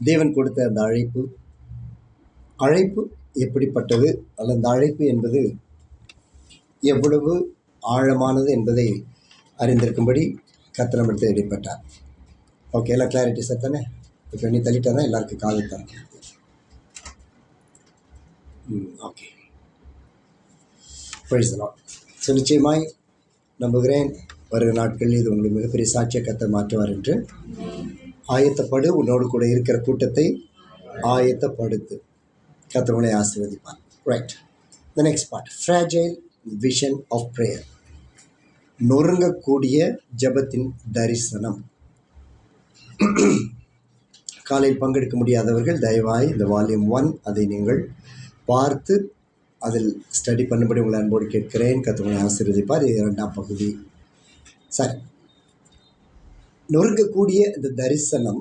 தேவன் கொடுத்த அந்த அழைப்பு எப்படிப்பட்டது, அல்ல அந்த அழைப்பு என்பது எவ்வளவு ஆழமானது என்பதை அறிந்திருக்கும்படி கர்த்தர் நம்மிடத்தில் இடைப்பட்டார். ஓகே, எல்லாம் கிளாரிட்டி சார் தானே? இப்போ நீ தள்ளிட்டா தான் எல்லாருக்கும் காது தரேன். Okay, praise the Lord. So நிச்சயமாய் நம்புகிறேன் வருகிற நாட்களில் இது உங்களுக்கு மிகப்பெரிய சாட்சியை கர்த்தர் மாற்றுவார் என்று. ஆயத்தப்படு, உன்னோடு கூட இருக்கிற கூட்டத்தை ஆயத்தப்படுத்து. கர்த்தர் உன்னை ஆசீர்வதிப்பார். Right, the next part, fragile vision of prayer. நொறுங்கக்கூடிய ஜெபத்தின் தரிசனம். காலையில் பங்கெடுக்க முடியாதவர்கள் தயவாய் இந்த வால்யூம் 1 அதை நீங்கள் பார்த்து அதில் ஸ்டடி பண்ணும்படி உங்களை அன்போடு கேட்கிறேன். கர்த்தர் உங்களை ஆசீர்வதிப்பார். இது 2ஆம் பகுதி. சரி, நொறுங்கக்கூடிய இந்த தரிசனம்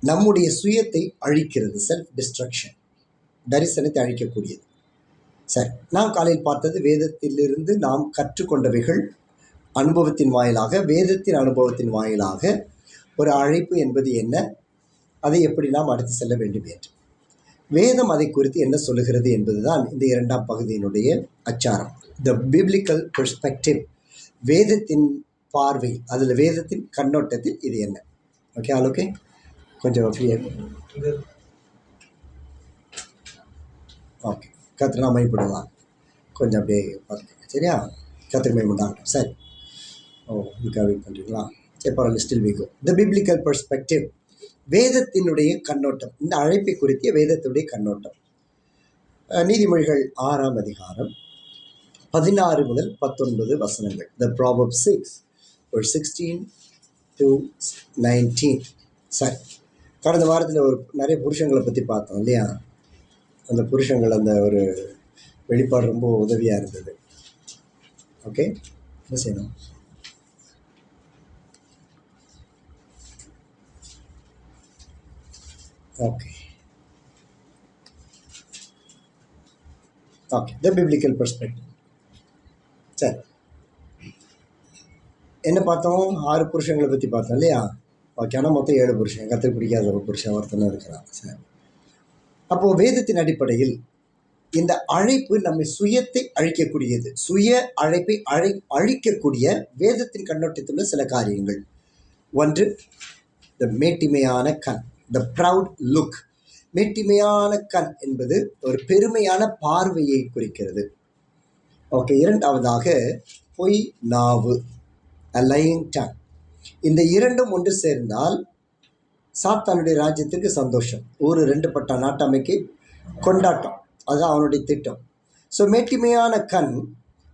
நம்முடைய சுயத்தை அழிக்கிறது. செல்ஃப் டிஸ்ட்ரக்ஷன், தரிசனத்தை அழிக்கக்கூடியது. சரி, நாம் காலையில் பார்த்தது வேதத்திலிருந்து நாம் கற்றுக்கொண்டவைகள் அனுபவத்தின் வாயிலாக, வேதத்தின் அனுபவத்தின் வாயிலாக ஒரு அழைப்பு என்பது என்ன, அதை எப்படி நாம் அடுத்து செல்ல வேண்டும் என்று. வேதம் அதை குறித்து என்ன சொல்லுகிறது என்பதுதான் இந்த 2ஆம் பகுதியினுடைய அச்சாரம். த பிப்ளிக்கல் பெர்ஸ்பெக்டிவ், வேதத்தின் பார்வை, அதில் வேதத்தின் கண்ணோட்டத்தில் இது என்ன. ஓகே, ஆல் ஓகே, கொஞ்சம் ஃப்ரீயாக. ஓகே, கர்த்தர் நாம் மையப்படலாம். கொஞ்சம் அப்படியே பார்த்துக்கோங்க, சரியா? கர்த்தர் மையப்படாகட்டும். சரி, இதுக்காக வெயிட் பண்ணுறீங்களா? சரி, பரவாயில்ல, still we go. The biblical perspective, வேதத்தினுடைய கண்ணோட்டம், இந்த அழைப்பை குறித்திய வேதத்தினுடைய கண்ணோட்டம். நீதிமொழிகள் 6ஆம் அதிகாரம் 16 முதல் 19 வசனங்கள். த ப்ராவர்ப்ஸ் 6 verse 16 to 19. சரி, கடந்த வாரத்தில் நிறைய புருஷங்களை பற்றி பார்த்தோம் இல்லையா? அந்த புருஷங்கள் அந்த ஒரு வெளிப்பாடு ரொம்ப உதவியாக இருந்தது. ஓகே, என்ன செய்யணும்? ஓகே, த பிப்ளிக்கல் பெர்ஸ்பெக்டிவ். சரி, என்ன பார்த்தோம்? 6 புருஷங்களை பற்றி பார்த்தோம் இல்லையா? ஓகே, ஆனால் மொத்தம் 7 புருஷன். கர்த்தருக்கு பிடிக்காத ஒரு புருஷன் ஒருத்தனும் இருக்கிறான். சரி, அப்போது வேதத்தின் அடிப்படையில் இந்த அழைப்பு நம்மை சுயத்தை அழிக்கக்கூடியது. சுய அழைப்பை அழிக்கக்கூடிய வேதத்தின் கண்ணோட்டத்தில் சில காரியங்கள். ஒன்று, த மேட்டிமையான கண், த ப்ரவுட் லுக். மேட்டிமையான கண் என்பது ஒரு பெருமையான பார்வையை குறிக்கிறது. ஓகே, இரண்டாவதாக பொய் நாவு, a lying tongue. இந்த இரண்டும் ஒன்று சேர்ந்தால் சாத்தானுடைய ராஜ்யத்திற்கு சந்தோஷம். ஒரு 2 பட்ட நாட்டாமைக்கு கொண்டாட்டம், அதுதான் அவனுடைய திட்டம். ஸோ மேட்டிமையான கண்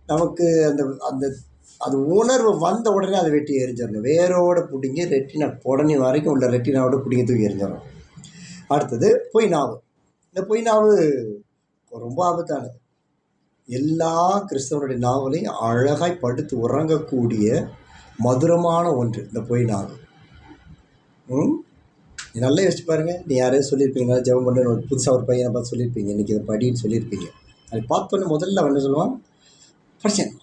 நமக்கு அந்த அந்த அது உணர்வு வந்த உடனே அதை வெட்டி எரிஞ்சிடணும். வேரோடு பிடிங்கி ரெட்டினா உடனே வரைக்கும் உள்ள ரெட்டினாவோட பிடிங்கி தூக்கி எரிஞ்சிடணும். அடுத்தது பொய் நாவு. இந்த பொய் நாவு ரொம்ப ஆபத்தானது. எல்லா கிறிஸ்தவனுடைய நாவலையும் அழகாய் படுத்து உறங்கக்கூடிய மதுரமான ஒன்று இந்த பொய் நாவு. நீ நல்லா யோசிச்சு பாருங்கள். நீ யாரையும் சொல்லியிருப்பீங்க, நல்லா ஜெபம் பண்ணு, புதுசாக ஒரு பையனை பார்த்து சொல்லியிருப்பீங்க, இன்றைக்கி இதை படின்னு சொல்லியிருப்பீங்க. அதை பார்த்தோன்னே முதல்ல அவன் என்ன சொல்லுவான்? படித்தேன்.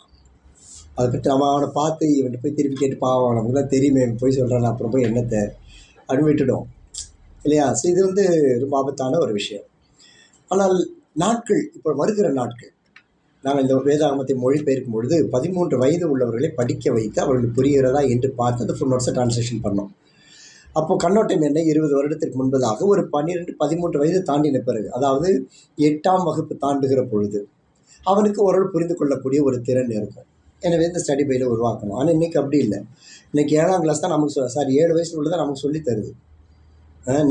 அதை பற்றி அவனை பார்த்து இவன்ட்டு போய் திருப்பி கேட்டு பாவம், நமக்கு தான் தெரியுமே போய் சொல்கிறான், அப்புறம் போய் என்னத்தை அப்படின்னு விட்டுடும் இல்லையா? ஸோ இது ரொம்ப ஆபத்தான ஒரு விஷயம். ஆனால் நாட்கள் இப்போ வருகிற நாட்கள், நாங்கள் இந்த வேதாகமத்தை மொழிபெயர்க்கும் பொழுது 13 வயது உள்ளவர்களை படிக்க வைத்து அவர்களுக்கு புரிகிறதா என்று பார்த்து அந்த ஃபுல் நோட்ஸை டிரான்ஸ்லேஷன் பண்ணோம். அப்போது கண்ணோட்டம் என்ன? 20 வருடத்திற்கு முன்பதாக ஒரு 12-13 வயது தாண்டின பிறகு, அதாவது 8ஆம் வகுப்பு தாண்டுகிற பொழுது அவனுக்கு ஓரளவு புரிந்து கொள்ளக்கூடிய ஒரு திறன் இருக்கும். எனவே இந்த ஸ்டடி பையில் உருவாக்கணும். ஆனால் இன்றைக்கி அப்படி இல்லை. இன்றைக்கி 7ஆம் கிளாஸ் தான் நமக்கு 7 வயசில் உள்ளதான் நமக்கு சொல்லி தருது.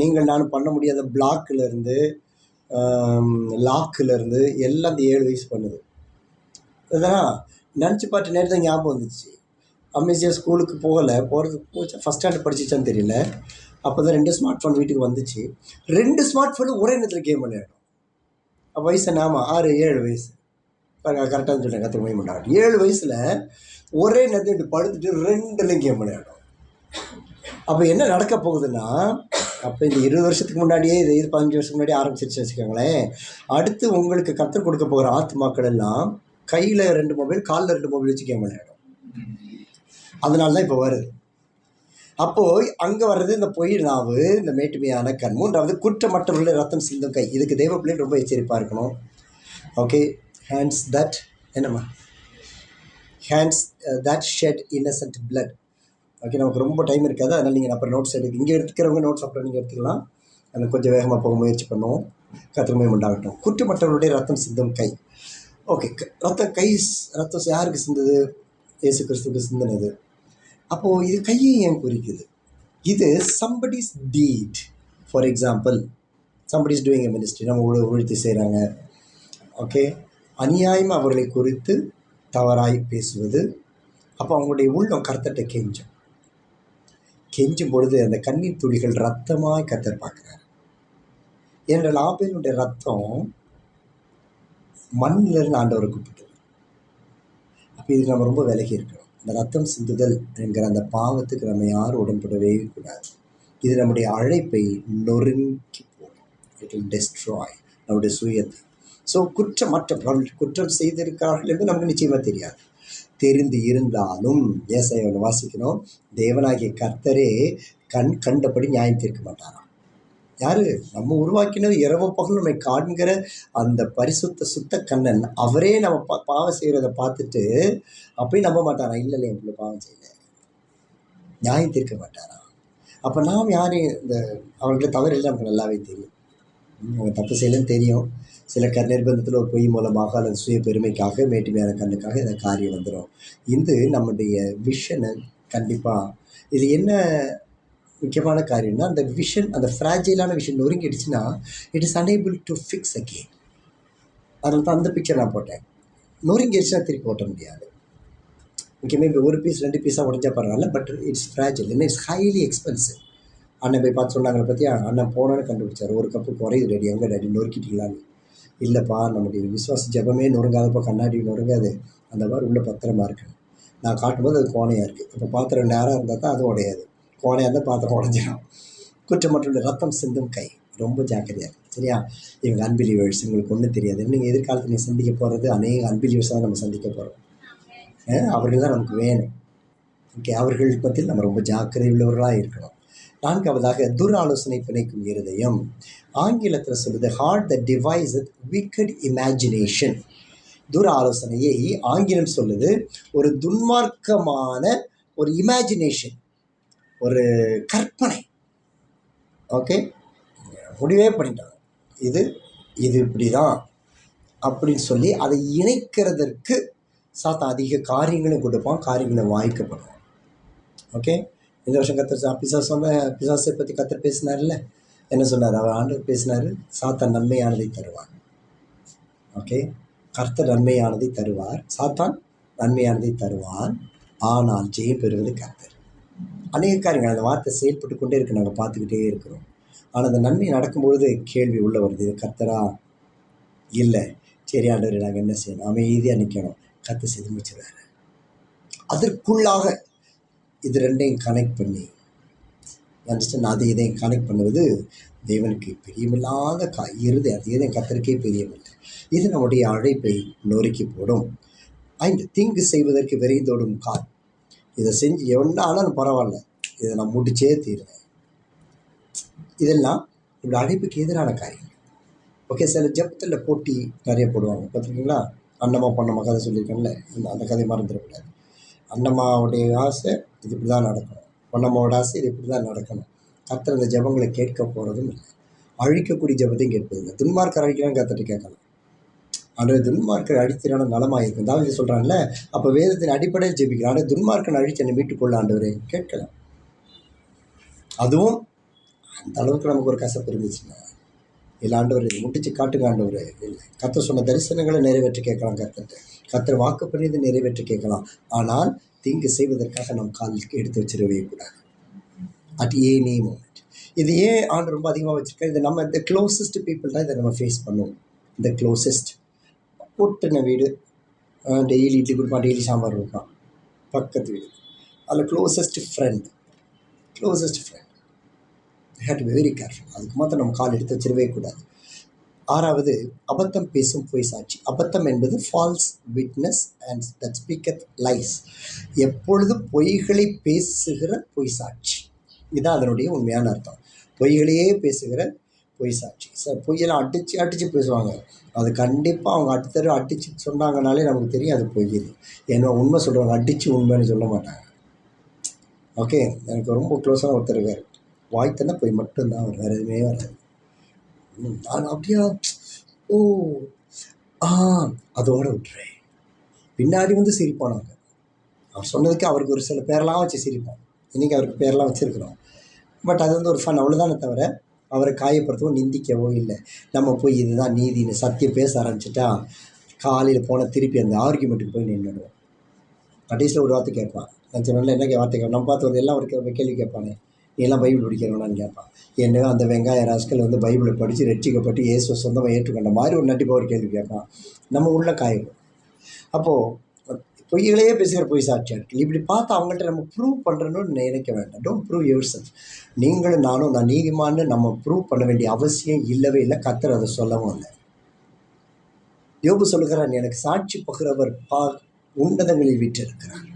நீங்கள் நானும் பண்ண முடியாத பிளாக்கிலேருந்து லாக்கிலேருந்து எல்லாம் அந்த 7 வயசு பண்ணுது. இதெல்லாம் நினச்சி பார்த்து நேரம் தான் ஞாபகம் வந்துச்சு. அமேசியாக ஸ்கூலுக்கு போச்சு, ஃபஸ்ட் ஸ்டாண்டர்ட் படிச்சிச்சான்னு தெரியல. அப்போ தான் 2 ஸ்மார்ட் ஃபோன் வீட்டுக்கு வந்துச்சு. 2 ஸ்மார்ட் ஃபோனு ஒரே நேரத்தில் கேம் விளையாடும். அப்போ வயசு நாம 6-7 வயசு கரெக்டாக சொல்லிட்டேன். கற்றுக்க போய் மாட்டாங்க. 7 வயசில் ஒரே நேரத்தில் படுத்துட்டு 2லையும் கேம் விளையாடும். அப்போ என்ன நடக்க போகுதுன்னா, அப்போ இந்த 20 வருஷத்துக்கு முன்னாடியே இது 15 வருஷத்துக்கு முன்னாடியே ஆரம்பிச்சிருச்சு வச்சுக்கோங்களேன். அடுத்து உங்களுக்கு கற்றுக் கொடுக்க போகிற ஆத்மாக்கள் எல்லாம் கையில் 2 மொபைல், காலில் 2 மொபைல் வச்சு கேம் விளையாடும். அதனால தான் இப்போ வருது. அப்போது அங்கே வர்றது இந்த பொய் நாவு, இந்த மேட்டுமையான கண். மூன்றாவது குற்றமற்றவர்களை ரத்தம் சிந்தும் கை. இதுக்கு தேவ பிள்ளைகள் ரொம்ப எச்சரிப்பாக இருக்கணும். ஓகே, ஹேண்ட்ஸ் தட் என்னம்மா hands that shed innocent blood. Okay, நமக்கு ரொம்ப டைம் இருக்காது, அதனால் நீங்கள் அப்புறம் நோட்ஸ் எடுக்க இங்கே எடுத்துக்கிறவங்க நோட்ஸ் அப்புறம் நீங்கள் எடுத்துக்கலாம். எனக்கு கொஞ்சம் வேகமாக போக முயற்சி பண்ணுவோம். கத்திரமே உண்டாகட்டும். குற்றமற்றவர்களுடைய ரத்தம் சிந்தும் கை. ஓகே, ரத்தம் யாருக்கு சிந்தது? இயேசு கிறிஸ்துவுக்கு சிந்தினது. அப்போது இது கையை ஏன் குறிக்குது? இது somebody's deed. For example, somebody's doing a ministry, நம்ம உழுத்தி செய்கிறாங்க. ஓகே, அநியாயமாக அவர்களை குறித்து தவறாய் பேசுவது. அப்போ அவங்களுடைய உள்ளம் கர்த்தர்கிட்ட கெஞ்சும் பொழுது அந்த கண்ணீர் துளிகள் ரத்தமாய் கர்த்தர் பார்க்குறாரு. என்ற ஆபேலுடைய ரத்தம் மண்ணிலிருந்து ஆண்டவரை கூப்பிட்டது. அப்போ இதுக்கு நம்ம ரொம்ப விலகி இருக்கணும். இந்த ரத்தம் சிந்துதல் என்கிற அந்த பாவத்துக்கு நம்ம யாரும் உடன்படவே கூடாது. இது நம்முடைய அழைப்பை நொறுங்கி போடும். இட் வில் டெஸ்ட்ராய் நம்முடைய சுயத்தை. ஸோ குற்றம் செய்திருக்கார்கள் என்று நமக்கு நிச்சயமாக தெரியாது. தெரிந்து இருந்தாலும் ஏசாயாவில் வாசிக்கணும், தேவனாகிய கர்த்தரே கண்டபடி நியாயம் தீர்க்க மாட்டாராம். யாரு? நம்ம உருவாக்கினது இரவு பகல் நம்மை காண்கிற அந்த பரிசுத்த சுத்த கண்ணன். அவரே நம்ம பாவம் செய்கிறத பார்த்துட்டு அப்பயும் நம்ப மாட்டாராம். இல்லை என் பிள்ளை பாவம் செய்யல, நியாயம் தீர்க்க மாட்டாராம். அப்போ நாம் யாரையும் அவர்கிட்ட தவறு இல்லை, நமக்கு நல்லாவே தெரியும். அவங்க தப்பு செய்யலன்னு தெரியும். சில நிர்பந்தத்தில் ஒரு பொய் மூலமாக அல்லது சுய பெருமைக்காக மேட்டுமையான கண்ணுக்காக இந்த காரியம் வந்துடும். இது நம்முடைய விஷனை கண்டிப்பாக இது என்ன முக்கியமான காரியம்னா, அந்த விஷன், அந்த ஃப்ராஜைலான விஷன் நொறுங்கிடுச்சுன்னா it is unable to fix again. அதனால தான் அந்த பிக்சர் நான் போட்டேன். நொறுங்கிடுச்சுன்னா திருப்பி ஓட்ட முடியாது. முக்கியமாக இப்போ ஒரு பீஸ் 2 பீஸாக உடஞ்சா பரவாயில்ல, பட் இட்ஸ் ஃப்ராஜைல், ஏன்னா இட்ஸ் ஹைலி எக்ஸ்பென்சிவ். அண்ணன் போய் பார்த்து சொன்னாங்க பற்றி, அண்ணன் போனோன்னு கண்டுபிடிச்சார். ஒரு கப்பு குறையுது ரெடி, எங்கே ரெடி நொறுக்கிட்டீங்களான்னு. இல்லைப்பா, நம்முடைய விசுவாச ஜபமே நொறுங்காதப்போ கண்ணாடி நொறுங்காது, அந்த மாதிரி உள்ள பத்திரமா இருக்கணும். நான் காட்டும்போது அது கோணையாக இருக்குது. இப்போ பாத்திரம் நேராக இருந்தால் தான் அது உடையாது, கோணையாக இருந்தால் பாத்திரம் உடஞ்சிடும். குற்றமற்ற ரத்தம் சிந்தும் கை. ரொம்ப ஜாக்கிரதையாக இருக்குது, சரியா? இவங்க அன்பிலீவர்ஸ், உங்களுக்கு ஒன்றும் தெரியாது. நீங்கள் எதிர்காலத்தில் நீங்கள் சந்திக்க போகிறது அநேக அன்பிலீவர்ஸ் தான் நம்ம சந்திக்க போகிறோம். அவர்கள் தான் நமக்கு வேணும். ஓகே, அவர்கள் பற்றியில் நம்ம ரொம்ப ஜாக்கிரதை உள்ளவர்களாக இருக்கணும். 4வதாக துராலோசனை பிணைக்கும் இருதயம். ஆங்கிலத்தில் சொல்லுது heart that devises wicked imagination. துராலோசனையை ஆங்கிலம் சொல்லுது ஒரு துன்மார்க்கமான ஒரு இமேஜினேஷன், ஒரு கற்பனை. ஓகே, முடிவே பண்ணிட்டாங்க, இது இப்படி தான் அப்படின்னு சொல்லி அதை இணைக்கிறதற்கு சாத்தான் அதிக காரியங்களும் கொடுப்பான், காரியங்களும் வாய்க்கப்படுவான். ஓகே, இந்த வருஷம் கர்த்தர் பிசாசை பற்றி கர்த்தர் பேசினார்ல, என்ன சொன்னார்? அவர் ஆண்டவர் பேசினார், சாத்தான் நன்மையானதை தருவார். ஓகே, கர்த்தர் நன்மையானதை தருவார், சாத்தான் நன்மையானதை தருவான், ஆனால் ஜெயம் பெறுவது கர்த்தர். அநேக காரியங்கள் அந்த வார்த்தை செயல்பட்டு கொண்டே இருக்கு, நாங்கள் பார்த்துக்கிட்டே இருக்கிறோம். ஆனால் அந்த நன்மை நடக்கும்பொழுது கேள்வி உள்ள வருது, இது கர்த்தரா? இல்லை, சரி ஆண்டவர் நாங்கள் என்ன செய்யணும்? அமைதியாக நிற்கணும், கர்த்தர் செய்து முடிச்சிடுறாரு. அதற்குள்ளாக இது ரெண்டையும் கனெக்ட் பண்ணி அது இதையும் கனெக்ட் பண்ணுவது தேவனுக்கு பிரியமில்லாத அது எதையும் கர்த்தருக்கே பிரியமில்லை. இது நம்முடைய அழைப்பை நொறுக்கி போடும். 5, தீங்கு செய்வதற்கு விரைந்தோடும் கால். இதை செஞ்சு என்ன ஆனாலும் பரவாயில்ல, இதை நான் முடிச்சே தீருவேன். இதெல்லாம் இப்படி அழைப்புக்கு எதிரான காரியங்கள். ஓகே, சில ஜபத்தில் போட்டி நிறைய போடுவாங்க, பார்த்துருக்கீங்களா? அண்ணம்மா பொண்ணம்மா கதை சொல்லியிருக்கேன்ல, அந்த கதையை மறந்துடக்கூடாது. அண்ணம்மாவுடைய ஆசை இது இப்படி தான் நடக்கணும், பொண்ணம்மாவோட ஆசை இது இப்படி தான் நடக்கணும். கர்த்தர் அந்த ஜபங்களை கேட்க போகிறதும் இல்லை, அழிக்கக்கூடிய ஜபத்தையும் கேட்பதில்லை. துன்மார்க்கர் அழிக்கிறான்னு கர்த்தர்கிட்ட கேட்கலாம். ஆனால் துன்மார்க்கர் அடித்திரான நலமாக இருக்கும். தாவீது சொல்கிறான்ல, அப்போ வேதத்தின் அடிப்படையில் ஜெபிக்கிறான். ஆனால் துன்மார்க்கன் அழித்து என்னை மீட்டுக்கொள்ள ஆண்டவரே கேட்கலாம். அதுவும் அந்த அளவுக்கு நமக்கு ஒரு கசப்பு இருந்துச்சுன்னா, இல்லை ஆண்டவர் இது முட்டிச்சு காட்டுங்க ஆண்டவர், இல்லை கர்த்தர் சொன்ன தரிசனங்களை நிறைவேற்றி கேட்கலாம், கர்த்தர் வாக்கு பண்ணியதை நிறைவேற்றி கேட்கலாம். ஆனால் தீங்கு செய்வதற்காக நம் காலுக்கு எடுத்து வச்சிடவே கூடாது அட் எனி மூமெண்ட். இது ஏன் ஆண்டு ரொம்ப அதிகமாக வச்சுருக்கேன்? இது நம்ம இந்த க்ளோசஸ்ட் பீப்புள் தான் இதை நம்ம ஃபேஸ் பண்ணுவோம். இந்த க்ளோசஸ்ட் ஒட்டுன வீடு, டெய்லி இட்லி கொடுப்பான், டெய்லி சாம்பார் கொடுப்பான், பக்கத்து வீடு, அதில் closest friend had to be very careful. அதுக்கு மாத்திரம் நம்ம கால் எடுத்து வச்சிடவே கூடாது. 6வது, அபத்தம் பேசும் பொய் சாட்சி. அபத்தம் என்பது false witness and that speaketh lies. எப்பொழுது பொய்களை பேசுகிற பொய் சாட்சி. இதுதான் அதனுடைய உண்மையான அர்த்தம். பொய்களையே பேசுகிற பொய் சாட்சி. சார் பொய்யெல்லாம் அடித்து பேசுவாங்க. அது கண்டிப்பாக அவங்க அடுத்தரு அடித்து சொன்னாங்கனாலே நமக்கு தெரியும் அது பொய். ஏன்னா உண்மை சொல்கிறவங்க அடித்து உண்மைன்னு சொல்ல மாட்டாங்க. ஓகே, எனக்கு ரொம்ப க்ளோஸான ஒருத்தர் இருக்கார். வாய் தந்தா பொய் மட்டும்தான், அவர் வேறு எதுவுமே வராது. நான் அப்படியா, ஓ ஆ அதோட விட்டுறேன். பின்னாடி வந்து சிரிப்பானாங்க. அவர் சொன்னதுக்கு அவருக்கு ஒரு சில பேரெல்லாம் வச்சு சிரிப்போம். இன்றைக்கி அவருக்கு பேரெல்லாம் வச்சுருக்கிறோம். பட் அது வந்து ஒரு ஃபன், அவ்வளோதானே தவிர அவரை காயப்படுத்தவோ நிந்திக்கவோ இல்லை. நம்ம போய் இதுதான் நீதினு சத்தியம் பேச ஆரம்பிச்சிட்டா காலையில் போனால் திருப்பி அந்த ஆர்கியூமெண்ட்டுக்கு போய் நின்றுடுவோம். கடைசியில் ஒரு வார்த்தை கேட்பான். நான் சொன்னல என்ன வார்த்தை கேட்பான், நம்ம பார்த்து ஒரு எல்லாம் ஒரு கேள்வி கேட்பானே, நீ எல்லாம் பைபிள் படிக்கிறவனான்னு கேட்பான். என்ன அந்த வெங்காய ராஸ்கல் வந்து பைபிளை படித்து ரட்சிக்கப்பட்டு இயேசுவை சொந்தமாக ஏற்றுக்கொண்ட மாதிரி ஒரு நட்டிப்பாக ஒரு கேள்வி கேட்பான். நம்ம உள்ள காயம். அப்போது பொய்களையே பேசுகிற பொய் சாட்சியாட்கள் இப்படி பார்த்து அவங்கள்ட்ட நம்ம ப்ரூவ் பண்ணுறணும்னு நினைக்க வேண்டாம். Don't prove your self. நீங்களும் நானும் நான் நீதிமான்னு நம்ம ப்ரூவ் பண்ண வேண்டிய அவசியம் இல்லவே இல்லை. கர்த்தர் அதை சொல்லவும் இல்லை. யோபு சொல்லுகிறான், எனக்கு சாட்சி பகிரவர் உன்னதங்களில் வீற்றிருக்கிறார்.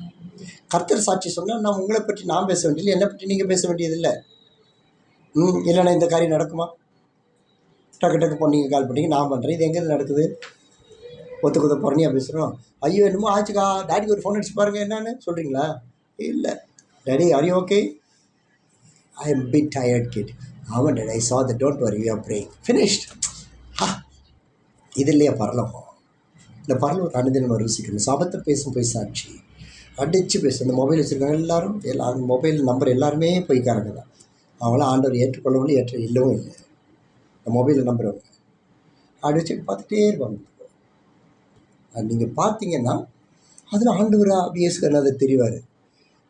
கர்த்தர் சாட்சி சொன்னால் நான் உங்களை பற்றி நான் பேச வேண்டியதில்லை, என்னை பற்றி நீங்கள் பேச வேண்டியதில்லை. இல்லைன்னா இந்த காரியம் நடக்குமா? டக்கு பொண்ணிங்க கால் பண்ணிங்க, நான் பண்ணுறேன். இது எங்கேருந்து நடக்குது? ஒத்துக்குத பொறணியாக பேசுகிறோம். ஐயோ என்னமோ ஆச்சுக்கா, டாடிக்கு ஒரு ஃபோன் அடிச்சு பாருங்கள் என்னன்னு சொல்கிறீங்களா? இல்லை. Daddy are you okay? I am bit tired kid. ஆமாம் daddy, I saw the don't worry, you are praying finished. இது இல்லையா பரலோகம்? இந்த பரலோகம் அனுதினம் ருசிக்கணும். சபத்தை பேசும் போய் சாட்சி அடித்து பேசும். இந்த மொபைல் வச்சுருக்காங்க எல்லாரும் மொபைல் நம்பர் எல்லாருமே போய்க்காரங்க தான். அவங்களாம் ஆண்டவர் ஏற்றுக்கொள்ளவும் ஏற்ற இல்லவும் இல்லை. இந்த மொபைலில் நம்புறவங்க அப்படி வச்சு பார்த்துட்டே இருப்பாங்க. அது நீங்கள் பார்த்தீங்கன்னா அதில் ஆண்டவரா அப்படி இயேசுக்கு அதை தெரிவார்.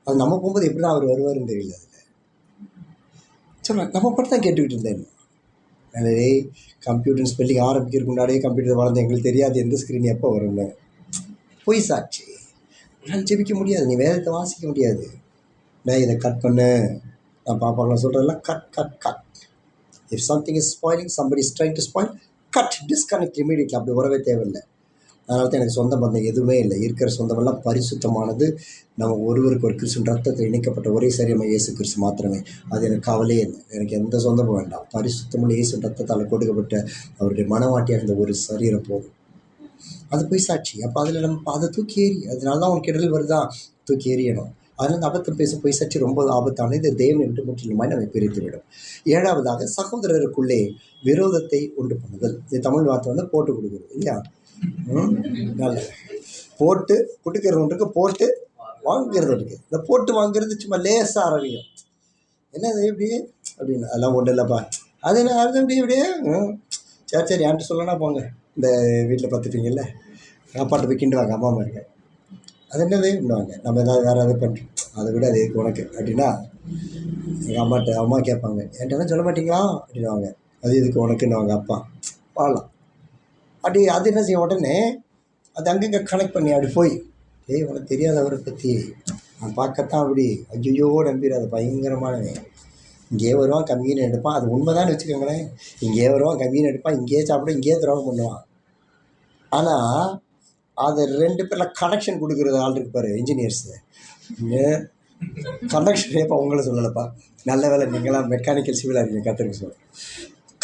அது நம்ம போகும்போது எப்படி தான் அவர் வருவாருன்னு தெரியல. அதில் சொல்கிறேன், நம்ம மட்டும் தான் கேட்டுக்கிட்டு இருந்தேன். நிறைய கம்ப்யூட்டர் ஸ்பெல்லிங் ஆரம்பிக்கிறதுக்கு முன்னாடியே கம்ப்யூட்டர் வளர்ந்து எங்களுக்கு தெரியாது எந்த ஸ்க்ரீன் எப்போ வரும்னு. பொய் சாட்சி. நான் ஜெபிக்க முடியாது, நீ வேதத்தை வாசிக்க முடியாது. நான் இதை கட் பண்ணு, நான் பாப்பாங்களாம் சொல்கிறதெல்லாம் cut. If something is spoiling, somebody is trying to spoil, cut, disconnect immediately. அப்படி உறவே தேவையில்லை. அதனால தான் எனக்கு சொந்த பந்தம் எதுவுமே இல்லை. இருக்கிற சொந்தமெல்லாம் பரிசுத்தமானது. நம்ம ஒருவருக்கு ஒரு கிறிஸ்துவின் ரத்தத்தில் இணைக்கப்பட்ட ஒரே சரீரமாக இயேசு கிறிஸ்து மாத்திரமே. அது எனக்கு கவலையே இல்லை. எனக்கு எந்த சொந்தமும் வேண்டாம். பரிசுத்தமுள்ள இயேசு ரத்தத்தால் கொடுக்கப்பட்ட அவருடைய மனவாட்டியாக இருந்த ஒரு சரீரம் போதும். அது போய் சாட்சி. அப்போ அதில் நம்ம அதை தூக்கி ஏறி, அதனால தான் உனக்கு இடல் வருதா, தூக்கி எறியணும். அதனால் இந்த அபத்தம் பேச போய் சாட்சி ரொம்ப ஆபத்தான இது. தேவனை விட்டு முற்றிலுமாய் நம்மை பிரித்துவிடும். 7வதாக சகோதரருக்குள்ளே விரோதத்தை உண்டு பண்ணுதல். இது தமிழ் வார்த்தை வந்து போட்டு கொடுக்குறது இல்லையா? நல்ல போட்டு கொடுக்கறது ஒன்று இருக்குது, போட்டு வாங்குறது இருக்குது. இந்த போட்டு வாங்குறது சும்மா லேசாக ஆரம்பிக்கும். என்னது இப்படி அப்படின்னு, அதெல்லாம் ஒன்றும் இல்லைப்பா, அது என்ன அது இப்படியே சரி என்கிட்ட சொல்லனா போங்க, இந்த வீட்டில் பார்த்துட்டீங்கல்ல அப்பாட்ட போய் கிண்டுவாங்க அம்மா அம்மா இருக்க, அது என்னது இன்னுவாங்க, நம்ம ஏதாவது வேறு எதாவது பண்ணுறோம், அதை விட அது எதுக்கு உனக்கு அப்படின்னா எங்கள் அம்மா கேட்பாங்க, என்கிட்ட சொல்ல மாட்டீங்களா அப்படின்வாங்க, அது இதுக்கு உனக்குன்னுவாங்க அப்பா. வாழலாம் அப்படி. அது என்ன செய்ய உடனே அது அங்கங்கே கனெக்ட் பண்ணி அப்படி போய், உனக்கு தெரியாதவரை பற்றி நான் பார்க்கத்தான் அப்படி ஐயோ நம்பிடாது, பயங்கரமானவன். இங்கேயே வருவான், கம்மின்னு எடுப்பான், அது உண்மைதான்னு வச்சுக்கோங்களேன். இங்கேயே வருவான், கம்மின்னு எடுப்பான், இங்கேயே சாப்பிட, இங்கேயே துரோகம் பண்ணுவான். ஆனால் அதை 2 பேரில் கனெக்ஷன் கொடுக்குறது ஆள் இருக்கு பாரு, இன்ஜினியர்ஸு. கனெக்ஷன் இப்போ உங்களை சொல்லலைப்பா, நல்ல வேலை நீங்களாம் மெக்கானிக்கல் சிவிலாக இருக்கீங்க, கற்றுக்க சொல்ல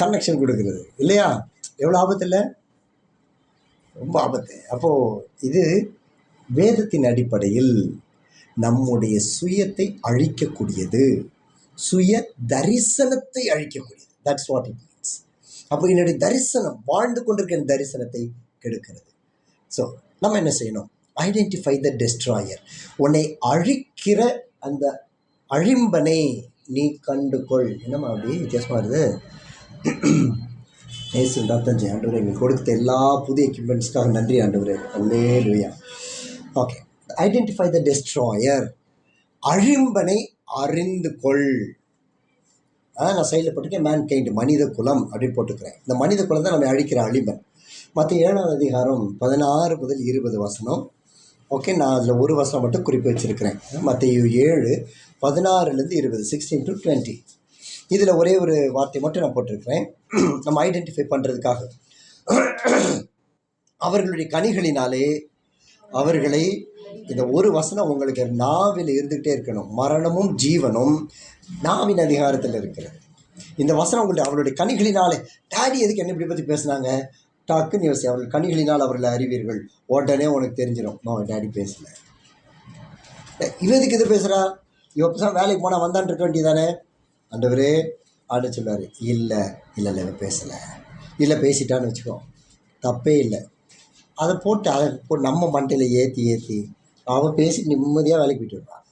கனெக்ஷன் கொடுக்குறது இல்லையா? எவ்வளோ ஆபத்து இல்லை? ரொம்ப ஆபத்து. அப்போது இது வேதத்தின் அடிப்படையில் நம்முடைய சுயத்தை அழிக்கக்கூடியது, சுய தரிசனத்தை அழிக்கக்கூடியது. That's what it means. அப்போ என்னுடைய தரிசனம், வாழ்ந்து கொண்டிருக்கிற தரிசனத்தை கெடுக்கிறது. ஸோ நம்ம என்ன செய்யணும்? Identify the destroyer. உன்னை அழிக்கிற அந்த அழிம்பனை நீ கண்டுகொள். என்னம்மா அப்படி வித்தியாசமாக இருக்குது? ஏசு ரத்தம் ஜெய் ஆண்டவரே, எங்களுக்கு கொடுத்த எல்லா புதிய எக்யூப்மெண்ட்ஸ்க்காக நன்றி ஆண்டவரே, அல்லேலூயா. Okay, identify the destroyer. அழிம்பனை அறிந்து கொள். நான் சைடில் போட்டுக்கேன் மேன் கைண்ட், மனித குலம் அப்படின்னு போட்டுக்கிறேன். இந்த மனித குலம் தான் நம்ம அழிக்கிற அழிம்பன். மற்ற 7ஆம் அதிகாரம் 16 முதல் 20 வசனம். ஓகே, நான் அதில் ஒரு வசனம் மட்டும் குறிப்பு வச்சுருக்கிறேன். மத்தேயு 7 16 20, 16 to 20. இதில் ஒரே ஒரு வார்த்தை மட்டும் நான் போட்டிருக்கிறேன், நம்ம ஐடென்டிஃபை பண்ணுறதுக்காக. அவர்களுடைய கனிகளினாலே அவர்களை இந்த ஒரு வசனம் உங்களுக்கு நாவில் இருந்துகிட்டே இருக்கணும். மரணமும் ஜீவனும் நாவின் அதிகாரத்தில் இருக்கிறது. இந்த வசனம் உங்கள்ட்ட அவருடைய கனிகளினாலே, டாடி எதுக்கு என்ன இப்படி பற்றி பேசுனாங்க, டக்குன்னு யோசி, அவர்கள் கனிகளினால் அவர்களை அறிவீர்கள், உடனே உனக்கு தெரிஞ்சிடும் டாடி பேசலை. இவதுக்கு இது பேசுகிறா, இவ வேலைக்கு போனால் வந்தான்னு இருக்க வேண்டியதானே. ஆண்டவரே ஆண்டு சொல்லார், இல்லை இல்லை இல்லை இவன் பேசலை, இல்லை பேசிட்டான்னு வச்சுக்கோ, தப்பே இல்லை. அதை போட்டு நம்ம மண்டையில் ஏற்றி அவன் பேசி நிம்மதியாக வேலைக்கு போயிட்டு இருப்பான்.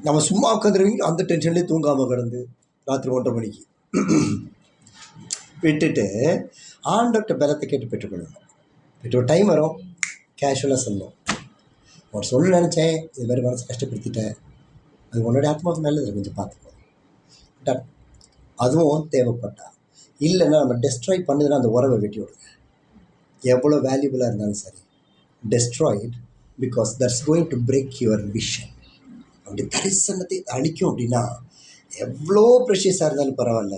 நம்ம சும்மா உட்காந்துருவீங்க, அந்த டென்ஷன்லேயே தூங்காமல் கிடந்து ராத்திரி 1:30 மணிக்கு விட்டுட்டு ஆண்டவர்கிட்ட பலத்தை கேட்டு பெற்றுக்கொள்ளணும். ஒரு டைம் வரும், கேஷுவலாக சொல்லணும், ஒரு சொல்ல நினச்சேன், இது மாதிரி மனசை கஷ்டப்படுத்திட்டேன், அது உன்னோட ஆத்மாவுக்கு நல்லது, கொஞ்சம் பார்த்துக்கோ, டன். அதுவும் தேவைப்பட்டா. இல்லைன்னா நம்ம டெஸ்ட்ராய் பண்ணுதுன்னா அந்த உறவை வெட்டி விடுங்க. எவ்வளோ வேல்யூபுளாக இருந்தாலும் சரி, Detroit because that's going to break your vision. அப்படி தரிசனத்தை அழிக்கும் அப்படின்னா எவ்வளோ ப்ரெஷியஸாக இருந்தாலும் பரவாயில்ல,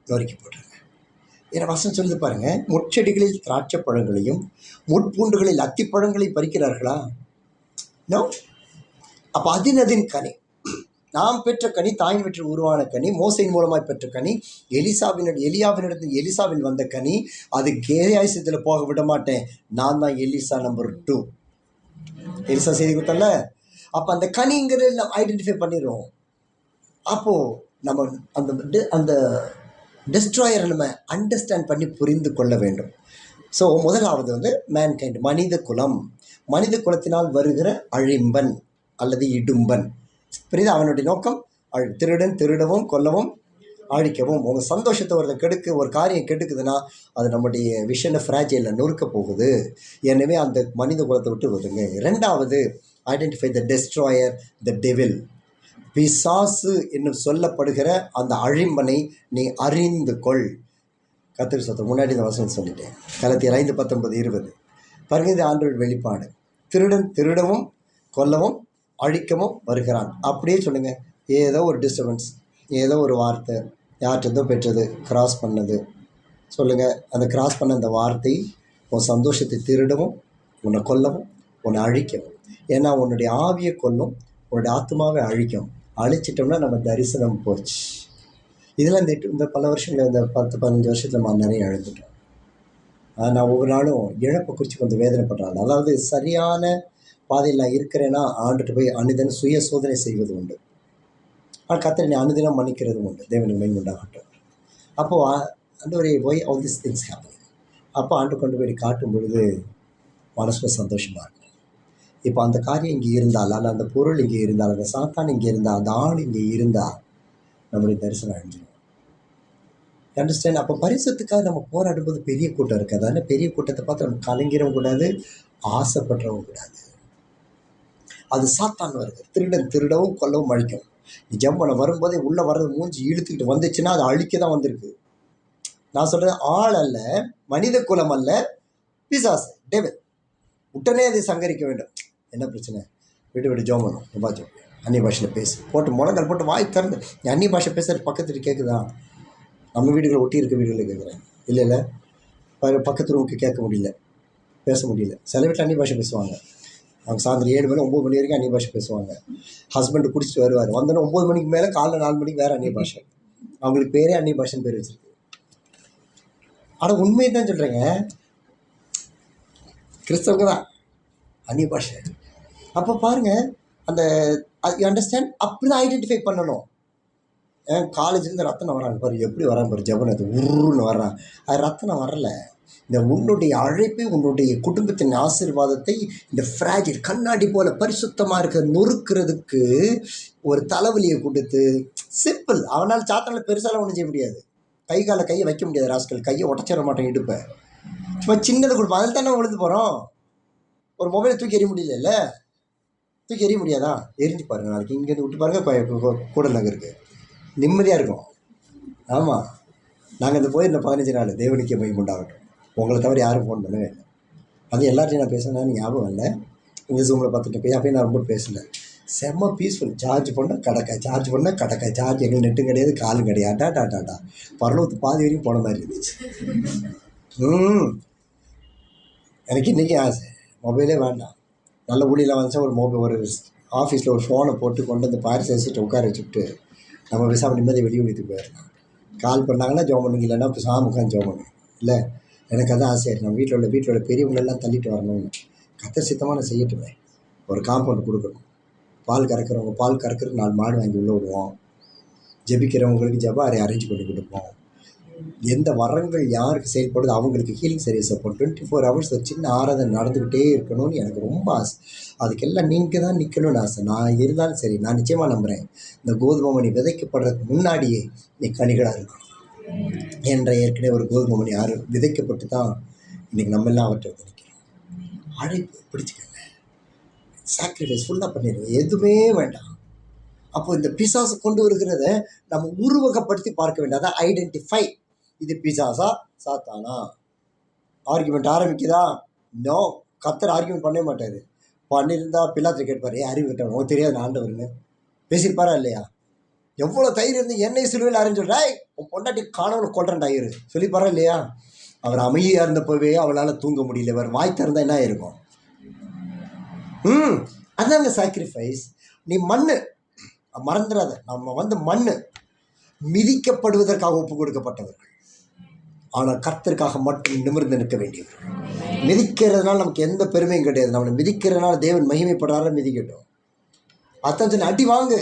நொறுக்கி போட்டுருங்க. ஏன்னா வசனம் சொல்லுது பாருங்கள், முட்செடிகளில் திராட்சை பழங்களையும் முட்பூண்டுகளில் அத்திப்பழங்களையும் பறிக்கிறார்களா? நோ. அப்போ அதின் கனி, நாம் பெற்ற கனி, தாயின் பெற்ற உருவான கனி, மோசையின் மூலமாய் பெற்ற கனி, எலியாவினிடத்தில் எலிசாவில் வந்த கனி, அது கேயாயசத்தில் போக விட மாட்டேன், நான் தான் எலிசா நம்பர் 2. எலிசா செய்தி கொடுத்தல. அப்போ அந்த கனிங்கிறது நம்ம ஐடென்டிஃபை பண்ணிடுவோம். அப்போது நம்ம அந்த டெஸ்ட்ராயரை நம்ம அண்டர்ஸ்டாண்ட் பண்ணி புரிந்து கொள்ள வேண்டும். ஸோ முதலாவது மேன்கைண்ட், மனித குலம். மனித குலத்தினால் வருகிற அழிம்பன் அல்லது இடும்பன், புரியுது? அவனுடைய நோக்கம் திருடன், திருடவும் கொல்லவும் அழிக்கவும். உங்கள் சந்தோஷத்தை ஒரு காரியம் கெடுக்குதுன்னா அது நம்முடைய விஷனை ஃப்ராஜைலில் நொறுக்க போகுது. எனவே அந்த மனித குலத்தை விட்டு வருங்க. 2வது, identify the destroyer, the devil. பிசாசு என்று சொல்லப்படுகிற அந்த அழிம்பனை நீ அறிந்து கொள். கர்த்தர் சொல்ல முன்னாடி இந்த வசனம் சொல்லிட்டேன், கலாத்தியர் 5:19-20. பாருங்க, இது ஆண்டவர் வெளிப்பாடு. திருடன் திருடவும் கொல்லவும் அழிக்கவும் வருகிறான். அப்படியே சொல்லுங்கள். ஏதோ ஒரு டிஸ்டர்பன்ஸ், ஏதோ ஒரு வார்த்தை யார்கிட்டதோ பெற்றது, கிராஸ் பண்ணது சொல்லுங்கள். அந்த கிராஸ் பண்ண அந்த வார்த்தை உன் சந்தோஷத்தை திருடவும், உன்னை கொல்லவும், உன்னை அழிக்கவும். ஏன்னா உன்னுடைய ஆவியை கொல்லும், உன்னுடைய ஆத்மாவை அழிக்கும். அழிச்சிட்டோம்னா நம்ம தரிசனம் போச்சு. இதெல்லாம் இந்த பல வருஷங்கள், இந்த 10-15 வருஷத்தில் நான் நிறைய இழந்துட்டோம். நான் ஒவ்வொரு நாளும் இழப்பை குறித்து கொஞ்சம் வேதனைப்படுறாங்க. அதாவது சரியான பாதையில் நான் இருக்கிறேன்னா ஆண்டுட்டு போய் அனுதினம் சுய சோதனை செய்வது உண்டு. கர்த்தர் என்னை அனுதினம் மன்னிக்கிறதும் உண்டு. தேவனுக்கு மகிமை உண்டாகட்டும். அப்போது ஆண்டவரே, போய் ஆல் திஸ் திங்ஸ் ஹேப்பன். அப்போ ஆண்டு கொண்டு போய் காட்டும் பொழுது மனசுல சந்தோஷமாக இருக்கும். இப்போ அந்த காரியம் இங்கே இருந்தால், அல்ல அந்த பொருள் இங்கே இருந்தால், அந்த சாத்தான் இங்கே இருந்தால், அந்த ஆள் இங்கே இருந்தால் நம்முடைய தரிசனம் அழிஞ்சிடும். அண்டர்ஸ்டாண்ட்? அப்போ பரிசுத்துக்காக நம்ம போராடும்போது பெரிய கூட்டம் இருக்காது. அதனால் பெரிய கூட்டத்தை பார்த்து நம்ம கலங்கிறவும் கூடாது, ஆசைப்படுறவும் கூடாது. அது சாத்தான் வருது. திருடன் திருடவும் கொல்லவும் அழிக்கும். நீ ஜம்பனை வரும்போதே உள்ளே வர்றது மூஞ்சி இழுத்துக்கிட்டு வந்துச்சுன்னா அது அழிக்க தான் வந்திருக்கு. நான் சொல்கிறது ஆள் அல்ல, மனித குலம் அல்ல, பிசாசு, டெவில். உடனே அதை சங்கரிக்க வேண்டும். என்ன பிரச்சனை? விட்டு ஜோம் பண்ணும், எப்பாச்சும் அந்நிய பாஷையில் பேசு, போட்டு முழங்கால் போட்டு வாய் திறந்து நீ அந்நிய பாஷை பேசுகிற பக்கத்துட்டு கேட்குதா? நம்ம வீடுகளை ஒட்டி இருக்க வீடுகளில் கேட்குறேன். இல்லை பக்கத்து ரூமுக்கு கேட்க முடியல, பேச முடியல. சில வீட்டில் அந்நிய பாஷை பேசுவாங்க. அவங்க சாயந்தரம் 7 மணி 9 மணி வரைக்கும் அந்நிய பாஷை பேசுவாங்க. ஹஸ்பண்டு குடிச்சிட்டு வருவார், வந்தோன்னா 9 மணிக்கு மேலே காலைல 4 மணிக்கு வேறு அந்நிய பாஷை. அவங்களுக்கு பேரே அந்நிய பாஷைன்னு பேர் வச்சுருக்கு. ஆனால் உண்மையை தான் சொல்கிறேங்க, கிறிஸ்தவங்க தான் அந்நிய பாஷை. அப்போ பாருங்கள், அந்த அண்டர்ஸ்டாண்ட், அப்படி தான் ஐடென்டிஃபை பண்ணணும். காலேஜ்லேருந்து ரத்தனம் வராங்க பாரு, எப்படி வரான் பாரு, ஜபனத்து உருன்னு வர்றான். அது ரத்தனம் வரலை. இந்த உன்னுடைய அழைப்பை, உன்னுடைய குடும்பத்தின் ஆசீர்வாதத்தை இந்த ஃப்ராஜில் கண்ணாடி போல பரிசுத்தமாக இருக்க நொறுக்கிறதுக்கு ஒரு தலைவலியை கொடுத்து, சிம்பிள். அவனால் சாத்தானில் பெருசாலாம் ஒன்றும் செய்ய முடியாது. கையை வைக்க முடியாது. ராஸ்கல் கையை உடச்சிட மாட்டேன், இடுப்பேன். சும்மா சின்னதை கொடுப்போம். அதில் தானே விழுந்து போகிறோம். ஒரு மொபைலை தூக்கி எறிய முடியல, தூக்கி எறிய முடியாதா? எரிஞ்சு பாருங்கள். நாளைக்கு இங்கேருந்து விட்டு பாருங்கள், கூடல் நகருக்கு நிம்மதியாக இருக்கும். ஆமாம், நாங்கள் இந்த போய் இந்த 15 நாள் தேவனுக்கே மகிமை உண்டாகட்டும். உங்களை தவிர யாரும் ஃபோன் பண்ணவே இல்லை. அது எல்லார்ட்டையும் நான் பேசினேன், ஞாபகம் இல்லை. இந்த ஜூமில் பார்த்துட்டு போய் அப்பயும் நான் ரொம்ப பேசலை. செம்ம பீஸ்ஃபுல். சார்ஜ் பண்ணால் கடக்க சார்ஜ் எங்களுக்கு நெட்டும் கிடையாது, காலும் கிடையாது. டாட்டா பரலோகத்து பாதி வரையும் போன மாதிரி இருந்துச்சு. எனக்கு இன்றைக்கி ஆசை, மொபைலே வேண்டாம், நல்ல ஊழியெலாம் வந்துச்சா ஒரு ஆஃபீஸில் ஒரு ஃபோனை போட்டு கொண்டு வந்து பாரிஸ் வச்சுட்டு உட்கார வச்சுட்டு நம்ம பேசாமல் நிம்மதியை வெளியே ஊழியத்துக்கு போயிடலாம். கால் பண்ணாங்கன்னா ஜோம் பண்ணுங்க, இல்லைன்னா இப்போ சாமுக்கான்னு ஜோம் பண்ணுங்க. இல்லை எனக்கு அதான் ஆசையாக நம்ம வீட்டில் உள்ள பெரியவங்களெல்லாம் தள்ளிட்டு வரணும்னு. கத்த சித்தமாக நான் செய்யட்டுமே. ஒரு காம்பவுண்ட் கொடுக்கணும். பால் கறக்கிறவங்க பால் கறக்கிறதுக்கு 4 மாடு வாங்கி உள்ளே விடுவோம். ஜெபிக்கிறவங்களுக்கு ஜெப அறை அரேஞ்ச் பண்ணி கொடுப்போம். எந்த வரங்கள் யாருக்கு செயல்படுது அவங்களுக்கு ஹீலிங் சர்வீஸை போட்டு 24 ஹவர்ஸ் ஒரு சின்ன ஆராதனை நடந்துக்கிட்டே இருக்கணும்னு எனக்கு ரொம்ப ஆசை. அதுக்கெல்லாம் நீங்கள் தான் நிற்கணும்னு ஆசை. நான் இருந்தாலும் சரி, நான் நிச்சயமாக நம்புகிறேன், இந்த கோதுமை மணி விதைக்கப்படுறதுக்கு முன்னாடியே நீ கனிகளாக இருக்கணும் என்ற ஏற்கனவே ஒரு கோதுமை மணி விதைக்கப்பட்டு தான் இன்றைக்கி நம்ம எல்லாம் அவற்றை நிற்கிறோம். அழைப்பு பிடிச்சிக்கங்க, சாக்ரிஃபைஸ் ஃபுல்லாக பண்ணிடுங்க, எதுவுமே வேண்டாம். அப்போ இந்த பிசாசு கொண்டு வருகிறத நம்ம உருவகப்படுத்தி பார்க்க வேண்டாம். அதான் ஐடென்டிஃபை. இது பிசாசா சாத்தானா? ஆர்குமெண்ட் ஆரம்பிக்குதா? நோ, கர்த்தர் ஆர்குமெண்ட் பண்ணவே மாட்டார். பண்ணியிருந்தா பிலாத்தை கேட்பார், அறிவு கேட்டார், உனக்கு தெரியாது நான் ஆண்டவர்னு பேசியிருப்பாரா இல்லையா? எவ்வளோ தைரியம் இருந்து என்னை சிலுவையில் அறிஞ்சுடுறாய், உன் பொண்டாட்டி காணவனை கொல்றேன்டா இரு சொல்லிப்பாரா இல்லையா? அவர் அமைதியாக இருந்தப்போவே அவளால் தூங்க முடியல. அவர் வாய் திறந்தா என்ன இருக்கும்? அதாங்க சாக்ரிஃபைஸ். நீ மண்ணு, மறந்துடாத, நம்ம மண்ணு, மிதிக்கப்படுவதற்காக ஒப்பு கொடுக்கப்பட்டவர்கள், ஆனால் கர்த்தருக்காக மட்டும் நிமிர்ந்து நிற்க வேண்டியவர்கள். மிதிக்கிறதுனால நமக்கு எந்த பெருமையும் கிடையாது. நம்மளை மிதிக்கிறதுனால தேவன் மகிமைப்படுறாரு, மிதிக்கட்டும். அதான் சொன்ன, அடி வாங்கு,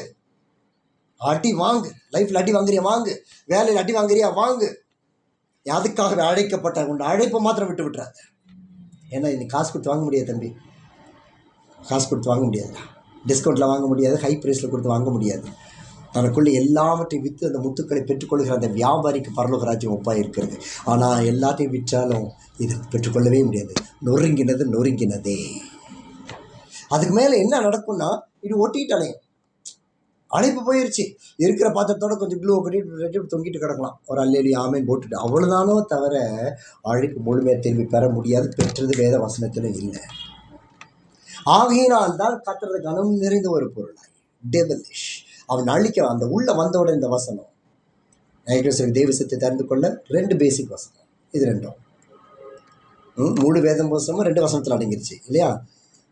அடி வாங்கு. லைஃப்பில் அடி வாங்குறியா வாங்கு, வேலையில் அடி வாங்குறியா வாங்கு. அதுக்காகவே அழைக்கப்பட்ட உண்டு அழைப்பை மாத்திரம் விட்டு விட்டுறாத. ஏன்னா இன்னைக்கு காசு கொடுத்து வாங்க முடியாது தம்பி, காசு கொடுத்து வாங்க முடியாதுடா. டிஸ்கவுண்ட்டில் வாங்க முடியாது, ஹை ப்ரைஸில் கொடுத்து வாங்க முடியாது. தனக்குள்ளே எல்லாவற்றையும் விற்று அந்த முத்துக்களை பெற்றுக்கொள்கிற அந்த வியாபாரிக்கு பரலோக ராஜ்யம் ஒப்பாக இருக்கிறது. ஆனால் எல்லாத்தையும் விற்றாலும் இதை பெற்றுக்கொள்ளவே முடியாது. நொறுங்கினதே. அதுக்கு மேலே என்ன நடக்கும்னா, இது ஒட்டிட்டாலே அழைப்பு போயிடுச்சு. இருக்கிற பாத்திரத்தோட கொஞ்சம் க்ளூ கட்டிட்டு தொங்கிட்டு கிடக்கலாம், ஒரு அல்லேலி ஆமேன் போட்டுட்டு, அவ்வளோதானோ தவிர அழைப்பு முழுமையாக திரும்பி பெற முடியாது. பெற்றது வேத வசனத்திலும் இல்லை. ஆகையினால் தான் கர்த்தரது கனம் நிறைந்த ஒரு பொருளாய் டெவலிஷ் அவன் அழிக்க அந்த உள்ள வந்தவுடன் இந்த வசனம் தேவசத்தை தெரிந்து கொள்ள 2 பேசிக் வசனம். இது 2 முழு வேதம் வசனமும் 2 வசனத்தில் அடங்கிருச்சு இல்லையா?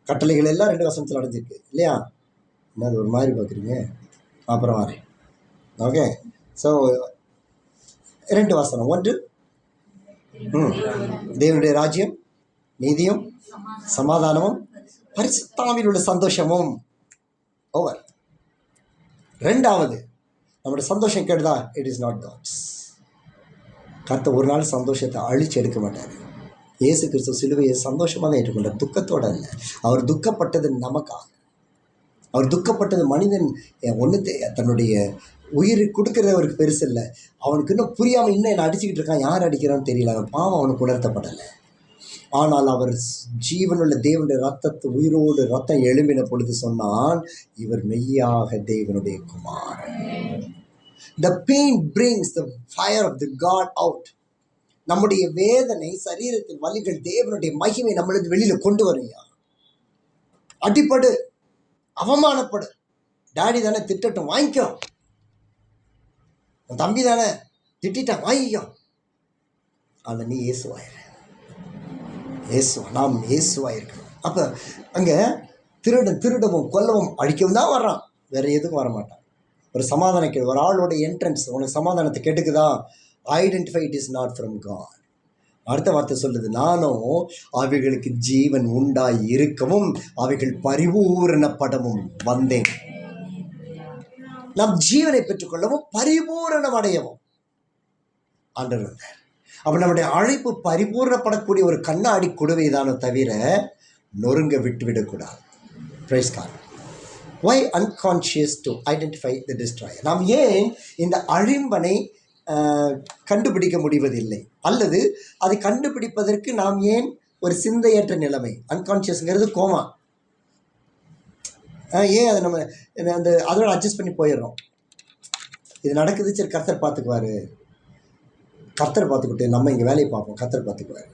கட்டளைகள் எல்லாம் 2 வசனத்தில் அடைஞ்சிருக்கு இல்லையா? என்ன அது ஒரு மாதிரி பார்க்குறீங்க? அப்புறம் வரேன். ஓகே, ஸோ 2 வசனம். 1 தேவனுடைய ராஜ்யம் நீதியும் சமாதானமும் பரிசுத்தாவில் உள்ள சந்தோஷமும். ஓவர். 2வது, நம்முடைய சந்தோஷம் கேட்டுதா? It is not God's. கர்த்தர் ஒரு நாள் சந்தோஷத்தை அழிச்சு எடுக்க மாட்டார். இயேசு கிறிஸ்து சிலுவையை சந்தோஷமாக ஏற்றுக்கொண்டார், துக்கத்தோடு அல்ல. அவர் துக்கப்பட்டது நமக்காக. அவர் துக்கப்பட்டது மனிதன் தன்னுடைய உயிரை கொடுக்கறவருக்கு பெருசு இல்லை. அவனுக்கு இன்னும் புரியாமல் இன்னும் என்னை அடிச்சுக்கிட்டு இருக்கான், யார் அடிக்கிறான்னு தெரியல, அவன் பாவம் அவனுக்கு உணர்த்தப்படலை. ஆனால் அவர் ஜீவனுள்ள தேவனுடைய ரத்தத்தை உயிரோடு ரத்தம் எழும்பின பொழுது சொன்னான், இவர் மெய்யாக தேவனுடைய குமாரன். The pain brings the fire of the God out. நம்முடைய வேதனை, சரீரத்தின் வலிகள் தேவனுடைய மகிமை நம்மளுக்கு வெளியில கொண்டு வரையா. அடிப்படு, அவமானப்படு, டாடி தானே திட்டட்டும் வாங்கிக்கோ, தம்பி தானே திட்டான் வாங்கிக்கோ, ஆனா நீ இயேசுவாயிரு. நாம் இயேசுவாக இருக்கணும். அப்போ அங்கே திருடவும் கொல்லவும் அழிக்கவும் தான் வர்றான், வேற எதுக்கும் வரமாட்டான். ஒரு சமாதானம் ஒரு ஆளோட என்ட்ரன்ஸ் உனக்கு சமாதானத்தை கெடுக்குதா? Identify it is not from God. அடுத்த வார்த்தை சொல்லுது, நானும் அவைகளுக்கு ஜீவன் உண்டாய் இருக்கவும் அவைகள் பரிபூரணப்படவும் வந்தேன். நாம் ஜீவனை பெற்றுக்கொள்ளவும் பரிபூரணம் அடையவும் ஆண்டவர் வந்தார். அப்போ நம்முடைய அழைப்பு பரிபூர்ணப்படக்கூடிய ஒரு கண்ணாடி குடுவை தானே தவிர நொறுங்க விட்டுவிடக்கூடாது. Praise God. Why unconscious to identify the destroyer? நாம் ஏன் இந்த அழிம்பனை கண்டுபிடிக்க முடிவதில்லை? அல்லது அதை கண்டுபிடிப்பதற்கு நாம் ஏன் ஒரு சிந்தையற்ற நிலைமை, அன்கான்ஷியஸ்ங்கிறது கோமா, ஏன் அதை நம்ம அதோட அட்ஜஸ்ட் பண்ணி போயிடுறோம். இது நடக்குது, சரி கர்த்தர் பார்த்துக்குவாரு, கர்த்தர் பார்த்துக்கிட்டு நம்ம இங்கே வேலையை பார்ப்போம், கர்த்தர் பார்த்துக்குவார்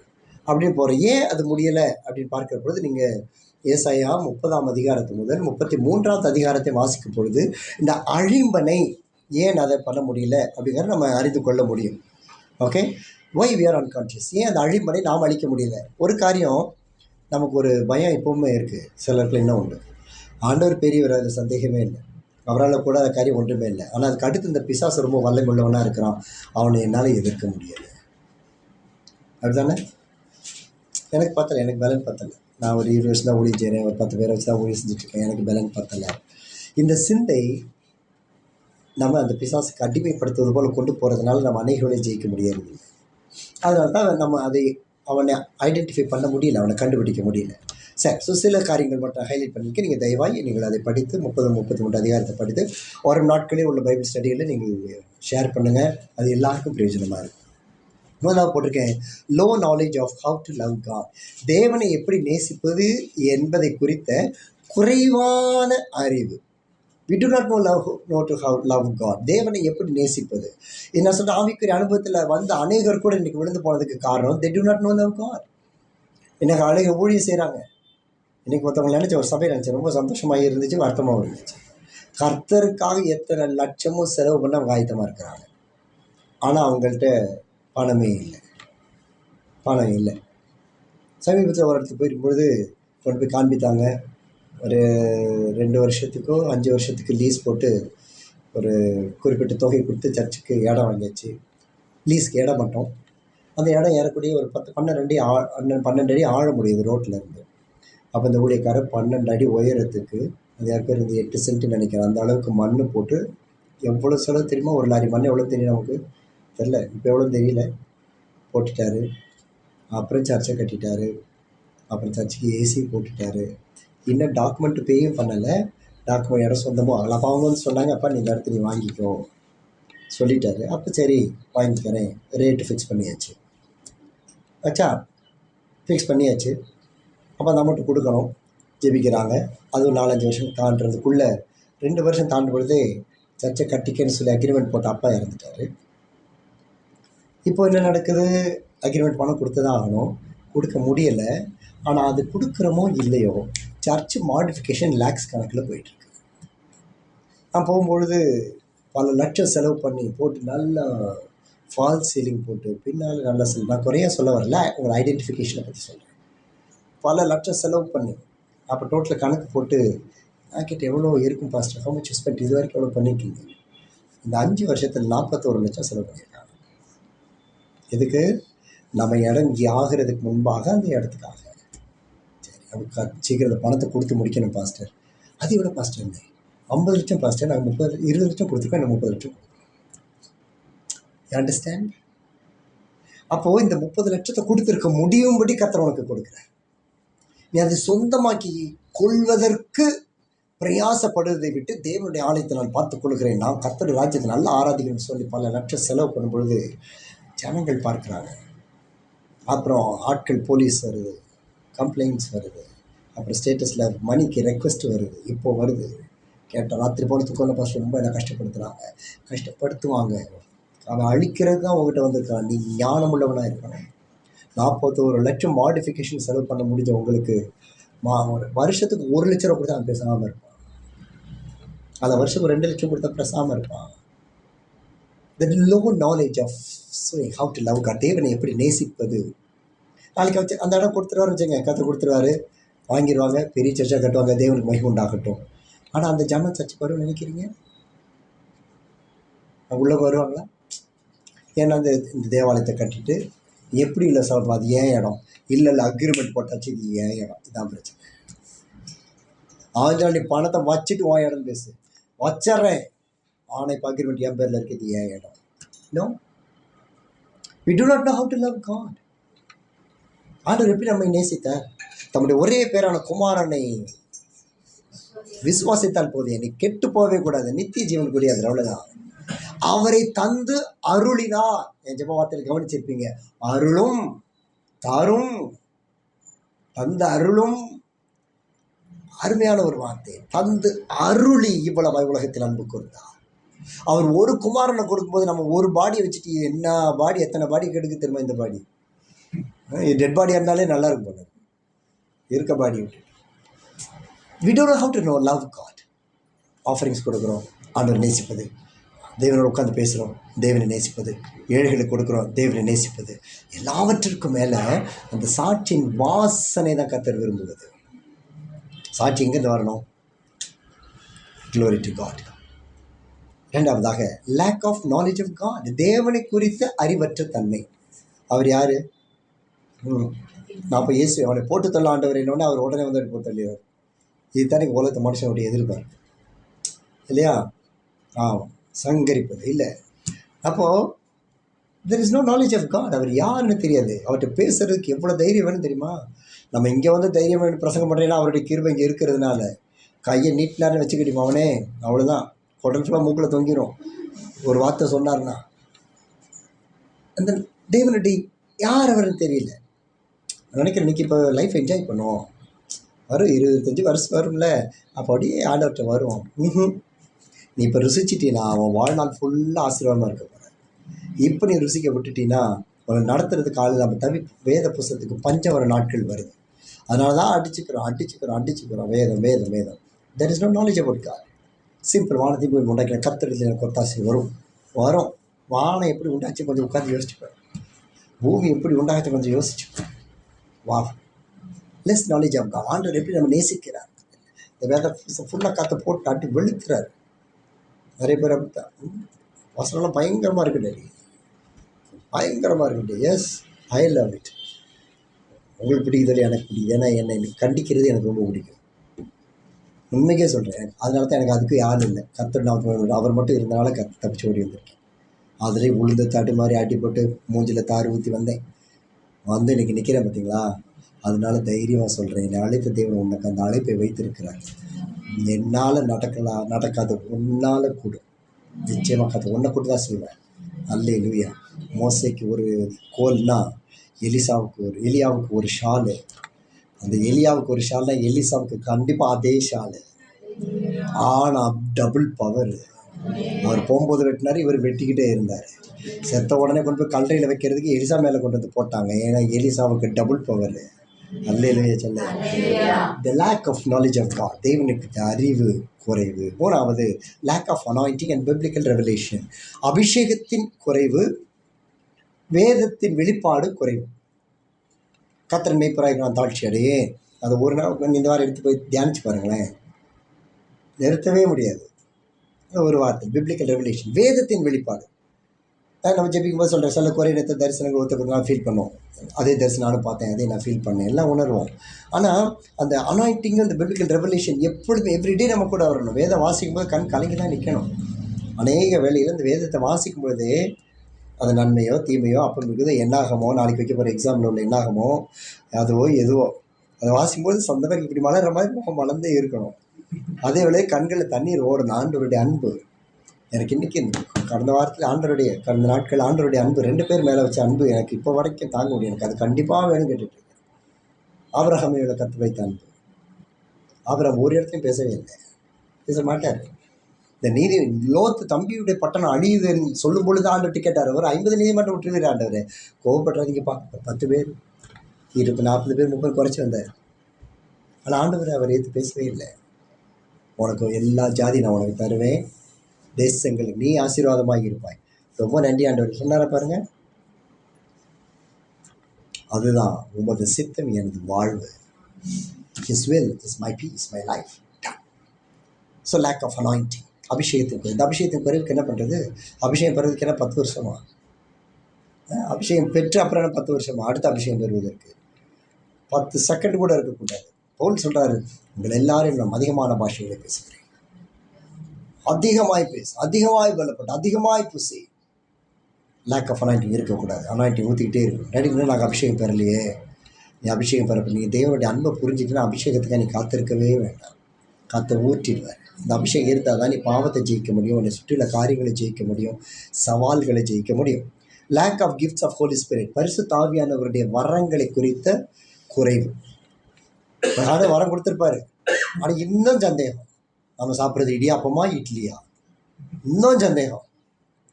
அப்படின்னு போகிறோம். ஏன் அது முடியலை அப்படின்னு பார்க்குற பொழுது நீங்கள் ஏசாயா 30ஆம் அதிகாரத்து முதல் 33ஆவது அதிகாரத்தை வாசிக்கும் பொழுது இந்த அழிம்பனை ஏன் அதை பண்ண முடியல அப்படிங்கிறத நம்ம அறிந்து கொள்ள முடியும். Okay, why we are unconscious. ஏன் அந்த அழிம்பனை நாம் அழிக்க முடியல? ஒரு காரியம், நமக்கு ஒரு பயம் எப்போவுமே இருக்குது. சிலருக்கு இன்னும் உண்டு. ஆண்டவர் பெரியவர், அதில் சந்தேகமே இல்லை. அவரால் கூட காரியம் ஒன்றுமே இல்லை. ஆனால் அதுக்கு அடுத்து இந்த பிசாசு ரொம்ப வல்லமுள்ளவனாக இருக்கிறான். அவனை என்னால் எதிர்க்க முடியலை. அப்படிதானே? எனக்கு பத்தலை, எனக்கு பலன் பத்தலை. நான் ஒரு 20 வருஷம் தான் ஊழியம் செய்கிறேன், ஒரு 10 பேரை வச்சு தான் ஊழியம் செஞ்சுட்ருக்கேன், எனக்கு பலன் பத்தலை. இந்த சிந்தை நம்ம அந்த பிசாசுக்கு அடிமைப்படுத்துவது போல் கொண்டு போகிறதுனால நம்ம அநேகர்களையும் ஜெயிக்க முடியாது. அதனால தான் நம்ம அவனை ஐடென்டிஃபை பண்ண முடியல, அவனை கண்டுபிடிக்க முடியல. சரி, ஸோ சில காரியங்கள் மட்டும் ஹைலைட் பண்ணிக்க. நீங்கள் தயவாகி நீங்கள் அதை படித்து 33 அதிகாரத்தை படித்து ஒரு நாட்களே உள்ள பைபிள் ஸ்டடியில் நீங்கள் ஷேர் பண்ணுங்கள். அது எல்லாருக்கும் பிரயோஜனமாக இருக்கும். முதலாவது போட்டிருக்கேன், low knowledge of how to love God. தேவனை எப்படி நேசிப்பது என்பதை குறித்த குறைவான அறிவு. We do not know to how love God. தேவனை எப்படி நேசிப்பது. என்ன சொல்ற, ஆவிக்குரிய அனுபவத்தில் வந்து அநேகர் கூட இன்னைக்கு விழுந்து போனதுக்கு காரணம் they do not know love God. இன்னைக்கு அநேக ஊழியம் செய்கிறாங்க. இன்னைக்கு ஒருத்தவங்க நினச்ச ஒரு சபை நினச்சேன், ரொம்ப சந்தோஷமாக இருந்துச்சு, வருத்தமாக இருந்துச்சு. கர்த்தருக்காக எத்தனை லட்சமும் செலவு பண்ண அவங்க ஆயத்தமாக இருக்கிறாங்க. ஆனால் அவங்கள்ட்ட பணம் இல்லை. சமீபத்தில் ஒரு இடத்துக்கு போயிருக்கும்பொழுது கொண்டு போய் காண்பித்தாங்க. ஒரு 2 வருஷத்துக்கோ 5 வருஷத்துக்கு லீஸ் போட்டு ஒரு குறிப்பிட்ட தொகை கொடுத்து சர்ச்சுக்கு இடம் வாங்கியாச்சு. லீஸ்க்கு இடம் மட்டும். அந்த இடம் ஏறக்கூடிய ஒரு 12 அடி ஆழ முடியுது ரோட்டில் இருந்து. அப்போ இந்த ஊழியக்காரர் 12 அடி உயரத்துக்கு, அது யாருக்கு இருந்து 8 சென்ட் நினைக்கிறேன், அந்த அளவுக்கு மண் போட்டு, எவ்வளோ செலவு தெரியுமா? ஒரு லாரி மண் எவ்வளோ தெரியும் நமக்கு தெரில, இப்போ எவ்வளோ தெரியல, போட்டுட்டாரு. அப்புறம் சர்ச்சை கட்டிட்டாரு. அப்புறம் சர்ச்சுக்கு ஏசி போட்டுட்டாரு. இன்னும் டாக்குமெண்ட் பேயும் பண்ணலை. டாக்குமெண்ட் இடம் சொந்தமாக ஆகலை. அப்போ அவங்க வந்து சொன்னாங்க, அப்பா நீ இந்த இடத்த நீ வாங்கிக்கோ சொல்லிட்டாரு. அப்போ சரி வாங்கிக்கிறேன், ரேட்டு ஃபிக்ஸ் பண்ணியாச்சு. ஃபிக்ஸ் பண்ணியாச்சு. அப்போ அந்த அமௌண்ட்டு கொடுக்கணும். ஜெபிக்கிறாங்க. அதுவும் 4-5 வருஷம் தாண்டுறதுக்குள்ளே 2 வருஷம் தாண்டும் பொழுதே சர்ச்சை கட்டிக்கன்னு சொல்லி அக்ரிமெண்ட் போட்டு அப்பா இறந்துட்டார். இப்போ என்ன நடக்குது? அக்ரிமெண்ட் பணம் கொடுத்து தான் ஆகணும். கொடுக்க முடியலை. ஆனால் அது கொடுக்குறமோ இல்லையோ, சர்ச் மாடிஃபிகேஷன் லேக்ஸ் கணக்கில் போயிட்டுருக்கு. நான் போகும்பொழுது பல லட்சம் செலவு பண்ணி போட்டு நல்லா ஃபால்ஸ் சீலிங் போட்டு பின்னால் நல்லா நான் குறையா சொல்ல வரல, உங்கள் ஐடென்டிஃபிகேஷனை பற்றி சொல்கிறேன். பல லட்சம் செலவு பண்ணி அப்போ டோட்டல் கணக்கு போட்டு நான் கேட்டு எவ்வளோ இருக்கும் பாஸ்டர், ஹவு மச் ஸ்பெண்ட், இது வரைக்கும் எவ்வளோ பண்ணியிருக்கீங்க? இந்த 5 வருஷத்தில் 41 லட்சம் செலவு பண்ணியிருக்காங்க. எதுக்கு? நம்ம இடம் இங்கே ஆகிறதுக்கு முன்பாக அந்த இடத்துக்காக. சரி, அதுக்கு சீக்கிரம் பணத்தை கொடுத்து முடிக்கணும் பாஸ்டர். அது எவ்வளோ பாஸ்டர்? 50 லட்சம் பாஸ்டர். நாங்கள் 20 லட்சம் கொடுத்துருக்கோம், எனக்கு 30 லட்சம். You understand? அப்போது இந்த 30 லட்சத்தை கொடுத்துருக்க முடியும்படி கர்த்தர் உனக்கு கொடுக்குறேன். நீ அதை சொந்தமாக்கி கொள்வதற்கு பிரயாசப்படுவதை விட்டு தேவனுடைய ஆலயத்தை நான் பார்த்துக் கொள்கிறேன், நான் கர்த்தருடைய ராஜ்யத்தை நல்லா ஆராதிக்கிறேன்னு சொல்லி பல லட்சம் செலவு பண்ணும் பொழுது ஜனங்கள் பார்க்குறாங்க. அப்புறம் ஆட்கள், போலீஸ் வருது, கம்ப்ளைண்ட்ஸ் வருது, அப்புறம் ஸ்டேட்டஸில் மணிக்கு ரெக்வெஸ்ட் வருது. இப்போது வருது, கேட்டால் ராத்திரி போனதுக்கு கொண்டு பாஸ்டர் ரொம்ப என்ன கஷ்டப்படுத்துவாங்க. அவன் அழிக்கிறது தான் உங்ககிட்ட வந்திருக்கான். நீ ஞானம் உள்ளவனாக இருக்கணும். 41 லட்சம் மாடிஃபிகேஷன் செலவு பண்ண முடிஞ்ச உங்களுக்கு வருஷத்துக்கு 1 லட்சம் ரூபா கொடுத்தா அவன் பேசாமல் இருப்பான். அந்த வருஷத்துக்கு 2 லட்சம் கொடுத்தா பேசாமல் இருப்பான். The low knowledge of how to love God. தேவனை எப்படி நேசிப்பது. நாளைக்கு வச்சு அந்த இடம் கொடுத்துருவாரு வச்சுங்க, கற்று கொடுத்துருவாரு, வாங்கிடுவாங்க, பெரிய சர்ச்சாக கட்டுவாங்க, தேவனுக்கு மகிமை உண்டாகட்டும். ஆனால் அந்த ஜனம் சர்ச்சுக்கு வரும்னு நினைக்கிறீங்க? உள்ளே வருவாங்களா? ஏன்னா இந்த தேவாலயத்தை கட்டிட்டு எப்படி இல்லை சொல்கிறோம், அது ஏன் இடம் இல்லை அக்ரிமெண்ட் போட்டாச்சு, இது ஏன் இடம், இதுதான் பிரச்சனை. ஆஞ்சாண்டி பணத்தை வச்சுட்டு உன் இடம் பேசு, வச்சிட்றேன், ஆனால் இப்போ அக்ரிமெண்ட் என் பேரில் இருக்குது, ஏன் இடம். No, we do not know how to love God. ஆண்டவர் எப்படி நம்மை நேசித்தார்? தம்முடைய ஒரே பேரான குமாரனை விசுவாசித்தால் போதும், என்னை கெட்டு போகவே கூடாது, நித்திய ஜீவனுக்குரிய அது அவ்வளோதான். அவரை தந்து அருளினார். என் ஜெப வார்த்தையில் கவனிச்சிருப்பீங்க, அருளும் தாரும், தந்த அருளும். அருமையான ஒரு வார்த்தை, தந்து அருளி இவ்வளவு உலகத்தில் அன்பு கூர்ந்தார். அவர் ஒரு குமாரனை கொடுக்கும்போது நம்ம ஒரு பாடியை வச்சுட்டு என்ன பாடி, எத்தனை பாடி கெடுக்கு தெரியுமா? இந்த பாடி டெட் பாடியாக இருந்தாலே நல்லா இருக்கும் போல இருக்க பாடி விட்டு. We don't know how to know love God. Offerings கொடுக்குறோம், ஆண்டவர் நேசிப்பது. தேவனோட உட்காந்து பேசுகிறோம், தேவனை நேசிப்பது, ஏழைகளுக்கு கொடுக்குறோம், தேவனை நேசிப்பது, எல்லாவற்றிற்கும் மேலே அந்த சாட்சியின் வாசனை தான் கர்த்தர் விரும்புவது. சாட்சி எங்கேருந்து வரணும்? Glory to God. இரண்டாவதாக lack of knowledge of God, தேவனை குறித்த அறிவற்ற தன்மை. அவர் யார்? நான் இப்போ இயேசு அவனை போட்டு தள்ள ஆண்டவர் என்னோடனே அவர் உடனே வந்து போட்டு தள்ளிடுவார். இதுதான் உலகத்தை மனுஷனுடைய எதிர்பார்ப்பு இல்லையா? சங்கரிப்பது இல்லை. அப்போது there is no knowledge of God. அவர் யாருன்னு தெரியாது. அவர்கிட்ட பேசுறதுக்கு எவ்வளோ தைரியம் வேணும் தெரியுமா? நம்ம இங்கே வந்து தைரியம் வேணும் பிரசங்கம் பண்ணுறேன்னா அவருடைய கிருபை இங்கே இருக்கிறதுனால. கையை நீட்டினார்னு வச்சுக்கிட்டோம் அவனே, அவ்வளோதான், குடல் ஃபுல்லாக மூக்கில் தொங்கிடும். ஒரு வார்த்தை சொன்னார்னா அந்த தேவனுடைய யார் அவர்னு தெரியல. நினைக்கிறேன் இன்றைக்கி இப்போ லைஃப் என்ஜாய் பண்ணுவோம், வரும் 25 வருஷம் வரும்ல, அப்போ அப்படியே ஆண்டவர்கிட்ட வரும். நீ இப்போ ருசிச்சிட்டீன்னா அவன் வாழ்நாள் ஃபுல்லாக ஆசீர்வாதமாக இருக்க போகிற. இப்போ நீ ருசிக்க விட்டுட்டீன்னா அவனை நடத்துறதுக்கு ஆள் நம்ம வேத புஸ்தகத்துக்கு பஞ்சம் வர நாட்கள் வருது. அதனால தான் அடிச்சுக்கிறோம் வேதம் வேதம் வேதம். There is no knowledge about God. Simple. வானத்தையும் போய் உண்டாக்கிற கர்த்தரில் எனக்கு ஒத்தாசை வரும். வானம் எப்படி உண்டாச்சு கொஞ்சம் உட்காந்து யோசிச்சுப்பேன். பூமி எப்படி உண்டாச்சு கொஞ்சம் யோசிச்சுப்பேன். வா, லெஸ் நாலேஜ் ஆஃப் காட். ஆண்டவர் எப்படி நம்ம நேசிக்கிறார். இந்த வேத ஃபுல்லாக காற்றை போட்டு ஆட்டி வெளுக்கிறார். நிறைய பேர் அப்படித்தான். வசனம்லாம் பயங்கரமாக இருக்குது, பயங்கரமாக இருக்குது. Yes, I love it. உங்களுக்கு பிடிக்குதில்லை, எனக்கு பிடிக்குது. ஏன்னா என்னை கண்டிக்கிறது எனக்கு ரொம்ப பிடிக்கும். உண்மைக்கே சொல்கிறேன். அதனால தான் எனக்கு அதுக்கு யாரும் இல்லை. கர்த்தர் நான் அவர் மட்டும் இருந்தனால தப்பிச்சு ஓடி வந்திருக்கேன். அதிலே உளுந்து தாட்டு மாதிரி ஆட்டி போட்டு மூஞ்சில் தார் ஊற்றி வந்தேன். வந்து இன்றைக்கி நிற்கிறேன் பார்த்தீங்களா? அதனால தைரியமாக சொல்கிறேன், என்னை அழைத்த தேவன் உனக்கு அந்த அழைப்பை வைத்திருக்கிறார். என்னால் நடக்காது, உன்னால் கூடும். நிச்சயமாக கற்று உன்னை கூட்டு தான் செய்வேன். அல்லேலூயா. மோசேக்கு ஒரு கோல்னா எலியாவுக்கு ஒரு ஷாலு. அந்த எலியாவுக்கு ஒரு ஷால்னா எலிசாவுக்கு கண்டிப்பாக அதே ஷாலு. ஆனால் டபுள் பவர். அவர் போகும்போது வெட்டினார், இவர் வெட்டிக்கிட்டே இருந்தார். செத்த உடனே கொண்டு போய் கல்லறையில் வைக்கிறதுக்கு எலிசா மேலே கொண்டு வந்து போட்டாங்க. ஏன்னா எலிசாவுக்கு டபுள் பவர். அல்லேலூயா சொல்ல. The lack of knowledge of God, தேவனுக்கு அறிவு குறைவு. மூணாவது lack of anointing and biblical revelation, அபிஷேகத்தின் குறைவு, வேதத்தின் வெளிப்பாடு குறைவு. கர்த்தர் மேய்ப்பராய் நான் தாழ்ச்சி அடையே, அது ஒரு நாள் இந்த வாரம் எடுத்து போய் தியானிச்சு பாருங்களேன், நிறுத்தவே முடியாது. ஒரு வார்த்தை பிப்ளிக்கல் ரெவலேஷன், வேதத்தின் வெளிப்பாடு. நம்ம ஜெபிக்கும் போது சொல்கிறேன், சில குறைநிறுத்த தரிசனங்கள் ஒருத்தருக்கு நான் ஃபீல் பண்ணுவோம். அதே தரிசனம் நானும் பார்த்தேன், அதே நான் ஃபீல் பண்ணேன், எல்லாம் உணர்வோம். ஆனால் அந்த அனாயிண்டிங், அந்த பிப்ளிக்கல் ரெவலேஷன் எப்பொழுதும் எவ்ரிடே நம்ம கூட வரணும். வேதம் வாசிக்கும் போது கண் கலங்கி தான் நிற்கணும். அநேக வேளையில் இந்த வேதத்தை வாசிக்கும் பொழுதே அது நன்மையோ தீமையோ அப்போ இருக்குது என்னாகமோ, நாளைக்கு வைக்க போகிற எக்ஸாமில் உள்ள என்னாகமோ அதுவோ எதுவோ அதை வாசிக்கும்போது சொந்த பேருக்கு இப்படி மலர்ற மாதிரி முகம் மலர்ந்தே இருக்கணும். அதே வேளையை கண்களில் தண்ணீர் ஓடணும். ஆண்டவருடைய அன்பு எனக்கு இன்றைக்கி கடந்த வாரத்தில் கடந்த நாட்கள் ஆண்டவருடைய அன்பு 2 பேர் மேலே வச்ச அன்பு எனக்கு இப்போ வரைக்கும் தாங்க முடியும். எனக்கு அது கண்டிப்பாக வேணும் கேட்டுட்டு இருக்கேன். ஆபிரகாமையோட கற்று வைத்த அன்பு. ஆபிரகாம் ஒரு இடத்துலையும் பேசவே இல்லை, பேச மாட்டார். இந்த நீதி லோத்து தம்பியுடைய பட்டணம் அழியுதுன்னு சொல்லும் பொழுது ஆண்டவர் கேட்டார், ஒரு 50 நீதிமன்றம் விட்டுருவார் ஆண்டவர். கோவப்படுறாதீங்கப்பா, 10 பேர் 20 40 பேர் 30 குறைச்சி வந்தார். ஆனால் ஆண்டவர் அவர் ஏற்று பேசவே இல்லை. உனக்கு எல்லா ஜாதி நான் உனக்கு தருவேன், தேசங்களுக்கு நீ ஆசீர்வாதமாக இருப்பாய். ரொம்ப நன்றி ஆண்டவர் சொன்னார பாருங்க. அதுதான் உமது சித்தம் எனது வாழ்வு. His will is my peace, my life. So lack of anointing. அபிஷேகத்துக்கு இந்த அபிஷேகத்தின் பிறகுக்கு என்ன பண்ணுறது? அபிஷேகம் பெறுவதற்கு என்ன 10 வருஷமா? அபிஷேகம் பெற்று அப்புறம் 10 வருஷமா அடுத்த அபிஷேகம் பெறுவதற்கு? 10 செகண்ட் கூட இருக்கக்கூடாது. பவுல் சொல்கிறாரு, உங்கள் எல்லாரும் நான் அதிகமான பாஷைகளை பேசுகிறேன். அதிகமாய் பேசு, அதிகமாய் பலப்பட்டு, அதிகமாய் பூசி. லேக் ஆஃப் அனாயிண்டிங் இருக்கக்கூடாது. அனாயிண்டிங் ஊற்றிக்கிட்டே இருக்கும். நடிக்கணும் நாங்கள் அபிஷேகம் பெறலையே. நீ அபிஷேகம் பெறப்ப நீங்கள் தேவனுடைய அன்பை புரிஞ்சுக்கினா அபிஷேகத்துக்காக நீ காத்திருக்கவே வேண்டாம். காற்றை ஊற்றிடுவார். இந்த அபிஷேகம் இருந்தால் தான் நீ பாவத்தை ஜெயிக்க முடியும், உன்னை சுற்றியுள்ள காரியங்களை ஜெயிக்க முடியும், சவால்களை ஜெயிக்க முடியும். Lack of gifts of Holy Spirit, பரிசுத்த ஆவியானவருடைய வரங்களை குறித்த குறைவு. ஆனால் வரம் கொடுத்துருப்பாரு, ஆனால் இன்னும் சந்தேகம். நம்ம சாப்பிட்றது இடியாப்பமா இட்லியா? இன்னும் சந்தேகம்.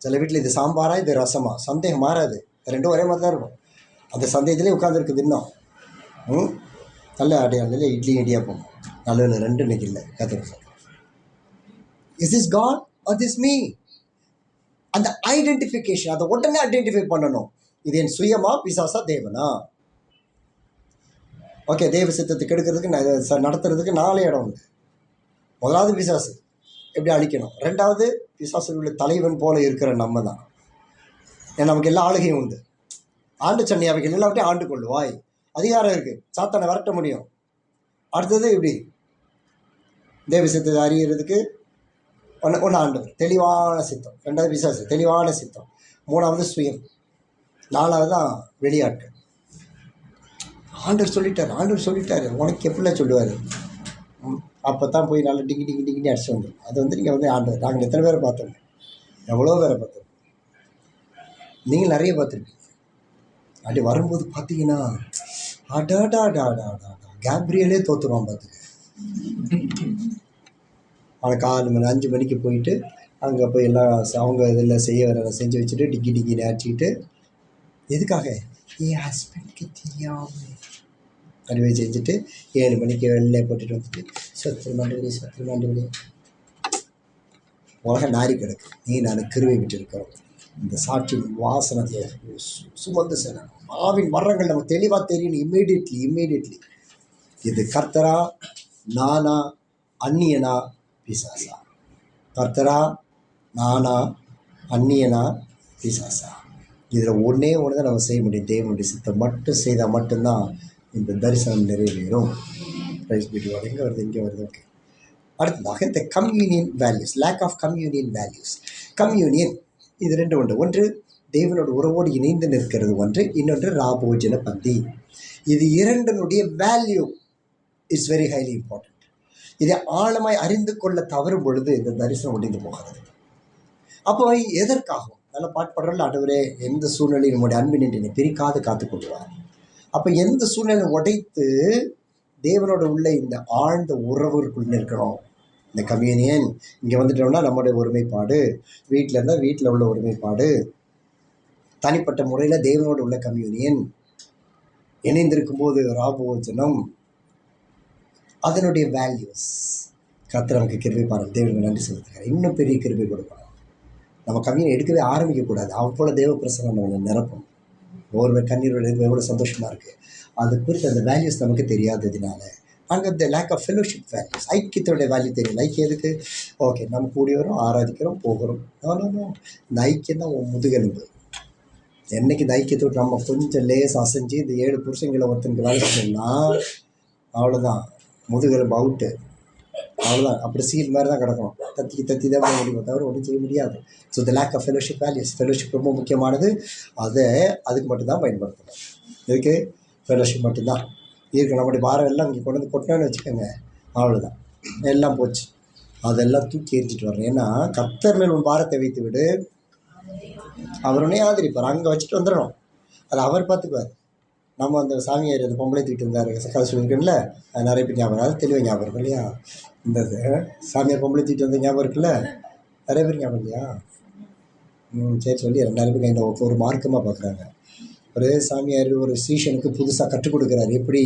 சில வீட்டில் இது சாம்பாரா இது ரசமா? சந்தேகம் மாறாது, 2 ஒரே மாதிரி தான் இருக்கும். அந்த சந்தேகத்திலே உட்காந்துருக்குது இன்னும். நல்ல அடையாளம் இல்லை, இட்லி இடியாப்பம் நல்ல 2 இன்னைக்கு இல்லை. கற்றுக்க is this God or this me? அந்த ஐடென்டிஃபிகேஷன், அதை உடனே ஐடென்டிஃபை பண்ணணும். இது என் சுயமா, பிசாசா, தேவனா? ஓகே, தேவ சித்தத்துக்கு எடுக்கிறதுக்கு நடத்துறதுக்கு 4 இடம் உண்டு. முதலாவது பிசாசு எப்படி அழிக்கணும். 2வது பிசாசுடைய தலைவன் போல இருக்கிற நம்ம தான். ஏன்னா நமக்கு எல்லா ஆளுகையும் உண்டு. ஆண்டு சன்னி அவைகள் எல்லாவற்றையும் ஆண்டு கொள்ளுவாய், அதிகாரம் இருக்குது, சாத்தானை விரட்ட முடியும். அடுத்தது இப்படி தேவ சித்தத்தை அறியறதுக்கு ஒன்று ஆண்டவர் தெளிவான சித்தம், 2வது பிசாசு தெளிவான சித்தம், 3வது சுயம், 4வது தான் வெளியாட்கள். ஆண்டவர் சொல்லிட்டாரு உனக்கு எப்படிலாம் சொல்லுவார். அப்போ தான் போய் நல்லா டிங்கி டிங்கி டிங்கி அடிச்சு வந்துடும். அது வந்து நீங்கள் வந்து ஆண்டவர், நாங்கள் எத்தனை பேரை பார்த்தோம், எவ்வளோ பேரை பார்த்தோம், நீங்கள் நிறைய பார்த்துருப்பீங்க. அப்படி வரும்போது பார்த்தீங்கன்னா அடாடாடாடாடா கேப்ரியலே தோற்றுருவான் பார்த்துக்க. அவனை 4 மணி 5 மணிக்கு போயிட்டு அங்கே போய் எல்லாம் அவங்க இதில் செய்ய வர செஞ்சு வச்சுட்டு டிக்கி டிக்கி நேச்சிக்கிட்டு, எதுக்காக என் ஹஸ்பண்டுக்கு தெரியாமல் அறிவை செஞ்சுட்டு 7 மணிக்கு வெளில போட்டுட்டு வந்துட்டு சத்திர மாண்டவழி உலக நாரி கிடக்கு, நீ நான் கிருவை விட்டு இருக்கிறோம். இந்த சாட்சியின் வாசனத்தை சுமந்து செல்ல ஆவின் மரங்கள் நமக்கு தெளிவாக தெரியணும். இம்மீடியட்லி இது கர்த்தரா, நானா, அந்நியனா, பிசாசா? கர்த்தரா, நானா, அந்நியனா, பிசாசா? இதில் ஒன்றே தான் நம்ம செய்ய முடியும். தேவனுடைய சித்தம் மட்டும் செய்தால் மட்டும்தான் இந்த தரிசனம் நிறைவேறும். ப்ரைஸ் பீட் எங்கே வருது, இங்கே வருது. ஓகே, அடுத்ததாக இந்த communion values, lack of communion values. Communion இது 2 உண்டு. ஒன்று தேவனோட உறவோடு இணைந்து நிற்கிறது ஒன்று, இன்னொன்று ராபோஜன பந்தி. இது 2னுடைய value is very highly important. இதை ஆழமாய் அறிந்து கொள்ள தவறும் பொழுது இந்த தரிசனம் ஒடிந்து போகிறது. அப்போ எதற்காகும்? நல்ல பாட்படுறல, ஆண்டவரே எந்த சூழ்நிலையும் நம்முடைய அன்பின் என்னை பிரிக்காது காத்துக்கொள்வார். அப்போ எந்த சூழ்நிலை உடைத்து தேவனோட உள்ள இந்த ஆழ்ந்த உறவுக்குள்ள இருக்கிறோம். இந்த கம்யூனியன் இங்கே வந்துட்டோம்னா நம்முடைய ஒருமைப்பாடு, வீட்டில் இருந்தால் வீட்டில் உள்ள ஒருமைப்பாடு, தனிப்பட்ட முறையில் தேவனோடு உள்ள கம்யூனியன், இணைந்திருக்கும் போது ராபோஜனம், அதனுடைய வேல்யூஸ். கர்த்தர் நமக்கு கிருபை பாருங்கள், தேவனுக்கு நன்றி செலுத்துகிறார். இன்னும் பெரிய கிருபை கொடுக்கணும். நம்ம கம்யூனியன் எடுக்கவே ஆரம்பிக்கக்கூடாது. அவ்வளோ தேவ பிரசனம் நம்மளை நிரப்பும். ஒருவர் கண்ணீரோட எவ்வளோ சந்தோஷமாக இருக்குது. அது குறித்து அந்த வேல்யூஸ் நமக்கு தெரியாததுனால அங்கே இந்த லேக் ஆஃப் ஃபெலோஷிப் வேல்யூஸ், ஐக்கியத்தோடைய வேல்யூ தெரியல. ஐக்கியம் எதுக்கு? ஓகே, நம்ம கூடி வரோம், ஆராதிக்கிறோம், போகிறோம். இந்த ஐக்கியம் தான் உன் முதுகெலும்பு. என்னைக்கு இந்த ஐக்கியத்தோடு நம்ம கொஞ்சம் லேஸ் அசைஞ்சு இந்த 7 புருஷங்களை ஒருத்தனுக்கு வேலை செஞ்சோம்னா அவ்வளோதான், முதுகெலும்பு அவுட்டு, அவ்வளோதான். அப்படி சீல் மாதிரி தான் கிடக்கணும். தத்தி தான் போக முடியும், தவிர ஒன்றும் செய்ய முடியாது. So the lack of fellowship values. Fellowship ரொம்ப முக்கியமானது. அதுக்கு மட்டும்தான் பயன்படுத்தணும். இதுக்கு ஃபெலோஷிப் மட்டும்தான் இருக்கு. நம்முடைய பாரம் எல்லாம் இங்கே கொண்டு வந்து கொட்டினோன்னு வச்சுக்கோங்க, அவ்வளோதான், எல்லாம் போச்சு. அதெல்லாம் தூக்கி எரிஞ்சிட்டு வரணும். ஏன்னா கர்த்தர் மேல் உன் பாரத்தை வைத்து விடு, அவர் உடனே ஆதரிப்பார். அங்கே வச்சுட்டு வந்துடணும், அதை அவர் பார்த்துக்குவார். நம்ம அந்த சாமியார் அந்த பொம்பளை தூக்கிட்டு இருந்தார் கதை சொல்லியிருக்கேன்ல, அது நிறைய பேர் ஞாபகம், அது தெளிவாக ஞாபகம் இருக்கும் இல்லையா? இந்த சாமியார் பொம்பளை தூக்கிட்டு வந்த ஞாபகம் இருக்குல்ல, நிறைய பேர் ஞாபகம் இல்லையா? சரி சொல்லி நிறைய பேர் இந்த ஒரு மார்க்கமாக பார்க்குறாங்க. ஒரு சாமியார் ஒரு சீஷனுக்கு புதுசாக கற்றுக் கொடுக்குறாரு, எப்படி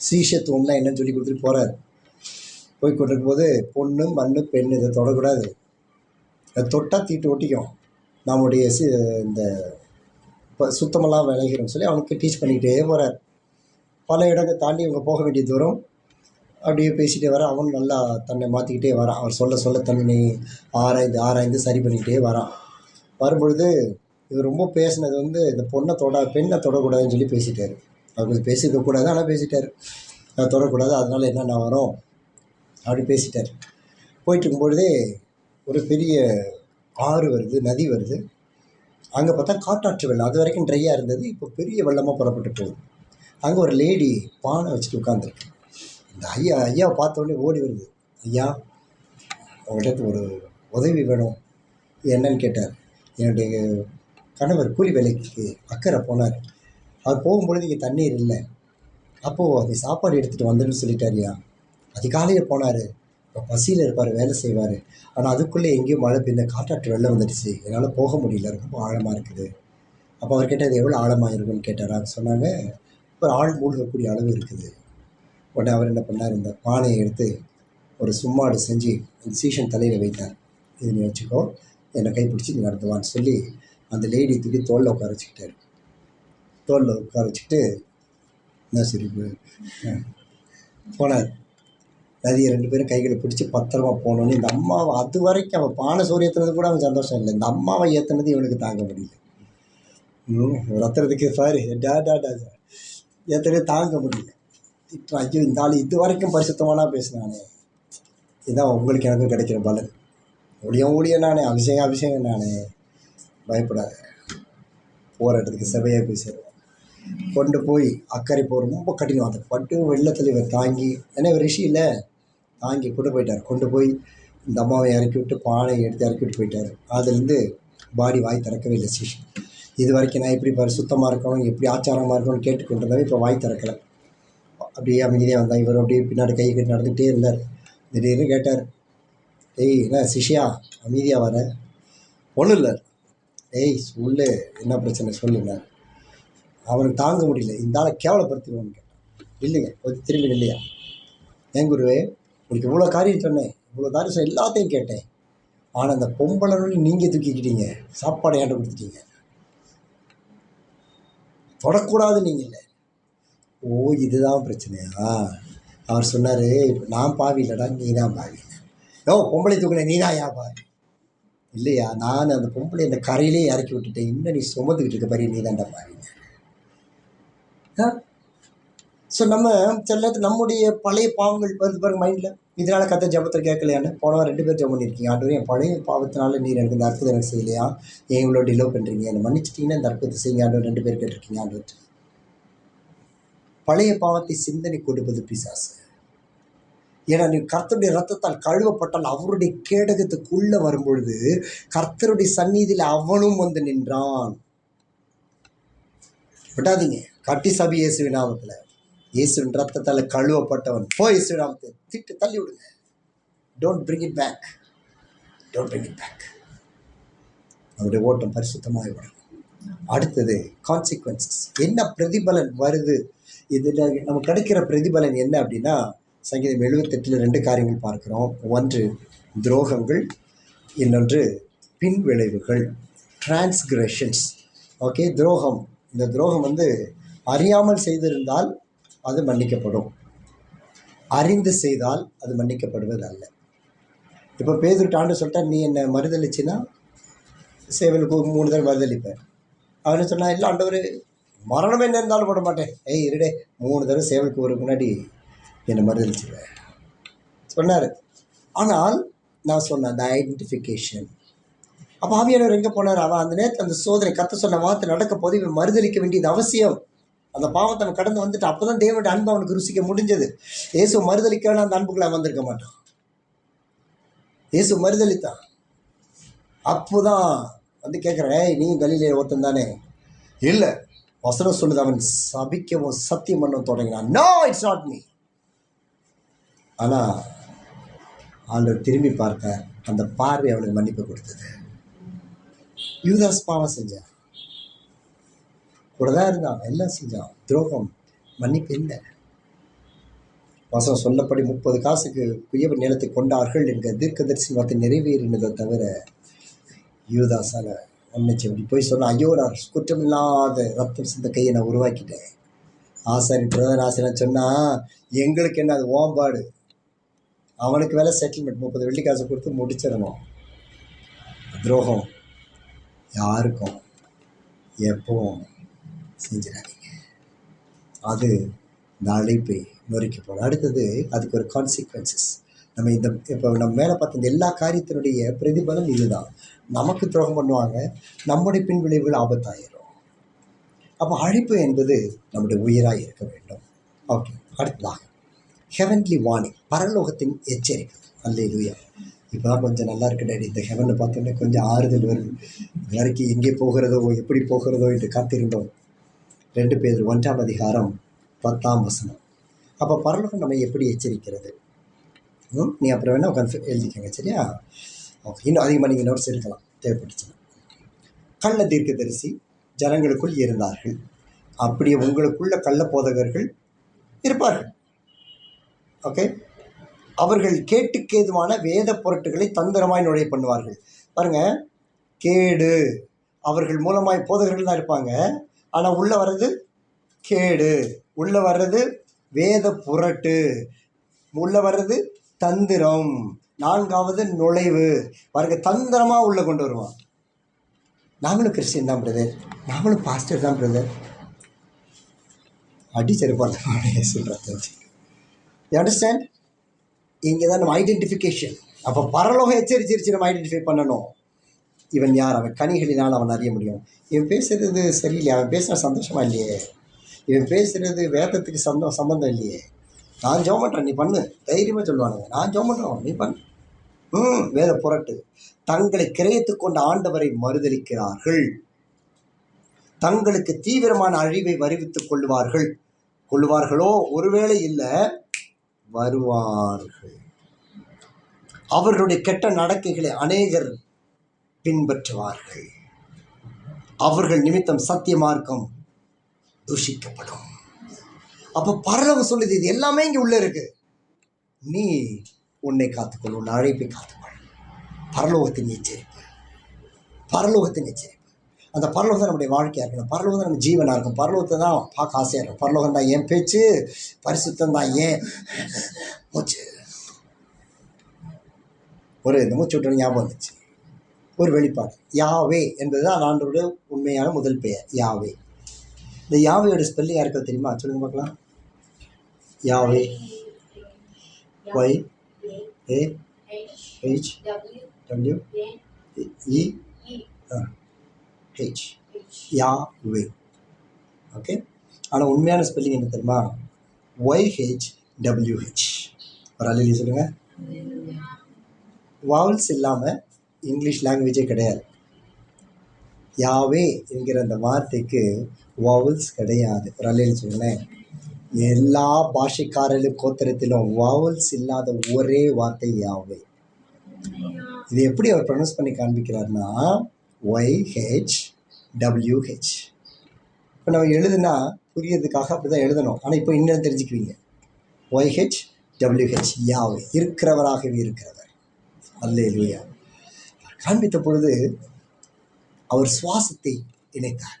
சீஷத்துவம்னா என்னன்னு சொல்லி கொடுத்துட்டு போகிறார். போய் கொண்டிருக்கும் போது பொண்ணு மண் பெண் இதை தொடக்கூடாது, அதை தொட்டால் தீட்டு ஒட்டிக்கும், நம்முடைய இந்த இப்போ சுத்தமெல்லாம் விளைகிறோம்னு சொல்லி அவனுக்கு டீச் பண்ணிக்கிட்டே போகிறார். பல இடங்கள் தாண்டி இவங்க போக வேண்டிய தூரம் அப்படியே பேசிகிட்டே வர, அவன் நல்லா தன்னை மாற்றிக்கிட்டே வரான். அவர் சொல்ல தன்னை ஆராய்ந்து சரி பண்ணிக்கிட்டே வரான். வரும்பொழுது இவர் ரொம்ப பேசினது வந்து இந்த பெண்ணை தொடக்கூடாதுன்னு சொல்லி பேசிட்டார். அவர் கொஞ்சம் பேசியிருக்கக்கூடாது, ஆனால் பேசிட்டார். அதை தொடக்கூடாது, அதனால் என்னென்ன வரும் அப்படி பேசிட்டார். போயிட்டு இருக்கும்பொழுதே ஒரு பெரிய ஆறு வருது, நதி வருது. அங்கே பார்த்தா காட்டாற்று வெள்ளம். அது வரைக்கும் ட்ரையாக இருந்தது, இப்போ பெரிய வெள்ளமாக புறப்பட்டு போகுது. அங்கே ஒரு லேடி பானை வச்சுட்டு உட்காந்துருக்கு. இந்த ஐயாவை பார்த்தோடனே ஓடி வருது. ஐயா, உங்கள்கிட்ட ஒரு உதவி வேணும். என்னன்னு கேட்டார். என்னுடைய கணவர் கூலி வேலைக்கு அக்கறை போனார். அவர் போகும்பொழுது இங்கே தண்ணீர் இல்லை. அப்போது அது சாப்பாடு எடுத்துகிட்டு வந்துன்னு சொல்லிட்டாரியா. அதிகாலையில் போனார், இப்போ பசியில் இருப்பார், வேலை செய்வார். ஆனால் அதுக்குள்ளே எங்கேயும் மழை பெய்ந்த காட்டாற்று வெள்ளம் வந்துடுச்சு, என்னால் போக முடியல, ரொம்ப ஆழமாக இருக்குது. அப்போ அவர் கேட்டால் எவ்வளோ ஆழமாக இருக்குன்னு கேட்டார். அவர் சொன்னாங்க, ஒரு ஆள் மூழ்கக்கூடிய அளவு இருக்குது. உடனே அவர் என்ன பண்ணார், இந்த பானையை எடுத்து ஒரு சும்மாடு செஞ்சு அந்த சீஷன் தலையில் வைத்தார். இது நீ வச்சுக்கோ, என்னை கைப்பிடிச்சி நீ நடத்துவான்னு சொல்லி அந்த லேடி தூக்கி தோளில் உட்கார வச்சுக்கிட்டாரு. தோளில் உட்கார வச்சுக்கிட்டு என்ன சிரிப்பு போனார். நதியை 2 பேரும் கைகளை பிடிச்சி பத்திரமா போனோன்னு இந்த அம்மாவை அது வரைக்கும் அவன் பானை சோறு ஏற்றுனது கூட அவன் சந்தோஷம் இல்லை. இந்த அம்மாவை ஏற்றுனது இவனுக்கு தாங்க முடியல. ரத்துறதுக்கு சாரி ஏற்கனவே தாங்க முடியல. ஐயோ இந்த ஆள் இது வரைக்கும் பரிசுத்தமானா பேசினானே, இதுதான் உங்களுக்கு எனக்கும் கிடைக்கிற பலன். ஊழியம் நானே, அபிஷேகம் நானே. பயப்படாத, போகிற இடத்துக்கு செவையாக போய் சேருவோம். கொண்டு போய் அக்கறை போய் ரொம்ப கடினம். அதை பட்டு வெள்ளத்தில் இவர் தாங்கி, ஏன்னா இவர் ரிஷி இல்லை, தாங்கி கொண்டு போயிட்டார். கொண்டு போய் இந்த அம்மாவை இறக்கி விட்டு பானை எடுத்து இறக்கி விட்டு போயிட்டார். அதுலேருந்து பாடி வாய் திறக்கவே இல்லை. சிஷன் இது வரைக்கும் நான் எப்படி சுத்தமாக இருக்கணும், எப்படி ஆச்சாரமாக இருக்கணும்னு கேட்டுக்கொண்டு இருந்தாலும் இப்போ வாய் திறக்கலை. அப்படியே அமைதியாக வந்தால் இவர் அப்படியே பின்னாடி கை கட்டி நடந்துகிட்டே இருந்தார். திடீர்னு கேட்டார், ஏய் என்ன சிஷியா அமைதியாக வர? ஒன்றும் இல்லை. ஏய் சொல்லு, என்ன பிரச்சனை சொல்லுங்க. அவனுக்கு தாங்க முடியல, இந்த ஆளை கேவலப்படுத்திடுவோன்னு கேட்டான். இல்லைங்க கொஞ்சம் திரும்பி இல்லையா? ஏன் குருவே, உங்களுக்கு இவ்வளோ காரியம் சொன்னேன், இவ்வளோ காரியம் சொன்னேன், எல்லாத்தையும் கேட்டேன். ஆனால் அந்த பொம்பளை நீங்கள் தூக்கிக்கிட்டீங்க, சாப்பாடு ஏன்ட்ட கொடுத்துட்டீங்க, தொடக்கூடாது நீங்கள் இல்லை. ஓ இதுதான் பிரச்சனையா? அவர் சொன்னார், இப்போ நான் பாவி இல்லைடா, நீ தான் பாவி. ஓ பொம்பளை தூக்கின நீ தான் ஏன் பாவி? இல்லையா, நான் அந்த பொம்பளை அந்த கரையிலே இறக்கி விட்டுட்டேன், இன்னும் நீ சுமந்துக்கிட்டு இருக்க பாரு, நீ தான்டா பாவிங்க. ஸோ நம்ம சில நேரத்தில் நம்முடைய பழைய பாவங்கள் வருது பாருங்க மைண்டில். இதனால் கத்த ஜபத்தில் கேட்கலையான்னு போனவன் 2 பேர் ஜபம் பண்ணியிருக்கீங்க. ஆண்டவரே என் பழைய பாவத்தினால நீர் எனக்கு இந்த அற்புதம் எனக்கு செய்யலையா, ஏன் இவ்வளோ டிலோ பண்ணுறீங்க, என்னை மன்னிச்சிட்டிங்கன்னா இந்த அற்புதத்தை செய்யுங்க ஆண்டவர். 2 பேர் கேட்டிருக்கீங்க ஆண்டவர். பழைய பாவத்தை சிந்தனை கொடுப்பது பிசாசு. ஏன்னா நீ கர்த்தருடைய ரத்தத்தால் கழுவப்பட்டால் அவருடைய கேடகத்துக்குள்ளே வரும்பொழுது கர்த்தருடைய சந்நிதியில் அவனும் வந்து நின்றான். விட்டாதீங்க, கட்டி சபை இயேசுவின் நாமத்தில், இயேசுவின் ரத்தத்தால் கழுவப்பட்டவன் போ, இயேசுவின் நாமத்தை திட்டு தள்ளி விடுங்க. Don't bring it back, don't bring it back. நம்முடைய ஓட்டம் பரிசுத்தமாக வரும். அடுத்தது கான்சிக்வன்சஸ். என்ன பிரதிபலன் வருது இதில்? நமக்கு கிடைக்கிற பிரதிபலன் என்ன அப்படின்னா, சங்கீதம் 78 2 காரியங்கள் பார்க்குறோம். ஒன்று துரோகங்கள், இன்னொன்று பின் விளைவுகள், டிரான்ஸ்கிரஷன்ஸ். ஓகே, துரோகம். இந்த துரோகம் வந்து அறியாமல் செய்திருந்தால் அது மன்னிக்கப்படும், அறிந்து செய்தால் அது மன்னிக்கப்படுவது அல்ல. இப்போ பேதுருட்ட ஆண்டு சொல்லிட்டா, நீ என்னை மறுதளிச்சின்னா சேவலுக்கு 3 தடவை மறுதளிப்பேன். அவனு சொன்னால், இல்லை ஆண்டவர் மரணமே என்ன இருந்தாலும் போட மாட்டேன். ஏய் இருடே, 3 தடவை சேவலுக்கு ஒரு முன்னாடி என்னை மறுதளிச்சிருவேன் சொன்னார். ஆனால் நான் சொன்னேன் அந்த ஐடென்டிஃபிகேஷன். அப்போ ஆவியானவர் எங்கே போனார்? அவன் அந்த நேரத்தில் அந்த சோதனை கத்த சொன்ன வார்த்தை நடக்க போது இவன் மறுதளிக்க வேண்டியது அவசியம். அந்த பாவத்தை அவன் கடந்து வந்துட்டு அப்போ தான் தேவனுடைய அன்பு அவனுக்கு ருசிக்க முடிஞ்சது. இயேசு மறுதளிக்கான அந்த அன்புக்குள்ள வந்திருக்க மாட்டான். இயேசு மறுதளித்தான். அப்போதான் வந்து கேட்குறேன், நீயும் கலிலேய ஒருத்தன் தானே? இல்லை, வசனம் சொல்லுது அவன் சபிக்கவும் சத்தியம் பண்ணவும் தொடங்கினான். No, it's not me. ஆனால் ஆண்டவர் திரும்பி பார்க்க அந்த பார்வை அவனுக்கு மன்னிப்பு கொடுத்தது. யூதாஸ் பாவம் செஞ்சான், கூட தான் இருந்தான், எல்லாம் செஞ்சான், துரோகம், மன்னிப்பு இல்லை. வசனம் சொல்லப்படி 30 காசுக்கு குயவ நிலத்தை கொண்டார்கள் என்கிற தீர்க்கதரிசி வார்த்தை நிறைவேறினதை தவிர யூதாஸால் ஒன்னிச்சு அப்படி போய் சொன்னால், ஐயோ நான் குற்றமில்லாத ரத்தம் சிந்த கையை நான் உருவாக்கிட்டேன். ஆசாரி பிரதான ஆசிரியர் சொன்னால், எங்களுக்கு என்ன அது ஓம்பாடு, அவனுக்கு வேலை செட்டில்மெண்ட் 30 வெள்ளி காசு கொடுத்து முடிச்சிடணும். துரோகம் யாருக்கும் எப்பவும் செஞ்சிடாதீங்க. அது இந்த அழைப்பை நொறுக்கி போடும். அடுத்தது அதுக்கு ஒரு கான்சிக்வன்சஸ். நம்ம இந்த இப்போ நம்ம மேலே பார்த்த இந்த எல்லா காரியத்தினுடைய பிரதிபலன் இதுதான். நமக்கு துரோகம் பண்ணுவாங்க, நம்முடைய பின் விளைவுகள் ஆபத்தாயிரும். அப்போ அழைப்பு என்பது நம்முடைய உயிராக இருக்க வேண்டும். ஓகே, அடுத்ததாக ஹெவன்லி வார்னிங், பரலோகத்தின் எச்சரிக்கை. அல்லேலூயா. இப்போ தான் கொஞ்சம் நல்லா இருக்கு டேடி, இந்த ஹெவனை பார்த்தோன்னே கொஞ்சம் ஆறுதல் வருது. இது வரைக்கும் எங்கே போகிறதோ எப்படி போகிறதோ என்று காத்திருந்தோம். 2 பேதுரு 1ஆம் அதிகாரம் 10ஆம் வசனம். அப்போ பரலோகம் நம்ம எப்படி எச்சரிக்கிறது? நீ அப்புறம் வேணால் உட்காந்து எழுதிக்கங்க, சரியா? ஓகே, இன்னும் அதிகமாக நீங்கள் நோட்ஸ் எடுக்கலாம் தேவைப்பட்டுச்சுன்னா. கள்ள தீர்க்கதரிசி ஜனங்களுக்குள் இருந்தார்கள், அப்படியே உங்களுக்குள்ள கள்ள போதகர்கள் இருப்பார்கள். ஓகே, அவர்கள் கேட்டுக்கேதுவான வேத பொருட்களை தந்திரமாய் நுழைய பண்ணுவார்கள். பாருங்கள், கேடு. அவர்கள் மூலமாய் போதகர்கள் தான் இருப்பாங்க, ஆனால் உள்ளே வர்றது கேடு, உள்ளே வர்றது வேத புரட்டு, உள்ளே வர்றது தந்திரம். 4வது நுழைவு. பாருங்க, தந்திரமாக உள்ளே கொண்டு வருவான். நாங்களும் கிறிஸ்டின் தான் பிரதர், நாங்களும் பாஸ்டர் தான் பிரதர், அடிச்சிருப்பாங்க சொல்கிறது. You understand? இங்கே தான் நம்ம ஐடென்டிஃபிகேஷன். அப்போ பரலோகம் எச்சரிச்சிருச்சு, நம்ம ஐடென்டிஃபை பண்ணணும். இவன் யார்? அவன் கனிகளினால் அவன் அறிய முடியும். இவன் பேசுகிறது சரியில்லையே, அவன் பேசுகிற சந்தோஷமாக இல்லையே, இவன் பேசுகிறது வேதத்துக்கு சம்பந்தம் இல்லையே. நான் ஜெபம் பண்ணுறேன், நீ பண்ணு, தைரியமாக சொல்லுவானுங்க. நான் ஜெபம் பண்ணுறோம், நீ பண்ணு. வேத புரட்டு. தங்களை கிரயத்து கொண்ட ஆண்டவரை மறுதலிக்கிறார்கள். தங்களுக்கு தீவிரமான அழிவை வருவித்துக் கொள்ளுவார்களோ? ஒருவேளை இல்லை, வருவார்கள். அவர்களுடைய கெட்ட நடக்கைகளை அநேகர் பின்பற்றுவார்கள். அவர்கள் நிமித்தம் சத்திய மார்க்கம் தூஷிக்கப்படும். அப்போ பரலோகம் சொல்லுது, இது எல்லாமே இங்கே உள்ள இருக்கு. நீ உன்னை காத்துக்கொள், உன் அழைப்பை காத்துக்கொள். பரலோகத்தின் எச்சரிப்பு, பரலோகத்தின் எச்சரிப்பு. அந்த பரலோகம் தான் நம்முடைய வாழ்க்கையாக இருக்கணும். பரலோகம் தான் நம்ம ஜீவனாக இருக்கும். பரலோகத்தை தான் பார்க்க ஆசையாக இருக்கும். பரலோகம் தான் என் பேச்சு, பரிசுத்தம் தான் ஏன் மூச்சு. இந்த மூச்சு விட்டு ஞாபகம் வந்துச்சு, ஒரு வெளிப்பாடு. யாவே என்பது தான் ஆண்டவரோட உண்மையான முதல் பெயர், யாவே. இந்த யாவையோட ஸ்பெல்லிங் யாருக்கு தெரியுமா? சொல்லுங்க பார்க்கலாம். யாவே, YAHWH, யாவே. ஓகே, ஆனால் உண்மையான ஸ்பெல்லிங் என்ன தெரியுமா? YHWH. ஒரு அலையில சொல்லுங்க. வாவல்ஸ் இல்லாமல் இங்கிலீஷ் லாங்குவேஜே கிடையாது. யாவே என்கிற அந்த வார்த்தைக்கு வாவல்ஸ் கிடையாது. ஒரு அலையில சொல்லுங்களேன். எல்லா பாஷைக்காரர்களும் கோத்திரத்திலும் வாவல்ஸ் இல்லாத ஒரே வார்த்தை யாவே. இது எப்படி அவர் ப்ரொனவுன்ஸ் பண்ணி காண்பிக்கிறார்னா YHWH. இப்போ நம்ம எழுதுனா புரியறதுக்காக அப்படி தான் எழுதணும். ஆனால் இப்போ இன்னும் தெரிஞ்சுக்குவீங்க. YHWH, யாவே, இருக்கிறவராகவே இருக்கிறவர். அல்லேலூயா. காண்பித்த பொழுது அவர் சுவாசத்தை இணைத்தார்.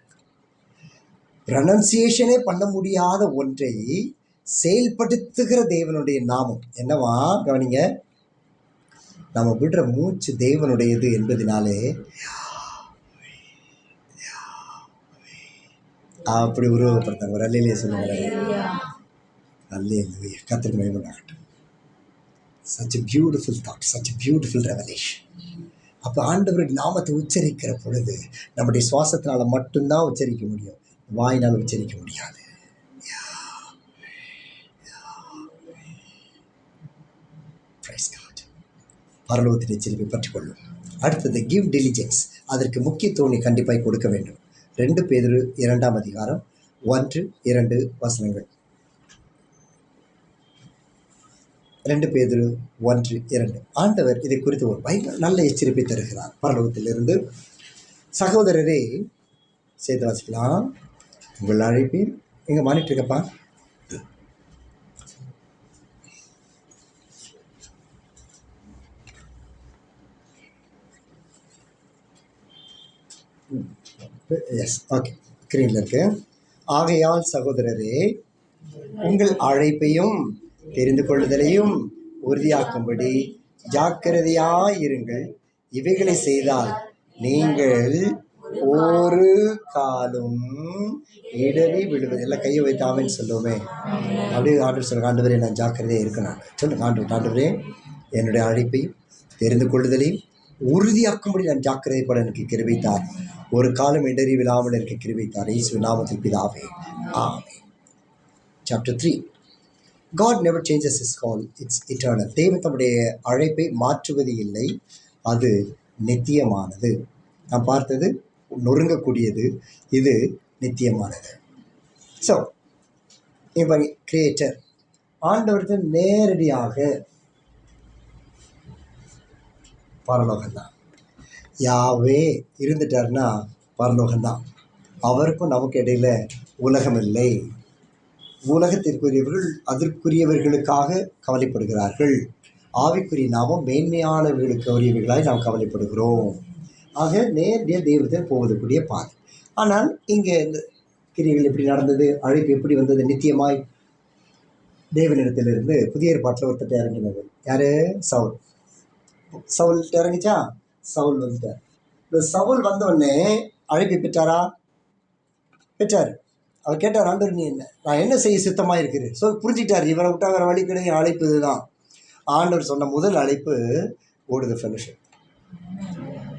ப்ரனன்சியேஷனே பண்ண முடியாத ஒன்றை செயல்படுத்துகிற தேவனுடைய நாமம் என்னவா? கவனிங்க, நம்ம விடுற மூச்சு தேவனுடையது என்பதனாலே அப்படி உருவப்படுத்தாங்க. ஒரு அல்லேலூயா சொல்லுங்க. அல்லேலூயா. கர்த்தருக்கு மகிமை உண்டாகட்டும். such a beautiful thought, such a beautiful revelation. அப்போ ஆண்டவருடைய நாமத்தை உச்சரிக்கிற பொழுது நம்முடைய சுவாசத்தினால மட்டும்தான் உச்சரிக்க முடியும், வாயினால் உச்சரிக்க முடியாது. பரலோகத்தின் எச்சரிப்பை பற்றிக்கொள்ளும். அடுத்தது கிவ் டிலிஜென்ஸ். அதற்கு முக்கியத்துவம் கண்டிப்பாக கொடுக்க வேண்டும். 2 பேதுரு 2ஆம் அதிகாரம் 1-2 வசனங்கள். 2 பேதுரு 1-2. ஆண்டவர் இதை குறித்து ஒரு நல்ல எச்சரிப்பை தருகிறார் பரலோகத்திலிருந்து. சகோதரரே, சேர்த்து வாசிக்கலாம். உங்கள் அழைப்பில் எங்கே மானிட்டு இருக்கப்பா? எஸ், ஓகே, ஸ்க்ரீனில் இருக்கு. ஆகையால் சகோதரரே, உங்கள் அழைப்பையும் தெரிந்து கொள்ளுதலையும் உறுதியாக்கும்படி ஜாக்கிரதையாயிருங்கள். இவைகளை செய்தால் நீங்கள் ஒரு காலும் இடறி விழுவது. எல்லாம் கையை வைத்து ஆமைன்னு சொல்லுவோமே, அப்படியே ஆண்டவர் சொல்லுங்க. ஆண்டவரே, நான் ஜாக்கிரதையாக இருக்கணும். சொல்லுங்க, ஆண்டவரே, என்னுடைய அழைப்பையும் தெரிந்து கொள்ளுதலையும் உறுதியாக்கும்படி நான் ஜாக்கிரதைப்பட எனக்கு கிருபைத்தார். ஒரு காலம் இடறி விழாமல் இருக்க கிருபைத்தார். இயேசு நாமத்தில் பிதாவே, ஆமென். Chapter 3. God never changes his call. It's eternal. தேவன் தம்முடைய அழைப்பை மாற்றுவது இல்லை, அது நித்தியமானது. நான் பார்த்தது நொறுங்கக்கூடியது, இது நித்தியமானது. ஸோ இப்போ கிரியேட்டர் ஆண்டவருக்கு நேரடியாக பரலோகம்தான். யாவே இருந்துட்டார்னா பரலோகம்தான். அவருக்கும் நமக்கு இடையில உலகம் இல்லை. உலகத்திற்குரியவர்கள் அதற்குரியவர்களுக்காக கவலைப்படுகிறார்கள். ஆவிக்குரிய நாமும் மேன்மையானவர்களுக்கு உரியவர்களாய் நாம் கவலைப்படுகிறோம். ஆக நேரடியாக தெய்வத்தை போவதற்குரிய பாதை. ஆனால் இங்கே இந்த கிரியைகள் எப்படி நடந்தது, அழைப்பு எப்படி வந்தது, நித்தியமாய் தேவனிடத்திலிருந்து புதிய ஏற்பாட்டில் ஒருத்தட்ட இறங்கினது யாரு? சவுல். சவுல் இறங்கிச்சா, சவுல் வந்துட்டார். இந்த சவுல் வந்தோடனே அழைப்பை பெற்றாரா? பெற்றார். அவர் கேட்டார், ஆண்டவர் நீ என்ன, நான் என்ன செய்ய சித்தமாக இருக்கிறேன். ஸோ புரிஞ்சுக்கிட்டார், இவரை விட்டா வேறு வழி கிடையாது, அழைப்பு இதுதான். ஆண்டவர் சொன்ன முதல் அழைப்பு ஓடுது ஃபெலோஷிப்.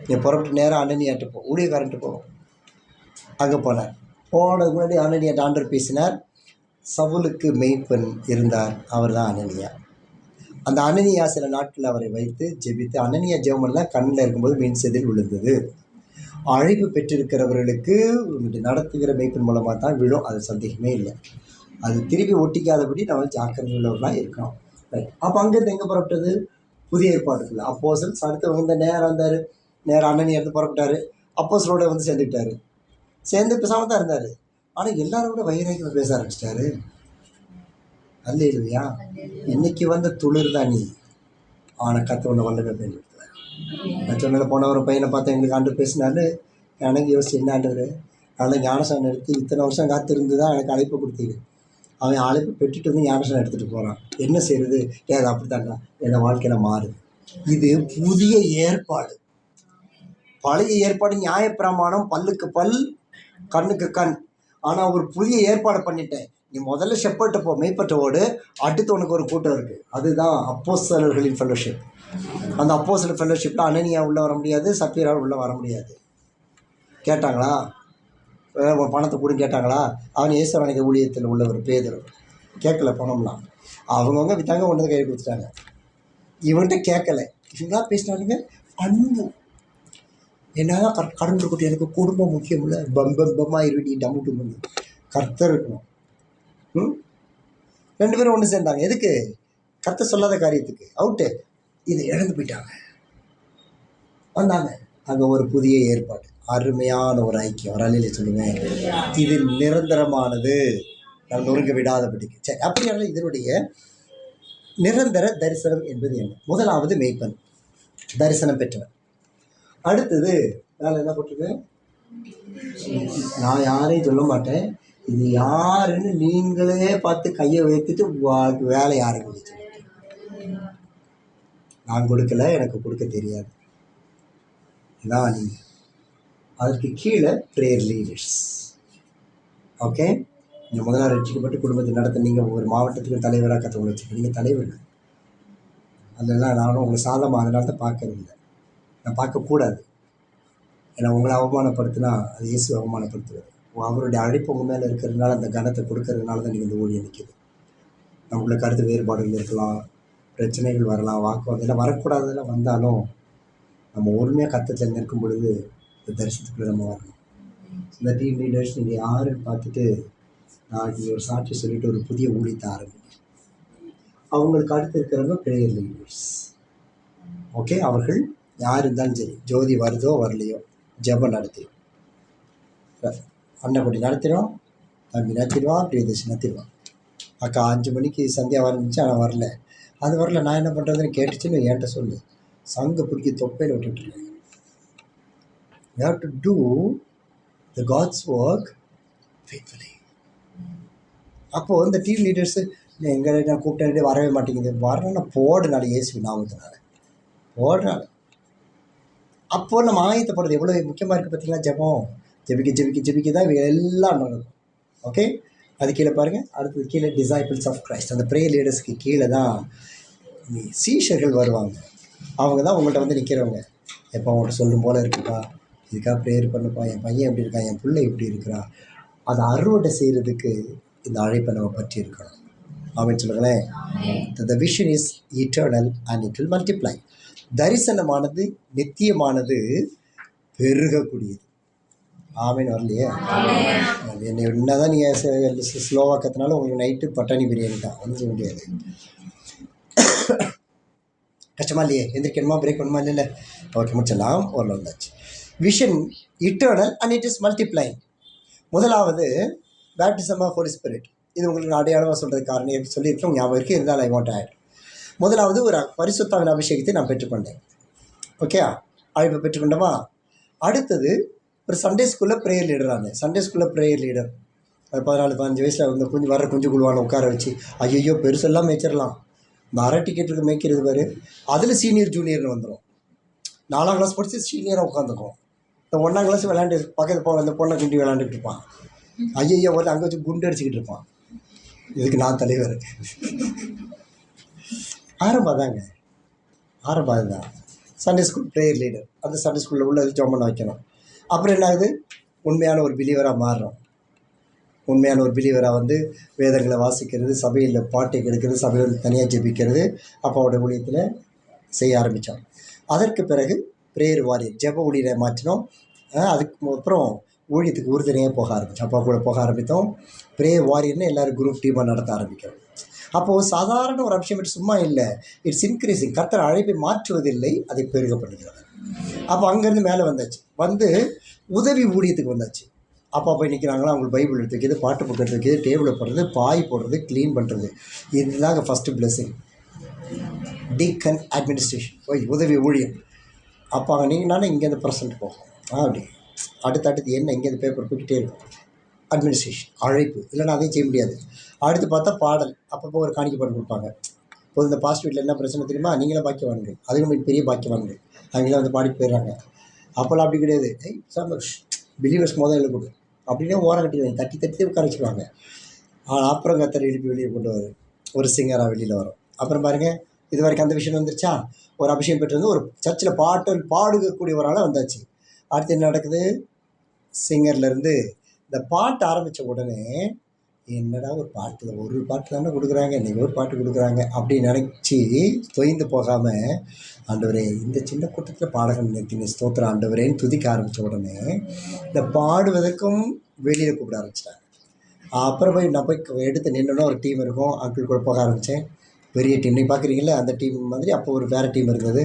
நீ புறப்பட்டு நேராக அனனியாட்டு போ, ஊழியக்காரன்ட்டு போவோம். அங்கே போனார். போனதுக்கு முன்னாடி அனனியாட்ட ஆண்டவர் பேசினார். சவுலுக்கு மெய்ப்பெண் இருந்தார், அவர் தான் அனனியா. அந்த அனனியா சில நாட்கள் அவரை வைத்து ஜெபித்து, அனனியா ஜெபமெல்லாம் கண்ணில் இருக்கும்போது மீன் செதில் விழுந்தது. அழைப்பு பெற்றிருக்கிறவர்களுக்கு நடத்துகிற மெய்ப்பெண் மூலமாக தான் விழும், அது சந்தேகமே இல்லை. அது திருப்பி ஒட்டிக்காதபடி நம்ம ஜாக்கிரதை உள்ளவர்களாக இருக்கணும். ரைட். அப்போ அங்கேருந்து எங்கே புறப்பட்டது? புதிய ஏற்பாடுக்குள்ள அப்போஸ்தலர். அடுத்து வந்து நேரம் வந்தார், நேரம் அனனியா இருந்து புறப்பட்டார், அப்போஸ்தலரோட வந்து சேர்ந்துக்கிட்டாரு. சேர்ந்து பேசாமல் தான் இருந்தார். ஆனால் எல்லாரோட வைராக்கியமாக பேச ஆரம்பிச்சிட்டாரு. அல்ல இல்லையா? இன்னைக்கு வந்த துளிர் தான் நீ, ஆனால் கற்று ஒன்று வல்லமே பயன்படுத்துவார். நான் சொன்னதில் போன ஒரு பையனை பார்த்தா எங்களுக்கு ஆண்டு பேசினாரு. எனக்கு யோசிச்சு என்ன ஆண்டவர், அதனால் ஞானசானம் எடுத்து இத்தனை வருஷம் காத்திருந்து தான் எனக்கு அழைப்பு கொடுத்தீங்க. அவன் அழைப்பு பெற்றுட்டு வந்து ஞானசானம் எடுத்துகிட்டு போகிறான். என்ன செய்யுது? அது அப்படி தாண்டா என் வாழ்க்கையில் மாறுது. இது புதிய ஏற்பாடு. பழைய ஏற்பாடு நியாயப்பிரமாணம், பல்லுக்கு பல், கண்ணுக்கு கண். ஆனால் ஒரு புதிய ஏற்பாடு பண்ணிட்டேன். நீ முதல்ல ஷெப்பர்ட்ட போ, மெய்ப்பற்றவோடு. அடுத்து உனக்கு ஒரு கூட்டம் இருக்குது, அதுதான் அப்போஸ்தலர்களின் ஃபெலோஷிப். அந்த அப்போஸ்தலர் ஃபெலோஷிப்பில் அனனியா உள்ளே வர முடியாது, சப்பீரா உள்ளே வர முடியாது. கேட்டாங்களா? பணத்தை கூட கேட்டாங்களா? அவன் இயேசுவரனுக்கு ஊழியத்தில் உள்ள ஒரு பேதர் கேட்கல பணம்லாம். அவங்கவுங்க வித்தாங்க, ஒன்று கையை கொடுத்துட்டாங்க. இவன்கிட்ட கேட்கல. இவங்களா பேசினாலுங்க அன்பு. என்ன கடன் இருக்கட்டும், எனக்கு குடும்பம் முக்கியம் இல்லை. பம்பமாக இருட்டி டம்முட்டு பண்ணி கர்த்தர் இருக்கணும். ரெண்டு பேரும் ஒன்று சேர்ந்தாங்க. எதுக்கு? கர்த்தர் சொல்லாத காரியத்துக்கு. அவுட்டு. இதை இழந்து போயிட்டாங்க. வந்தாங்க அங்கே ஒரு புதிய ஏற்பாடு, அருமையான ஒரு ஐக்கியம். ஒரு அலையில சொல்லுவேன், இது நிரந்தரமானது, நான் நொறுங்க விடாதபடிக்கு. சரி, அப்படியான இதனுடைய நிரந்தர தரிசனம் என்பது என்ன? முதலாவது மெய்ப்பன், தரிசனம் பெற்றவன். அடுத்தது வேலை என்ன போட்டிருக்கு? நான் யாரையும் சொல்ல மாட்டேன், இது யாருன்னு நீங்களே பார்த்து கையை வைத்துட்டு வேலை யாருக்கு நான் கொடுக்கல, எனக்கு கொடுக்க தெரியாது. இதான் நீங்கள். அதற்கு கீழே ப்ரேயர் லீடர்ஸ். ஓகே, நீங்கள் முதலாக ரட்சிக்கப்பட்டு குடும்பத்தை நடத்த, நீங்கள் ஒரு மாவட்டத்துக்கு தலைவராக கற்றுக்கொள்ள வச்சுருக்கீங்க. நீங்கள் தலைவர் அதெல்லாம் நானும் உங்களை சாதமாக அதனால தான் பார்க்கறது இல்லை. நான் பார்க்கக்கூடாது. ஏன்னா உங்களை அவமானப்படுத்தினா அது இயேசு அவமானப்படுத்துவார். அவருடைய அழைப்பு உங்கள் மேலே இருக்கிறதுனால, அந்த கனத்தை கொடுக்கறதுனால தான் நீங்கள் இந்த ஊழியம் நிற்கிது. நம்மளுக்கு கருத்து வேறுபாடுகள் இருக்கலாம், பிரச்சனைகள் வரலாம், வாக்குவாதம் இதெல்லாம் வரக்கூடாததெல்லாம் வந்தாலும் நம்ம உண்மையாக கர்த்தத்தில் நிற்கும் பொழுது இந்த தரிசனத்துக்குள்ளே நம்ம வரணும். இந்த டீம் லீடர்ஸ் நீங்கள் யாருன்னு பார்த்துட்டு நாளைக்கு ஒரு சாட்சி சொல்லிட்டு ஒரு புதிய ஊழியத்தை ஆரம்பிங்க. அவங்களுக்கு அடுத்து இருக்கிறவங்க ப்ரேயர் லீடர்ஸ். ஓகே, அவர்கள் யார் இருந்தாலும் சரி, ஜோதி வருதோ வரலையோ ஜெபம் நடத்திடும். அன்னக்குடி நடத்திடும், தம்பி நடத்திடுவான், பிரியதர்ஷி நடத்திடுவான். அக்கா 5 மணிக்கு சந்தியா வந்துச்சு, ஆனால் வரல. அது வரல, நான் என்ன பண்ணுறதுன்னு கேட்டுச்சுன்னு என்கிட்ட சொல்லு. சங்க பிடிக்கி தொப்பையில் விட்டுட்டுருக்கேன். You have to do the God's work faithfully. அப்போது இந்த டீம் லீடர்ஸு எங்களை நான் கூப்பிட்டே வரவே மாட்டேங்குது. வரணும்னா போடுனால இயேசு நாமத்தினால போடுனால. அப்போது நம்ம ஆயத்தப்படுறது எவ்வளோ முக்கியமாக இருக்குது பார்த்தீங்களா? ஜெபம், ஜெபிக்க ஜெபிக்க ஜெபிக்க தான் எல்லாம் நடக்கும். ஓகே, அது கீழே பாருங்கள். அடுத்தது கீழே டிசைபிள்ஸ் ஆஃப் கிரைஸ்ட். அந்த ப்ரேயர் லீடர்ஸ்க்கு கீழே தான் சீஷர்கள் வருவாங்க. அவங்க தான் உங்கள்கிட்ட வந்து நிற்கிறவங்க. எப்போ அவங்கள்ட்ட சொல்லும் போல் இருக்குப்பா, இதுக்காக ப்ரேயர் பண்ணுப்பா, என் பையன் எப்படி இருக்கான், என் பிள்ளை எப்படி இருக்கிறா, அதை அறுவடை செய்கிறதுக்கு இந்த அழைப்பை நம்ம பற்றி இருக்கணும். ஆமென் சொல்லுங்களேன். The vision is eternal and it will multiply. தரிசனமானது நித்தியமானது, பெருகக்கூடியது. ஆமென் வரலையே? என்னை என்ன தான் நீங்கள் ஸ்லோவாக கற்றுனாலும் உங்களுக்கு நைட்டு பட்டாணி பிரியாணி தான், ஒன்றும் செய்ய முடியாது. கஷ்டமா இல்லையே? எந்திரிக்கணுமா, பிரேக் பண்ணுமா? இல்லை ஓகே, முடிச்சிடலாம். ஒரு வந்தாச்சு. Vision eternal and it is multiplying. முதலாவது பேப்டிசம் ஆஃப் ஹோலி ஸ்பிரிட். இது உங்களுக்கு அடையாளமாக சொல்கிறது காரணம் எப்படி சொல்லியிருக்கோம், ஞாபகம் இருக்குது, இருந்தாலும் ஐ வாண்ட் டு ஆட். முதலாவது ஒரு பரிசுத்தாவின் அபிஷேகத்தை நான் பெற்றுக்கொண்டேன். ஓகே, அழைப்பை பெற்றுக்கொண்டோமா? அடுத்தது ஒரு சண்டே ஸ்கூலில் ப்ரேயர் லீடரான சண்டே ஸ்கூலில் ப்ரேயர் லீடர். அது 14-15 வயசில் வந்து குஞ்சு குழுவான உட்கார வச்சு ஐயோ பெருசெல்லாம் மேய்ச்சிடலாம். இந்த அரை டிக்கெட்டுக்கு மேய்க்கிறது பாரு, அதில் சீனியர் ஜூனியர்னு வந்துடும். 4ஆம் கிளாஸ் படித்து சீனியராக உட்காந்துக்கும். இந்த 1ஆம் கிளாஸ் விளையாண்டு பக்கத்தில் போக அந்த பொண்ணை கிண்டி விளையாண்டுக்கிட்டு இருப்பான். ஐயோ ஒரு அங்கே வச்சு குண்டு அடிச்சுக்கிட்டு இருப்பான். இதுக்கு நான் தலைவர். ஆரம்பம் தாங்க, ஆரம்பம் அதுதான். Sunday school prayer leader. அந்த சண்டே ஸ்கூலில் உள்ள ஜாம் பண்ண வைக்கணும். அப்புறம் என்ன ஆகுது, உண்மையான ஒரு பிலீவராக மாறுறோம். உண்மையான ஒரு பிலீவராக வந்து வேதங்களை வாசிக்கிறது, சபையில் பாட்டை கெடுக்கிறது, சபையில் தனியாக ஜெபிக்கிறது, அப்பாவோட ஊழியத்தில் செய்ய ஆரம்பித்தோம். அதற்கு பிறகு ப்ரேயர் வாரியர் ஜெப ஊழியரை மாற்றினோம். அதுக்கு அப்புறம் ஊழியத்துக்கு உறுதுணையாக போக ஆரம்பித்தோம். அப்பா கூட போக ஆரம்பித்தோம். ப்ரேயர் வாரியர்னு எல்லோரும் குரூப் டீமாக நடத்த ஆரம்பிக்கிறோம். அப்போது சாதாரண ஒரு அபிஷேகம் சும்மா இல்லை, இட்ஸ் இன்க்ரீஸிங். கர்த்தர் அழைப்பை மாற்றுவதில்லை, அதை பெருக பண்ணுகிறது. அப்போ அங்கேருந்து மேலே வந்தாச்சு, வந்து உதவி ஊழியத்துக்கு வந்தாச்சு. அப்பா போய் நிற்கிறாங்களா, அவங்களுக்கு பைபிள் எடுத்து வைக்கிறது, பாட்டு புக் எடுத்து வைக்கிறது, டேபிளை போடுறது, பாய் போடுறது, க்ளீன் பண்ணுறது. இதுதாங்க ஃபஸ்ட்டு பிளெஸிங். டீக்கன் அட்மினிஸ்ட்ரேஷன் போய் உதவி ஊழியம். அப்போ அங்கே நீங்களானே இங்கேருந்து ப்ரெசென்ட் போகும். அப்படி அடுத்தடுத்து என்ன இங்கேருந்து பேப்பர் போய்கிட்டே இருக்கும். அட்மினிஸ்ட்ரேஷன் அழைப்பு, இல்லைன்னா அதையும் செய்ய முடியாது. அடுத்து பார்த்தா பாடல், அப்பப்போ ஒரு காணிக்கை பாட்டு கொடுப்பாங்க. இப்போது இந்த பாஸ்ட் வீட்டில் என்ன பிரச்சனை தெரியுமா, நீங்களும் பாக்கியவான்கள், அதுக்கு பெரிய பாக்கியவான்கள், அவங்களாம் வந்து பாடிட்டு போயிடுறாங்க. அப்போல்லாம் அப்படி கிடையாது. பிலீவர்ஸ் முதல்ல கொடு அப்படின்னே ஓரம் கட்டிடுவாங்க, தட்டி தட்டி உட்கார வச்சுருவாங்க. அப்புறம் கத்தரை எழுப்பி வெளியே கொண்டு வரும், ஒரு சிங்கராக வெளியில் வரும். அப்புறம் பாருங்கள், இது வரைக்கும் அந்த விஷயம் வந்துருச்சா, ஒரு அபிஷேகம் பெற்று வந்து ஒரு சர்ச்சில் பாடுகக்கூடியவரால் வந்தாச்சு. அடுத்து என்ன நடக்குது, சிங்கர்லேருந்து இந்த பாட்டு ஆரம்பித்த உடனே என்னடா ஒரு பாட்டு, ஒரு பாட்டு தானே கொடுக்குறாங்க, இன்றைக்கி ஒரு பாட்டு கொடுக்குறாங்க அப்படின்னு நினச்சி தொய்ந்து போகாமல், ஆண்டவரே இந்த சின்ன கூட்டத்தில் பாடகன் நிறுத்தின ஸ்தோத்திரம் ஆண்டவரேன்னு துதிக்க ஆரம்பித்த உடனே இந்த பாடுவதற்கும் வெளியில் கூப்பிட ஆரம்பிச்சிட்டாங்க. அப்புறம் போய் நான் போய் எடுத்து நின்றுனா ஒரு டீம் இருக்கும், அங்கிள் கூட போக ஆரம்பித்தேன். பெரிய டீம் நீங்கள் பார்க்குறீங்களே, அந்த டீம் மாதிரி அப்போ ஒரு வேறு டீம் இருந்தது.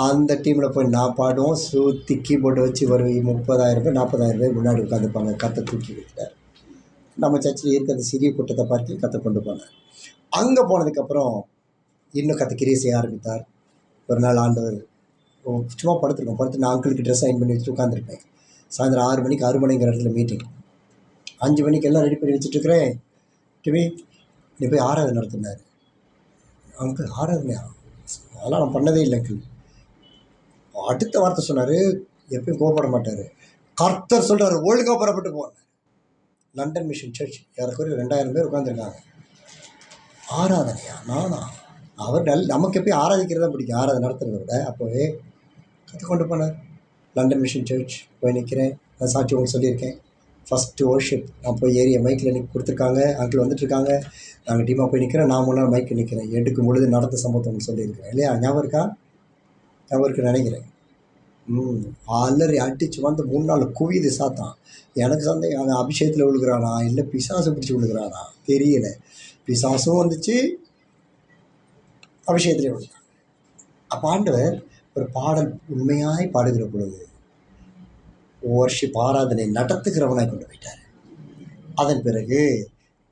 அந்த டீமில் போய் நான் பாடுவோம், சுற்றி கீபோர்டு வச்சு ஒரு 30,000 பேர் 40,000 பேர் முன்னாடி உட்காந்துப்பாங்க. கத்தை தூக்கி விட்டார். நம்ம சர்ச்சில் இருக்க அந்த சிறிய கூட்டத்தை பார்த்து கத்தை கொண்டு போனார். அங்கே போனதுக்கப்புறம் இன்னும் கத்தை கிரியை செய்ய ஆரம்பித்தார். ஒரு நாள் ஆண்டவர் சும்மா படுத்து நான் அங்கிளுக்கு ட்ரெஸ் சைன் பண்ணி வச்சுட்டு உட்காந்துருப்பேன். சாயந்தரம் 6 மணிக்கு 6 மணிங்கிற இடத்துல மீட்டிங். 5 மணிக்கு எல்லாம் ரெடி பண்ணி வச்சுட்ருக்கிறேன். டிவி நீ போய் ஆராதனை நடத்தினார். அங்கிள் ஆராதனையா, அதெல்லாம் நான் பண்ணதே இல்லை அங்கிள். அடுத்த வார்த்தை சொன்னார், எப்பயும் கோபப்பட மாட்டார். கர்த்தர் சொல்கிறார், ஒழுங்காக புறப்பட்டு போனார். லண்டன் மிஷன் சர்ச் ஏறக்குறைய 2000 பேர் உட்காந்துருக்காங்க. ஆராதனையா, நானா? அவர் நமக்கு எப்பயும் ஆராதிக்கிறது தான் பிடிக்கும், ஆராதனை நடத்துறதை விட. அப்போவே கற்றுக்கொண்டு போனார். லண்டன் மிஷன் சர்ச் போய் நிற்கிறேன். நான் சாட்சி உங்களுக்கு சொல்லியிருக்கேன். ஃபஸ்ட்டு வர்ஷிப் நான் போய் ஏரியா மைக்கில் நிற்க கொடுத்துருக்காங்க, அங்கிள் வந்துட்டுருக்காங்க, நாங்கள் டீமாக போய் நிற்கிறேன். நான் முன்னாள் மைக்கில் நிற்கிறேன். எடுக்கும் பொழுது நடந்த சம்பவத்தை உங்களுக்கு சொல்லியிருக்கிறேன் இல்லையா, ஞாபகம் இருக்கா? ஞாபகம் இருக்குன்னு நினைக்கிறேன். அலறி அடித்து வந்து 3 நாள் குவிது சாத்தான். எனக்கு சந்தேகம், அவன் அபிஷேகத்தில் விழுகிறானா இல்லை பிசாசு பிடிச்சி விழுகிறானா தெரியல. பிசாசும் வந்துச்சு, அபிஷேகத்திலே விழுகிறான். அப்போ ஆண்டவர் ஒரு பாடல் உண்மையாய் பாடுகிற பொழுது வர்ஷிப் ஆராதனை நடத்துகிறவனாக கொண்டு போயிட்டார். அதன் பிறகு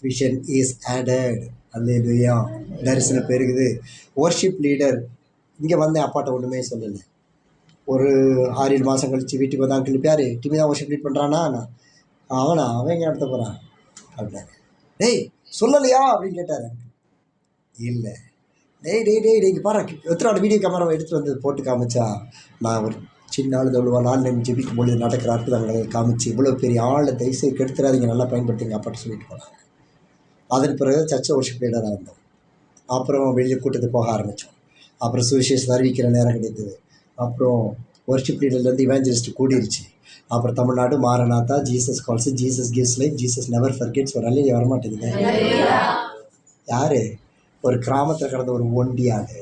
விஷன் இஸ் ஆடட். அல்லேலூயா, தரிசனம் பெருகுது. வர்ஷிப் லீடர் இங்கே வந்தேன், அப்பாட்ட ஒன்றுமே சொல்லலை. ஒரு 6-7 மாதம் கழித்து வீட்டுக்கு வந்து அங்கிள் பேர் டிமி தான் வர்ஷிப் லீட் பண்ணுறானா, நான் அவன் எங்கே நடத்த போகிறான் அப்படின்னாரு. டேய் சொல்லலையா அப்படின்னு கேட்டார். இல்லை, டேய் இங்கே பாரு, எத்தனை வீடியோ கேமராவை எடுத்துகிட்டு வந்து போட்டு காமிச்சா, நான் ஒரு சின்ன ஆள் தோழுவா ஆன்லைன் ஜெபிக்கும் பொழுது நடக்கிற அற்புதங்களை காமிச்சு, இவ்வளோ பெரிய ஆளை தயவுசெய்து கெடுத்துறாதீங்க, நல்லா பயன்படுத்திங்க அப்பாட்ட சொல்லிட்டு போனாங்க. அதன் பிறகு சர்ச்சை வர்ஷிப் லீடராக இருந்தோம். அப்புறம் வெளியே கூட்டத்துக்கு போக ஆரம்பித்தோம். அப்புறம் சுவிசேஷம் அறிவிக்கிற நேரம் கிடைத்தது. அப்புறம் வர்ஷிப் லீடர்லேருந்து இவாஞ்சலிஸ்ட் கூடிருச்சு. அப்புறம் Tamil Nadu Maranatha, Jesus calls, Jesus gives life, Jesus never forgets. ஒரு அல்லையே வரமாட்டேங்குது. யார்? ஒரு கிராமத்தில் கிடந்த ஒரு ஒண்டியாடு.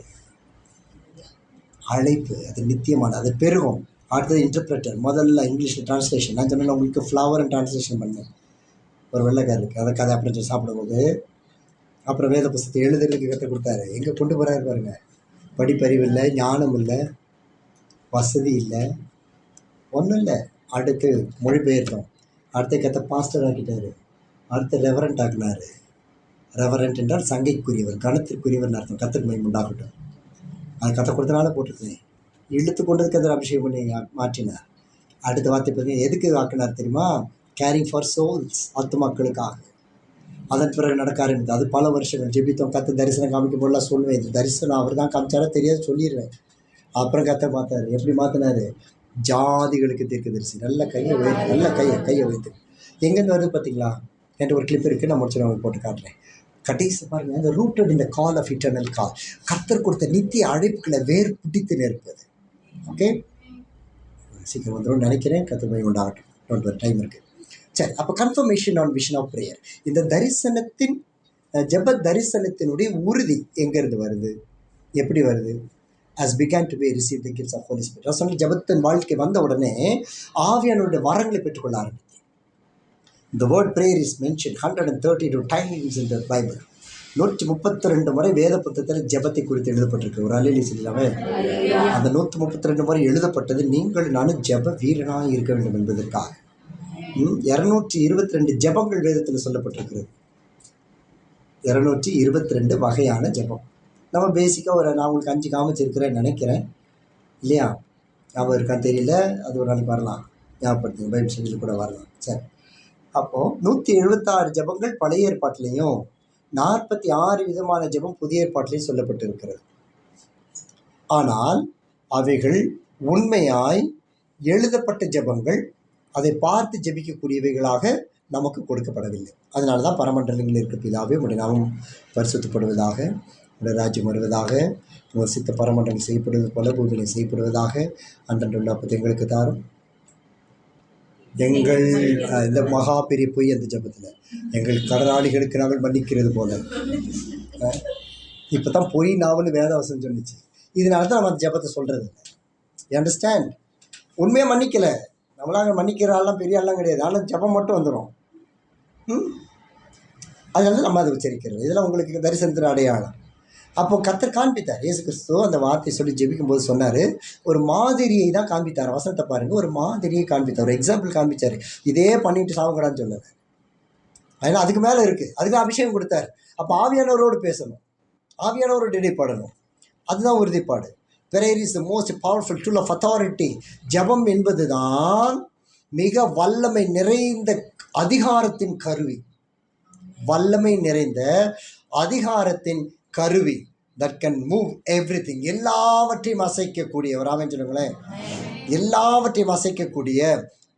அழைப்பு அது நித்தியமான, அது பெருகும். அடுத்தது இன்டர்பிரட்டர், முதல்ல இங்கிலீஷில் ட்ரான்ஸ்லேஷன். நான் சொன்னேன் உங்களுக்கு ஃப்ளவர்னு ட்ரான்ஸ்லேஷன் பண்ணேன். ஒரு வெள்ளைக்காரருக்கு அதை கதை அப்படி சொல்லி சாப்பிடும்போது, அப்புறம் வேத புஸ்தகத்தை எழுதுறதுக்கு கற்றுக் கொடுத்தாரு. எங்கே கொண்டு போகிறாரு பாருங்க. படிப்பறிவு இல்லை, ஞானம் இல்லை, வசதி இல்லை, ஒன்றும் இல்லை. அடுத்து மொழிபெயர்த்தோம். அடுத்த கற்ற பாஸ்டர் ஆக்கிட்டார். அடுத்து ரெவரண்ட் ஆக்கினார். ரெவரண்ட் என்றால் சங்கைக்குரியவர், கணத்திற்குரியவர் அர்த்தம். கற்றுக்கு மகிமை உண்டாகட்டும். அது கற்றுக் கொடுத்தனால போட்டிருக்கேன். இழுத்து கொண்டதுக்கு அதில் அபிஷேகம் பண்ணி மாற்றினார். அடுத்த வார்த்தை பார்த்தீங்கன்னா எதுக்கு ஆக்கினார் தெரியுமா? கேரிங் ஃபார் சோல்ஸ், ஆத்துமாக்களுக்காக. அதன் பிறகு நடக்க ஆரம்பித்தது. அது பல வருஷங்கள் ஜெபித்தோம். கத்த தரிசனம் காமிக்கும் போதெல்லாம் சொல்லுவேன், இந்த தரிசனம் அவர் தான் காமிச்சாரா தெரியாது சொல்லிடுவேன். அப்புறம் கத்த பார்த்தாரு. எப்படி மாற்றினாரு? ஜாதிகளுக்கு தீர்க்கதரிசி. நல்ல கையை உயர்த்து, நல்ல கையை உயர்த்து. எங்கேருந்து வருது பார்த்தீங்களா? என்கிட்ட ஒரு கிளிப் இருக்குது, நான் முடிச்சு போட்டு காட்டுறேன். கடைசி பாருங்க, இந்த ரூட்டட் இந்த கால் ஆஃப் இட்டர்னல் கால், கர்த்தர் கொடுத்த நித்திய அழைப்புகளை வேர் பிடித்து நிற்பது. ஓகே, சீக்கிரம் வந்துடும் நினைக்கிறேன். கர்த்தர் போய் உண்டாகட்டும், டோன்ட் வரி, டைம் இருக்குது. சரி, அப்போ confirmation on vision of prayer. இந்த தரிசனத்தின் ஜெப தரிசனத்தினுடைய உறுதி எங்கேருந்து வருது, எப்படி வருது? as began to be received the gifts of Holy Spirit. நான் சொன்ன ஜெபத்தின் வாழ்க்கை வந்த உடனே ஆவியானவருடைய வரங்களை பெற்றுக்கொள்ள ஆரம்பித்தேன். The word prayer is mentioned 132 times in the Bible. 132 முறை வேத புத்தகத்தில் ஜெபத்தை குறித்து எழுதப்பட்டிருக்கு. ஒரு அல்லேலூயா சொல்லலாமே. அந்த 132 முறை எழுதப்பட்டது நீங்கள் நானும் ஜெப வீரனாக இருக்க வேண்டும் என்பதற்காக. 222 ஜெபங்கள் வேதத்தில் சொல்லப்பட்டிருக்கிறது. 222 வகையான ஜெபம். நம்ம பேசிக்காக நான் உங்களுக்கு 5 காமிச்சிருக்கிறேன்னு நினைக்கிறேன் இல்லையா? ஞாபகம் இருக்கான்னு தெரியல, அது ஒரு நாளைக்கு வரலாம், ஞாபகப்படுத்துங்க, பைபிள் ஸ்டடியில் கூட வரலாம். சரி, அப்போது 176 ஜெபங்கள் பழைய ஏற்பாட்டிலையும் 46 விதமான ஜெபம் புதிய ஏற்பாட்டிலையும் சொல்லப்பட்டு இருக்கிறது. ஆனால் அவைகள் உண்மையாய் எழுதப்பட்ட ஜெபங்கள், அதை பார்த்து ஜெபிக்கக்கூடியவைகளாக நமக்கு கொடுக்கப்படவில்லை. அதனால தான் பரமண்டலங்களில் இருக்க பிதாவே உடைய நாமம் பரிசுத்தப்படுவதாக, உடைய ராஜ்யம் வருவதாக, உங்கள் சித்த பரமண்டலம் செய்யப்படுவது போல பூமியில் செய்யப்படுவதாக, அன்றன்றுள்ள அப்பத்தை எங்களுக்கு தாரும். எங்கள் இந்த மகா பெரிய பொய் அந்த ஜபத்தில் எங்கள் கடனாளிகளுக்கு நாங்கள் மன்னிக்கிறது போல. இப்போ தான் பொய் நாவல் வேதவசம் சொன்னிச்சு. இதனால தான் நம்ம அந்த ஜபத்தை சொல்கிறது இல்லை. You understand? உண்மையாக மன்னிக்கலை, நம்மளாங்க மன்னிக்கிற ஆள்லாம் பெரிய ஆள்லாம் கிடையாது. ஆனால் ஜபம் மட்டும் வந்துடும். அதனால நம்ம அதை உச்சரிக்கிறது. இதெல்லாம் உங்களுக்கு தரிசனத்தின் அடையாளம். அப்போது கர்த்தர் காண்பித்தார். இயேசு கிறிஸ்து அந்த வார்த்தை சொல்லி ஜெபிக்கும் போது சொன்னார், ஒரு மாதிரியை தான் காண்பித்தார். வசனத்தை பாருங்கள், ஒரு மாதிரியை காண்பித்தார், ஒரு எக்ஸாம்பிள் காண்பித்தார். இதே பண்ணிட்டு சாவுங்கடான்னு சொன்னார். அதனால் அதுக்கு மேலே இருக்குது, அதுக்கு அபிஷேகம் கொடுத்தார். அப்போ ஆவியானவரோடு பேசணும், ஆவியானவரோடு இடைப்படணும். அதுதான் உறுதிப்பாடு. Prayer is the most powerful tool of authority. ஜபம் என்பது தான் மிக வல்லமை நிறைந்த அதிகாரத்தின் கருவி. வல்லமை நிறைந்த அதிகாரத்தின் கருவி. That can move everything. எல்லாவற்றையும் அசைக்கக்கூடிய, ராமன் சொல்லுங்களேன், எல்லாவற்றையும் அசைக்கக்கூடிய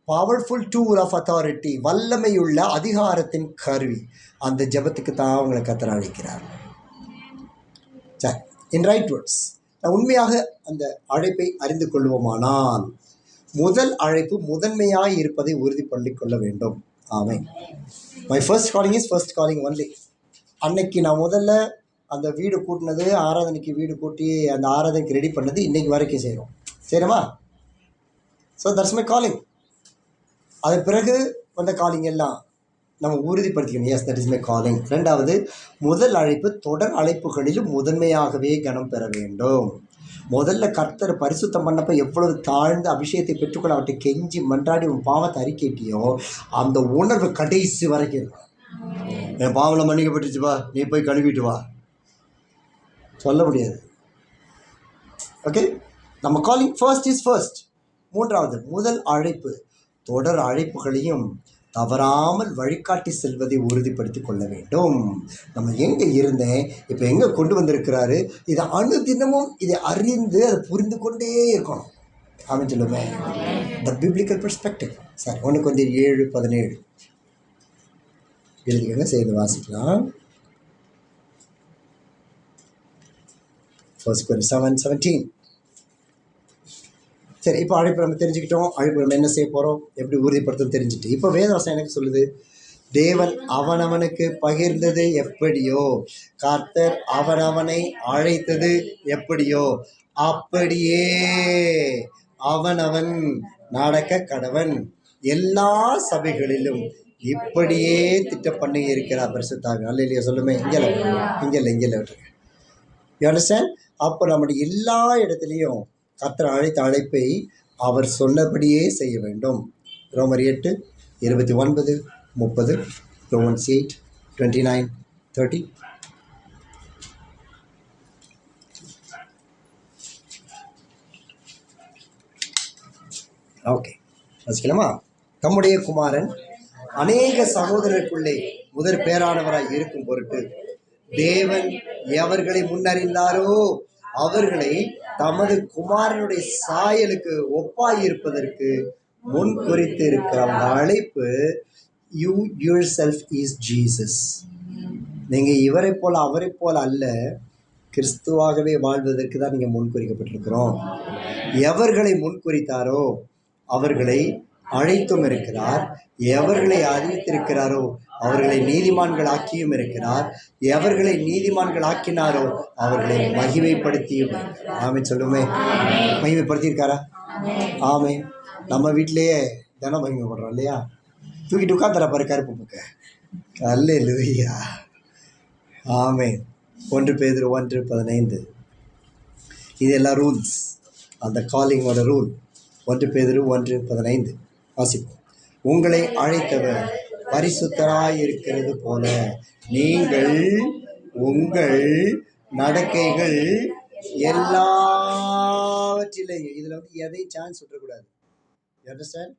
பவர்ஃபுல் டூல் ஆஃப் அத்தாரிட்டி, வல்லமையுள்ள அதிகாரத்தின் கருவி. அந்த ஜபத்துக்கு தான் அவங்களை கர்த்தர் அழைக்கிறார். சரி, இன் ரைட் வேர்ட்ஸ் நான் உண்மையாக அந்த அழைப்பை அறிந்து கொள்வோமானால் முதல் அழைப்பு முதன்மையாக இருப்பதை உறுதிப்படுத்திக் கொள்ள வேண்டும். ஆமென். My first calling is first calling only. அன்னைக்கு நான் முதல்ல அந்த வீடு கூட்டினது, ஆராதனைக்கு வீடு கூட்டி அந்த ஆராதனைக்கு ரெடி பண்ணது இன்றைக்கி வரைக்கும் செய்கிறோம். சரிம்மா? So that's my calling. அது பிறகு வந்த காலிங் எல்லாம் நம்ம உறுதிப்படுத்திக்கணும். Yes, that is my calling. ரெண்டாவது, முதல் அழைப்பு தொடர் அழைப்புகளிலும் முதன்மையாகவே கனம் பெற வேண்டும். முதல்ல கர்த்தர் பரிசுத்தம் பண்ணப்போ எவ்வளவு தாழ்ந்த அபிஷேகத்தை பெற்றுக்கொள்ள அவற்றை கெஞ்சி மன்றாடி உன் பாவத்தை அறிக்கைட்டியோ அந்த உணர்வு கடைசி வரைக்கும் இருக்கும். என் பாவம் மன்னிக்கப்பட்டுச்சுப்பா, நீ போய் கழுவிட்டு வா சொல்ல முடியாது. ஓகே, நம்ம காலிங் ஃபர்ஸ்ட் இஸ் ஃபர்ஸ்ட். மூன்றாவது, முதல் அழைப்பு தொடர் அழைப்புகளையும் தவறாமல் வழிகாட்டி செல்வதை உறுதிப்படுத்தி கொள்ள வேண்டும். நம்ம எங்கே இருந்தேன், இப்போ எங்கே கொண்டு வந்திருக்கிறாரு, இதை அனுதினமும் இதை அறிந்து அதை புரிந்து கொண்டே இருக்கணும். ஆமென் சொல்லுமே. த பிப்ளிக்கல் பெர்ஸ்பெக்டிவ். சார் 1 Corinthians 7:17 எழுதிக்கங்க, சேர்ந்து வாசிக்கலாம். 1 Corinthians 7:17. சரி, இப்போ அழைப்பு நம்ம தெரிஞ்சுக்கிட்டோம். அழைப்பு நம்ம என்ன செய்ய போகிறோம், எப்படி உறுதிப்படுத்தணும் தெரிஞ்சுட்டு, இப்போ வேதவசனம் எனக்கு சொல்லுது, தேவன் அவனவனுக்கு பகிர்ந்தது எப்படியோ, கர்த்தர் அவனவனை அழைத்தது எப்படியோ, அப்படியே அவனவன் நடக்க கடவன். எல்லா சபைகளிலும் இப்படியே திட்டம் பண்ணி இருக்கிறார் பரிசுத்தாவி. அல்லேலூயா சொல்லுமே. இங்கே யூ அண்டர்ஸ்டாண்ட்? அப்போ நம்முடைய எல்லா இடத்துலையும் கர்த்தர் அழைத்த அழைப்பை அவர் சொன்னபடியே செய்ய வேண்டும். ரோமர் 8:29, 30, Romans 8:29, 30. ஓகே, வச்சுக்கலாமா? தம்முடைய குமாரன் அநேக சகோதரருக்குள்ளே முதற் பேரானவராய் இருக்கும் பொருட்டு தேவன் எவர்களை முன்னறிந்தாரோ அவர்களை தமது குமாரனுடைய சாயலுக்கு ஒப்பாயிருப்பதற்கு முன் குறித்து இருக்கிற அந்த அழைப்பு, you your self is Jesus. நீங்க இவரை போல அவரை போல அல்ல, கிறிஸ்துவாகவே வாழ்வதற்கு தான் நீங்க முன்குறிக்கப்பட்டிருக்கிறோம். எவர்களை முன்குறித்தாரோ அவர்களை அழைத்தும் இருக்கிறார், எவர்களை அறிவித்திருக்கிறாரோ அவர்களை நீதிமான்கள் ஆக்கியும் இருக்கிறார், எவர்களை நீதிமான்கள் ஆக்கினாரோ அவர்களை மகிமைப்படுத்தியும் இருக்கிறார். ஆமே சொல்லுமே. மகிமைப்படுத்தியிருக்காரா? ஆமே. நம்ம வீட்டிலேயே தினம் மகிமைப்படுறோம் இல்லையா? தூக்கிட்டு உட்காந்துற பாரு கருப்பு புக்க. அல்லேலூயா. ஆமே. 1 பேதுரு 1:15. இது எல்லாம் ரூல்ஸ், அந்த காலிங்கோட ரூல். 1 பேதுரு 1:15 வாசிப்போம். உங்களை அழைத்தவர் பரிசுத்தராயிருக்கிறது போல நீங்கள் உங்கள் நடக்கைகள் எல்லாவற்றிலையும், இதில் எதையும் சான்ஸ் விட்டுறக்கூடாது. You understand?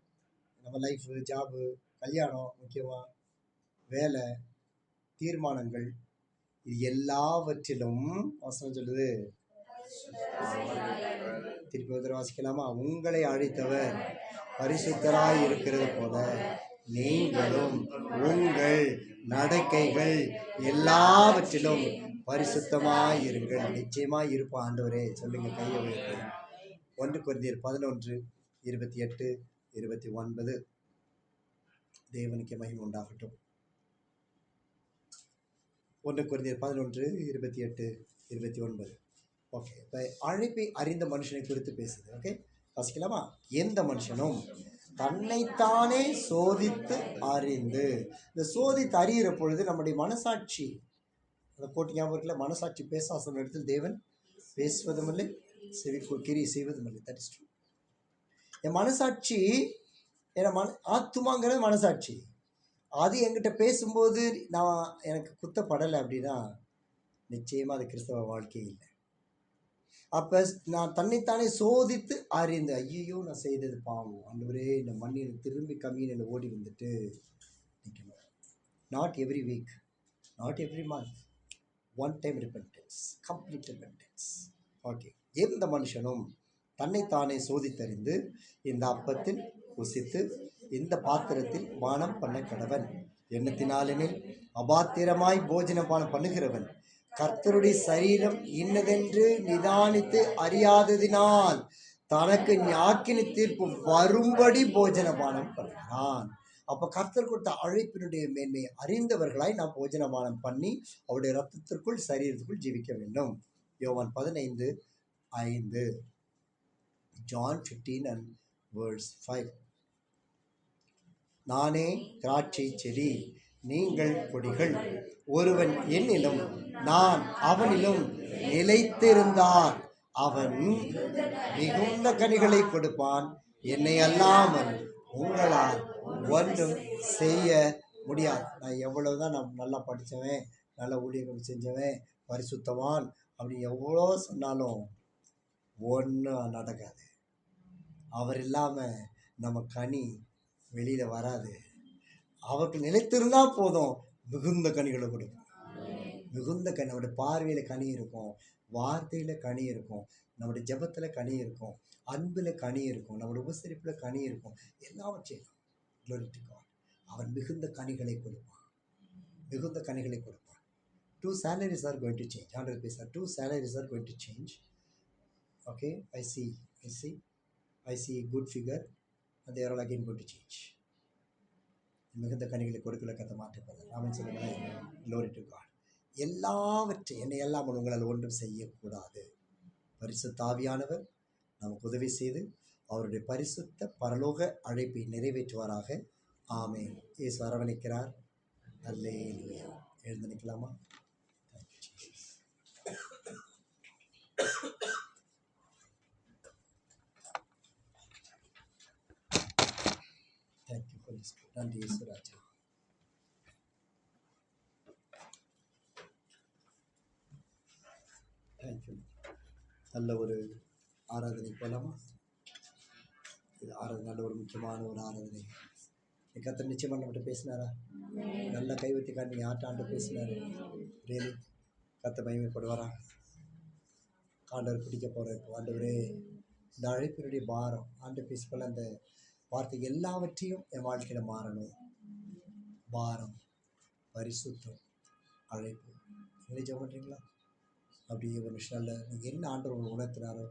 நம்ம லைஃபு, ஜாபு, கல்யாணம், முக்கியமாக வேலை, தீர்மானங்கள், இது எல்லாவற்றிலும் வசனம் சொல்லுது. திருப்பி ஒரு வாசிக்கலாமா? உங்களை அழைத்தவர் பரிசுத்தராய் இருக்கிறது போல நீங்களும் உங்கள் நடக்கைகள் எல்லாவற்றிலும் பரிசுத்தமாய் இருங்கள். நிச்சயமாய் இருப்போம் ஆண்டவரே. சொல்லுங்க, கையை உயர்த்து. 1 கொரிந்தியர் 11:28-29. தேவனுக்கு மகிமை உண்டாகட்டும். 1 கொரிந்தியர் 11:28-29. ஓகே, இப்போ அழைப்பை அறிந்த மனுஷனை குறித்து பேசுது. ஓகே, வாசிக்கலாமா? எந்த மனுஷனும் தன்னைத்தானே சோதித்து அறிந்து, இந்த சோதித்து அறிகிற பொழுது நம்முடைய மனசாட்சி, அந்த போட்டி ஞாபகம் இருக்குல்ல, மனசாட்சி பேசாசன இடத்தில் தேவன் பேசுவதும் இல்லை, கிரி செய்வதும் இல்லை. That is true. என் மனசாட்சி, என் ஆத்துமாங்கிறது மனசாட்சி, அது என்கிட்ட பேசும்போது நான் எனக்கு குத்தப்படலை அப்படின்னா நிச்சயமாக அது கிறிஸ்தவ வாழ்க்கை இல்லை. அப்போ நான் தன்னைத்தானே சோதித்து அறிந்து, ஐயோ நான் செய்தது பாவம், ஆண்டவரே இந்த மண்ணில் திரும்பி கம்மியில் ஓடி வந்துட்டு நிற்கணும். Not every week, not every month, one time repentance, complete repentance. Okay, எந்த மனுஷனும் தன்னைத்தானே சோதித்தறிந்து இந்த அப்பத்தில் புசித்து இந்த பாத்திரத்தில் பானம் பண்ண கடவன். எண்ணத்தினாலெனில் அபாத்திரமாய் போஜன பானம் பண்ணுகிறவன் கர்த்தருடைய சரீரம் இன்னதென்று நிதானித்து அறியாததினால் தனக்கு ஆக்கினை தீர்ப்பு வரும்படி போஜன பானம் பண்ணுகிறான். அப்போ கர்த்தர் கொடுத்த அழைப்பினுடைய மேன்மையை அறிந்தவர்களாய் நாம் போஜன பானம் பண்ணி அவருடைய ரத்தத்திற்குள் சரீரத்திற்குள் ஜீவிக்க வேண்டும். யோவான் 15:5. John 15:5. நானே திராட்சை செடி, நீங்கள் கொடிகள். ஒருவன் என்னிலும் நான் அவனிலும் நிலைத்திருந்தால் அவன் மிகுந்த கனிகளை கொடுப்பான். என்னை அல்லாமல் உங்களால் ஒன்றும் செய்ய முடியாது. நான் எவ்வளவுதான் நான் நல்லா படித்தவன், நல்ல ஊழியர்கள் செஞ்சவன், பரிசுத்தவான் அப்படி எவ்வளோ சொன்னாலும் ஒன்றும் நடக்காது. அவர் இல்லாமல் நம்ம கனி வெளியில் வராது. அவருக்கு நிலைத்திருந்தால் போதும், மிகுந்த கனிகளை கொடுக்கும். மிகுந்த கனி, நம்முடைய பார்வையில் கனி இருக்கும், வார்த்தையில் கனி இருக்கும், நம்முடைய ஜெபத்தில் கனி இருக்கும், அன்பில் கனி இருக்கும், நம்முடைய உபசரிப்பில் கனி இருக்கும், எல்லாவற்றையும் glory to God. அவன் மிகுந்த கனிகளை கொடுப்பான், மிகுந்த கனிகளை கொடுப்பான். 2 salaries are going to change. 100 paisa, 2 salaries are going to change. Okay, I see a good figure and they are all again going to change. மிகுந்த கனிகளை கொடுக்கல கத்த மாற்றப்படுது. ஆமென் சொல்லுங்களேன். glory to God. எல்லாவற்றையும் என்னை எல்லாம் உங்களால் ஒன்றும் செய்யக்கூடாது. பரிசுத்த ஆவியானவர் நமக்கு உதவி செய்து அவருடைய பரிசுத்த பரலோக அழைப்பை நிறைவேற்றுவாராக. ஆமென். இயேசு அரவணைக்கிறார். அல்லேலூயா. எழுந்து நிற்கலாமா? Thank you Holi spirit. நன்றி இயேசு ராஜா. தேங்க்யூ. நல்ல ஒரு ஆராதனை போலாமா? இது ஆராதனை நல்ல ஒரு முக்கியமான ஒரு ஆராதனை. கர்த்தர் நிச்சயமாக நம்மகிட்ட பேசினாரா? நல்ல கைவத்தி காட்டி யார்ட்டாண்டு பேசினாரு? ரியலி கர்த்தர் மகிமைப்படுவாரா? ஆண்டவர் பிடிக்க போகிற இப்போ ஆண்டவரே இந்த அழைப்பினுடைய பாரம் ஆண்டு பேசிக்கொள்ள அந்த வார்த்தை எல்லாவற்றையும் என் வாழ்க்கையில் மாறணும். பாரம், பரிசுத்தம், அழைப்பு. நீங்களே ஜெபம் பண்ணுறீங்களா? அப்படியே ஒரு நிமிஷம் இல்லை, நீங்கள் என்ன ஆண்டவர் உங்களுக்கு உணர்த்தினாரோ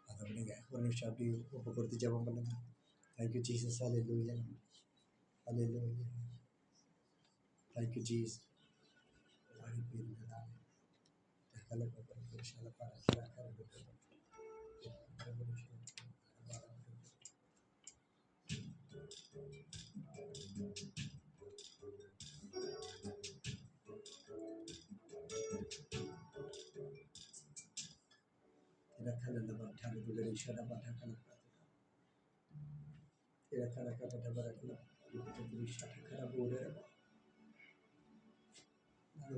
அதை விடுங்க. ஒரு நிமிஷம் அப்படியே ஒப்பு கொடுத்து ஜெபம் பண்ணுங்க. Thank you Jesus. அல்லேலூயா, அல்லேலூயா. Thank you Jesus. அழைப்பு இருந்ததா?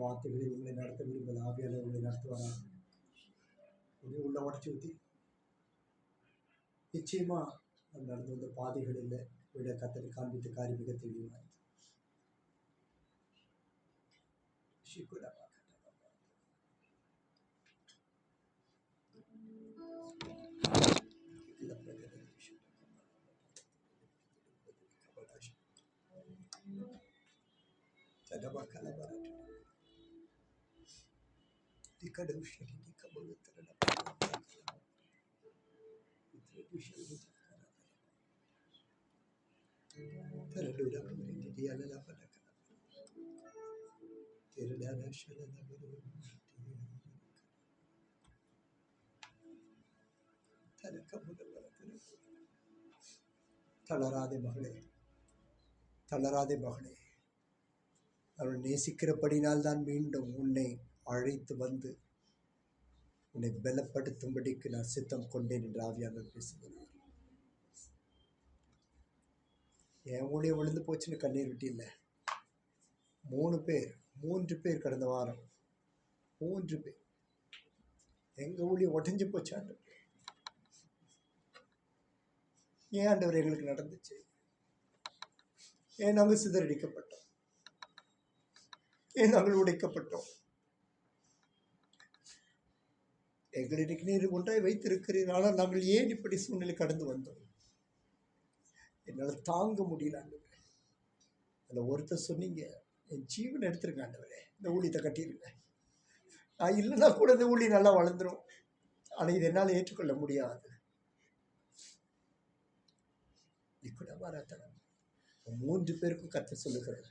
வார்த்தைகளில் உங்களை நடத்த விரும்பல ஆவியாளர் உங்களை நடத்துவாரா? உள்ள உடச்சி ஊற்றி நிச்சயமா நடந்து வந்த பாதைகளில் விட கத்தனை காண்பித்த காரியம் மிக தெளிவாக தளராதே மகளே, தளராதே மகளே. அவள் நேசிக்கிறபடினால் தான் மீண்டும் உன்னை அழைத்து வந்து உன்னை பலப்படுத்தும்படிக்கு நான் சித்தம் கொண்டேன் என்று ஆவியானவர் பேசுகிறார். என் ஊழியம் விழுந்து போச்சுன்னு கண்ணீர் விட்டு இல்லை. 3 பேர் கடந்த வாரம் 3 பேர் எங்க ஊழியம் உடஞ்சி போச்சு. ஆண்டவர் ஏன் ஆண்டவர் எங்களுக்கு நடந்துச்சு? ஏன் நாங்கள் சிதறடிக்கப்பட்டோம்? ஏன் நாங்கள் உடைக்கப்பட்டோம்? எங்களை நீர் ஒன்றாய் வைத்திருக்கிறீர். ஆனால் நாங்கள் ஏன் இப்படி சூழ்நிலை கடந்து வந்தோம்? என்னால் தாங்க முடியல ஆண்டவரே. அதில் ஒருத்தர் சொன்னீங்க, என் ஜீவனை எடுத்துருங்க ஆண்டவரே, இந்த ஊழியத்தை கட்டிடுங்க. நான் இல்லைன்னா கூட இந்த ஊழியம் நல்லா வளர்ந்துடும். ஆனால் இது என்னால் ஏற்றுக்கொள்ள முடியாது. கூட வராத்தனம் 3 பேருக்கும் கர்த்தர் சொல்லுகிறார்,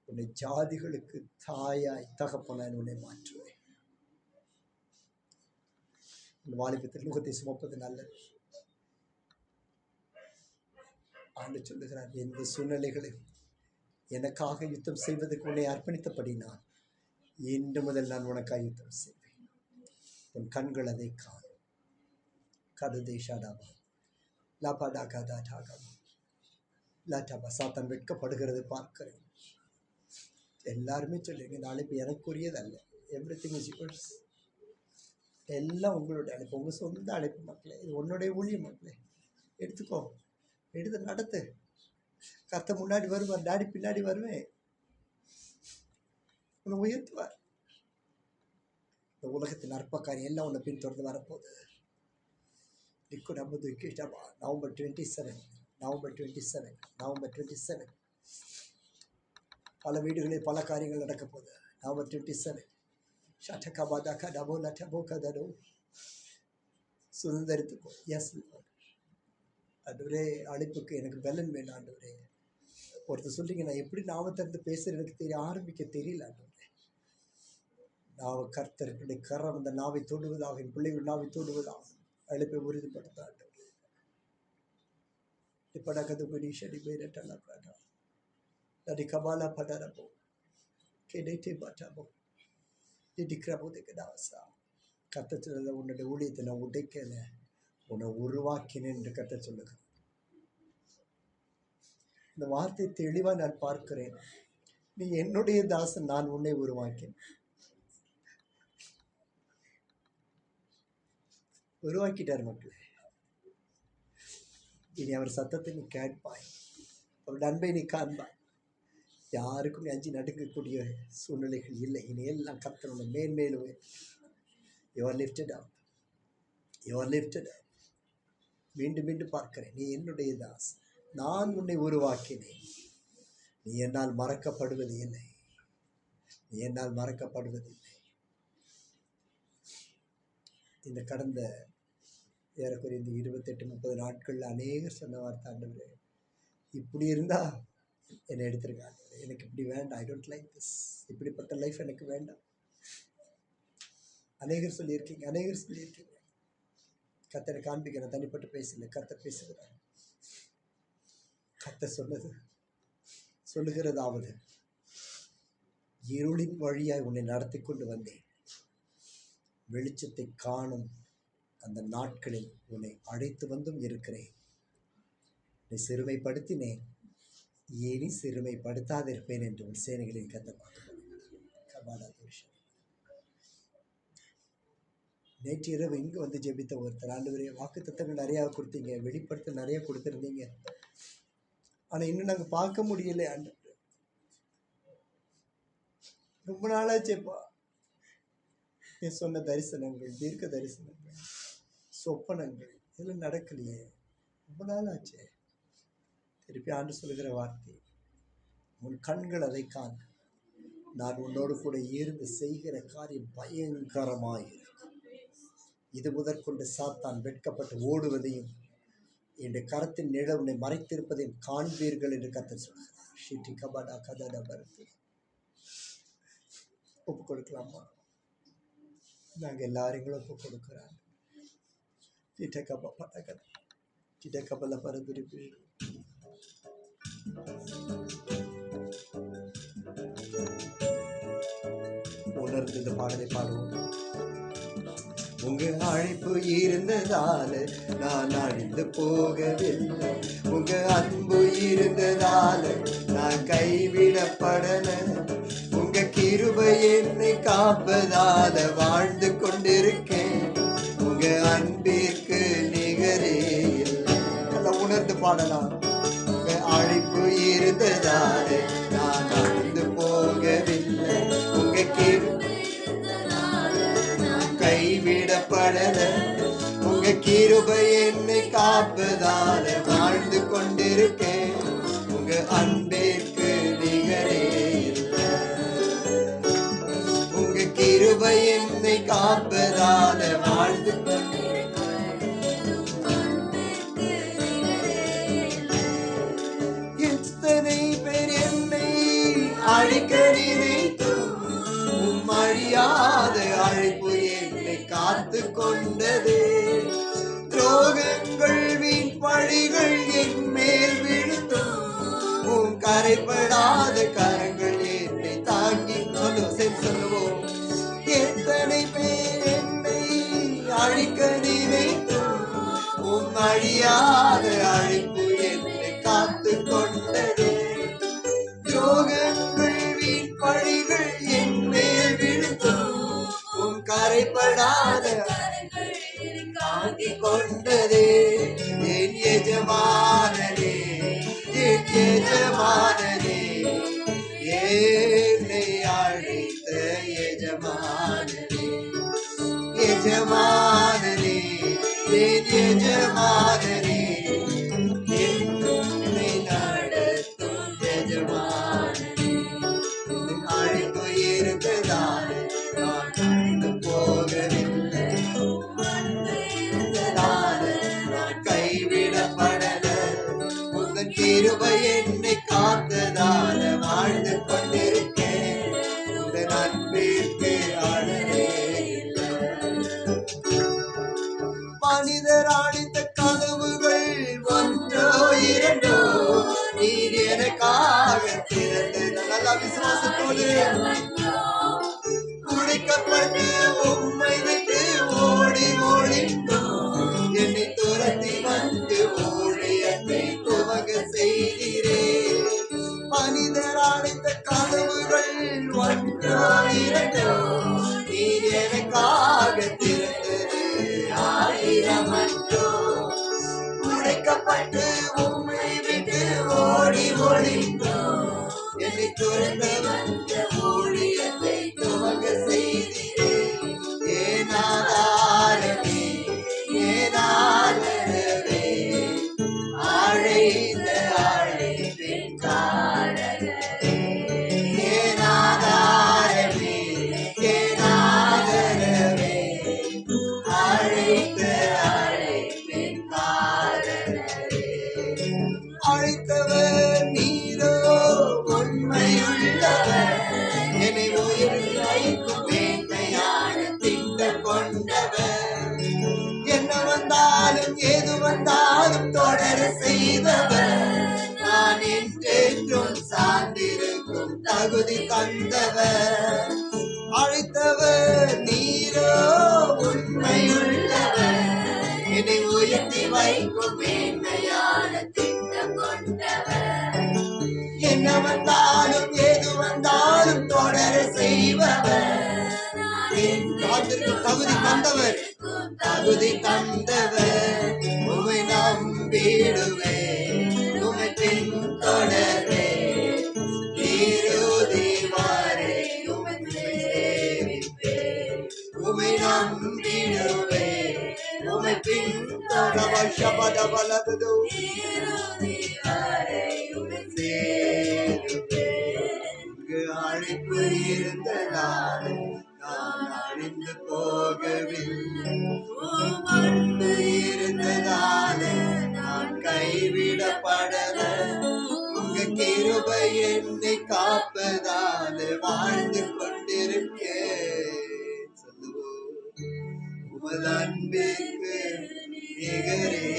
உன்னை ஜாதிகளுக்கு தாயாய் தகப்பனாய் உன்னை மாற்றுவேன். உன் வாலிபத்தில் முகத்தை சுமப்பது நல்லது. ஆண்டு சொல்லுகிறார், எந்த சூழ்நிலைகளில் எனக்காக யுத்தம் செய்வதற்கு உன்னை அர்ப்பணித்தபடி நான் இன்று முதல் நான் உனக்காக யுத்தம் செய்வேன். உன் கண்கள் அதை காணும். கடுதேஷாடாபா லாபாடாகாதாடாகா லாட்டாபா. சாத்தான் வெட்கப்படுகிறது பார்க்கிறேன். எல்லாருமே சொல்லுங்க, இந்த அழைப்பு எனக்குரியது அல்ல. Everything is yours. எல்லாம் உங்களுடைய அழைப்பு, உங்கள் சொந்த அழைப்பு மக்களே. இது உன்னுடைய ஊழியம் மக்களே. எடுத்துக்கோ, எடுத்து நடத்து. கர்த்தர் முன்னாடி வருவார், டாடி பின்னாடி வருவேன், உன்னை உயர்த்துவார். இந்த உலகத்தின் அற்பக்காரி எல்லாம் உன்னை பின்தொடர்ந்து வரப்போகுது. நவம்பர் 27 பல வீடுகளில் பல காரியங்கள் நடக்க போகுது. நவம்பர் 27 சுதந்திரத்துக்கோ. எஸ் ஆண்டவரே, அழைப்புக்கு எனக்கு பலன் வேணும் ஆண்டவரே. ஒருத்தர் சொல்லிங்க, நான் எப்படி நாமத்திலிருந்து பேசுகிற எனக்கு ஆரம்பிக்க தெரியல ஆண்டவரே. கர்த்தருடைய கரம் அந்த நாவை தொடுவதாக, என் பிள்ளைகள் நாவை தொடுவதாக அழைப்பை உறுதிப்படுத்த ஆண்டவரே. இப்படக்கது ஷடி பேரட்டா Dari kabala padarabo, kedete batabo, didikrabo de kadasa. கர்த்தர் உன்னுடைய ஊழியத்தை நான் உடைக்கல, உன்னை உருவாக்கினேன் என்று கர்த்தர் சொல்லுங்க. இந்த வார்த்தை தெளிவாக நான் பார்க்கிறேன். நீ என்னுடைய தாசன், நான் உன்னை உருவாக்கினேன். உருவாக்கிட்டார் மக்களே. இனி அவர் சத்தத்தை நீ கேட்பாய், அவருடைய அன்பை நீ காண்பாய். யாருக்கும் அஞ்சி நடுங்கக்கூடிய சூழ்நிலைகள் இல்லை. இனி எல்லாம் கர்த்தரோட மேன்மேலும் you are lifted up, you are lifted up. மீண்டும் மீண்டும் பார்க்கிறேன், நீ என்னுடைய தாஸ், நான் உன்னை உருவாக்கினேன், நீ என்னால் மறக்கப்படுவது இல்லை, நீ என்னால் மறக்கப்படுவதில்லை. இந்த கடந்த ஏறக்குறைய இந்த 28-30 நாட்களில் அநேகர் சொன்ன வார்த்தை, ஆண்டவரே இப்படி இருந்தால் என்னை எடுத்துருங்க ஆண்டவரே, எனக்கு இப்படி வேண்டாம், ஐ டோன்ட் லைக் திஸ், இப்படிப்பட்ட லைஃப் எனக்கு வேண்டாம். அநேகர் சொல்லியிருக்கீங்க. கர்த்தரை காண்பிக்கிற தனிப்பட்டு பேசல, கர்த்தர் பேசுகிறார். கர்த்தர் சொல்லுகிறதாவது, இருளின் வழியாய் உன்னை நடத்தி கொண்டு வந்தேன், வெளிச்சத்தை காணும் அந்த நாட்களில் உன்னை அழைத்து வந்தும் இருக்கிறேன். நீ சிறுமைப்படுத்தினேன், இனி சிறுமைப்படுத்தாதிருப்பேன் என்று உன் சேனைகளின் கர்த்தர். நேற்று இரவு இங்கே வந்து ஜெபித்த ஒருத்தர், ஆண்டவரே வாக்குத்தத்தங்கள் நிறையா கொடுத்தீங்க, வெளிப்படுத்த நிறைய கொடுத்துருந்தீங்க, ஆனால் இன்னும் நாங்கள் பார்க்க முடியலை ஆண்டவர், ரொம்ப நாளாச்சேப்பா. நீ சொன்ன தரிசனங்கள், தீர்க்க தரிசனங்கள், சொப்பனங்கள் இதெல்லாம் நடக்கலையே, ரொம்ப நாள் ஆச்சே. திருப்பி ஆண்டு சொல்லுகிற வார்த்தை, உன் கண்கள் அதை காண, நான் உன்னோடு கூட இருந்து செய்கிற காரியம் பயங்கரமாயிருக்கும். இது முதற்கொண்டு சாத்தான் வெட்கப்பட்டு ஓடுவதையும் என்னுடைய கரத்தின் நிழல் உன்னை மறைத்திருப்பதையும் காண்பீர்கள் என்று கர்த்தர் சொல்கிறார். ஷீட்டி கபாடா கதட பருத்து ஒப்பு கொடுக்கலாமா? நாங்கள் எல்லாரையும் ஒப்பு கொடுக்குறாங்க. கபல பரதுரிப்பு உணர்ந்து இந்த பாடலை பாடுவோம். உங்க அழைப்பு இருந்ததால நான் அழிந்து போகவில்லை, உங்க அன்பு இருந்ததால நான் கைவிடப்படல, உங்க கிருபை என்னை காப்பதால வாழ்ந்து கொண்டிருக்கேன், உங்க அன்பிற்கு நிகரே இல்லை. நல்லா உணர்ந்து பாடலாம். உங்க அழைப்பு இருந்ததால நான் அழிந்து போகவில்லை, உங்க கிருபை கைவிடப்படல, உங்க கிருபை என்னை காப்பதால வாழ்ந்து கொண்டிருக்கேன், உங்க அன்பிற்கு நிகரே இல்லை, உங்க கிருபை என்னை காப்பதால வாழ்ந்து கொண்டிருக்கேன். எத்தனை பேர் என்னை அழிக்க நினைத்தும் அழியாத அழைப்பு என்னை காத்து கொண்டது, துரோகங்கள் வீண் பழிகள் என் மேல் விழுந்தும் உன் கரைப்படாத கரங்கள் என்னை தாங்கி சொல்லுவோம். எத்தனை பேர் என்னை அழிக்க நினைத்தும் உன் அழியாத அழைப்பு என்னை காத்து கொண்டது, துரோகங்கள் வீண் பழிகள் என் மேல் விழுந்தும் உன் கரைப்படாத தாங்கிக் கொண்டதே. என் எஜமானனே, என் எஜமானனே, என்னை அழைத்த எஜமானனே, எஜமானனே, என் எஜமானனே, என்னை நடத்தும் எஜமானனே, அழைப்பு இருந்ததால் நான் அழிந்து போகவில்லை, நான் கைவிடப்படல, உங்கள் கிருபை என்னை காத்ததால வாழ்ந்து கொண்டிருக்கேன், உங்கள் அன்பிற்கு அளவே இல்லை. மனிதர் அடித்த கதவுகள் ஒன்றோ இரண்டோ நீர் எனக்காக திறந்து, நல்லா விசுவாசத்தோடு குடிக்கப்பட்டு உம்மை விட்டு ஓடி ஓடிந்தோம், என்னை துரத்தி வந்து ஊழியத்தை துவங்க செய்கிறே. மனிதர் அடைத்த கதவுகள் ஒன்றோ இரண்டோ நீர் எனக்காக திறந்தது ஆயிரம் அன்றோ, உடைக்கப்பட்ட வெட்கப்பட்டு உம்மை விட்டு ஓடி ஒளிந்தோம். என்னை துறந்து வந்த ஊழியத்தை துவங்க செய்தீரே. ஏன் ஆதாரமே, ஏன் ஆதரவே, அழைத்த அழைப்பின் காரணரே. ஏன் ஆதாரமே, ஏன் ஆதரவே, அழைத்த அழைப்பின் காரணரே. அழைத்தவர் நீரோ உண்மையுள்ளவர், என்னை உயிரில் வைக்கும் மேன்மையான திட்டம் கொண்டவர். என்ன வந்தாலும் ஏது வந்தாலும் தொடர செய்தவர், நான் என்றென்றும் சார்ந்திருக்கும் தகுதி தந்தவர். அழைத்தவர் நீரோ உண்மையுள்ளவர், என்னை உயர்த்தி வைக்கும் மேன்மையான திட்டம் கொண்டவர். என்ன வந்தாலும் ஏது வந்தாலும் தொடர செய்பவர், தகுதி தந்தவர், தகுதி தந்தவர். உமை நம்பிடுவேன், உமை பின்தொடர்வேன், இறுதி வரை உமை சேவிப்பேன். உமை நம்பிடுவேன், உமை பின்தொடர்வேன், சபத பலது இறுதி வரை உமை சேவிப்பேன். அழைப்பு இருந்ததால் நான் அழிந்து போகவில்லை, அன்பு இருந்ததால நான் கைவிடப்படல. உங்க கிருபை என்னை காப்பதால வாழ்ந்து கொண்டிருக்கேன். சொல்லுவோம், உமது அன்பிற்கு நிகரே.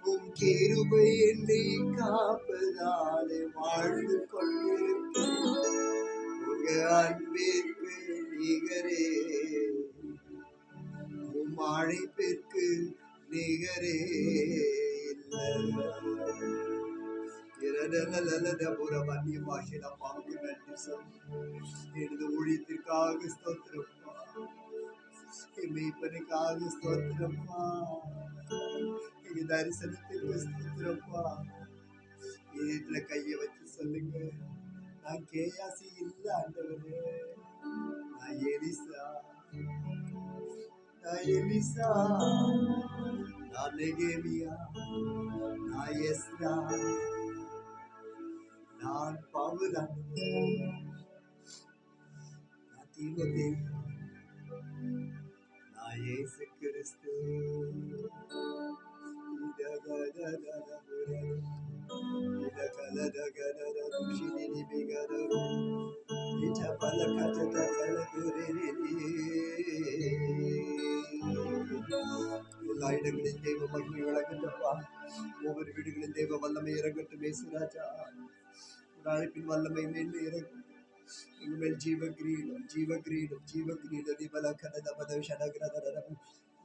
உம் கிருபை என்னை காப்பதாலே வாழ்ந்து கொண்டிருக்கேன். உங்க அன்பிற்கு நிகரே, உம் அழைப்பிற்கு நிகரே எனது ஊழியத்திற்காக ஸ்தோத்திரப்பா, மீட்பனுக்காக ஸ்தோத்திரப்பா, எங்க தரிசனத்திற்கு ஸ்தோத்திரப்பா. இதுல கைய வச்சு சொல்லுங்க, நான் கேயாசி இல்ல ஆண்டவரே, நான் எலிசா, நான் எலிசா, நான் நெகேமியா, நான் எஸ்ரா, நான் பவுல், நான் தீமோத்தேயு, நான் இயேசு கிறிஸ்து. எல்லா இடங்களில் தெய்வ மகிமை விளங்கட்டப்பா. ஒவ்வொரு வீடுகளில் தெய்வ வல்லமை இறங்கட்டும். இயேசுராஜா, அழைப்பின் வல்லமை மேன்மை இறங்கும் எங்க மேல். ஜீவ கிரீடம், ஜீவ கிரீடம், ஜீவ கிரீடம். திபல கனத பத ஷடகிரதரபு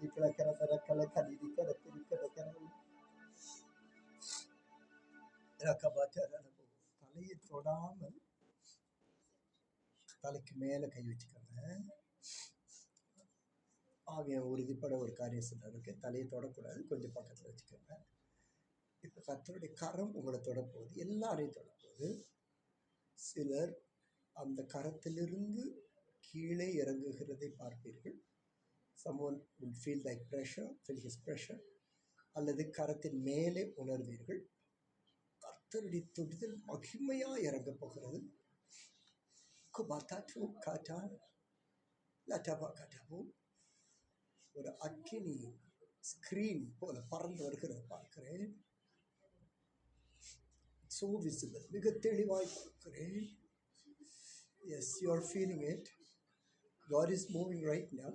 நிக்கல கரதர கல கலிதி கரத்திரி கரகரம் ரகபதரபு. தலையை தொடாமல் தலைக்கு மேல கை வச்சுக்கோங்க. ஆவியன் உறுதிப்பட ஒரு காரியம் சொல்றதுக்கு தலையை தொடக்கூடாது, கொஞ்சம் பக்கத்தில் வச்சுக்கோங்க. இப்போ கர்த்தருடைய கரம் உங்களை தொடப்போகுது, எல்லாரையும் தொடப்போகுது. சிலர் அந்த கரத்திலிருந்து கீழே இறங்குகிறதை பார்ப்பீர்கள். someone will feel like pressure, feel his pressure. அல்லது கரத்தின் மேலே உணர்வீர்கள். கர்த்தருடைய தொடுதல் மகிமையா இறங்க போகிறது. ஒரு அக்கினி ஸ்கிரீன் போல பறந்து வருகிறது பார்க்கிறேன். so visible, மிக தெளிவாய் பார்க்கிறேன். yes, you are feeling it. God is moving right now.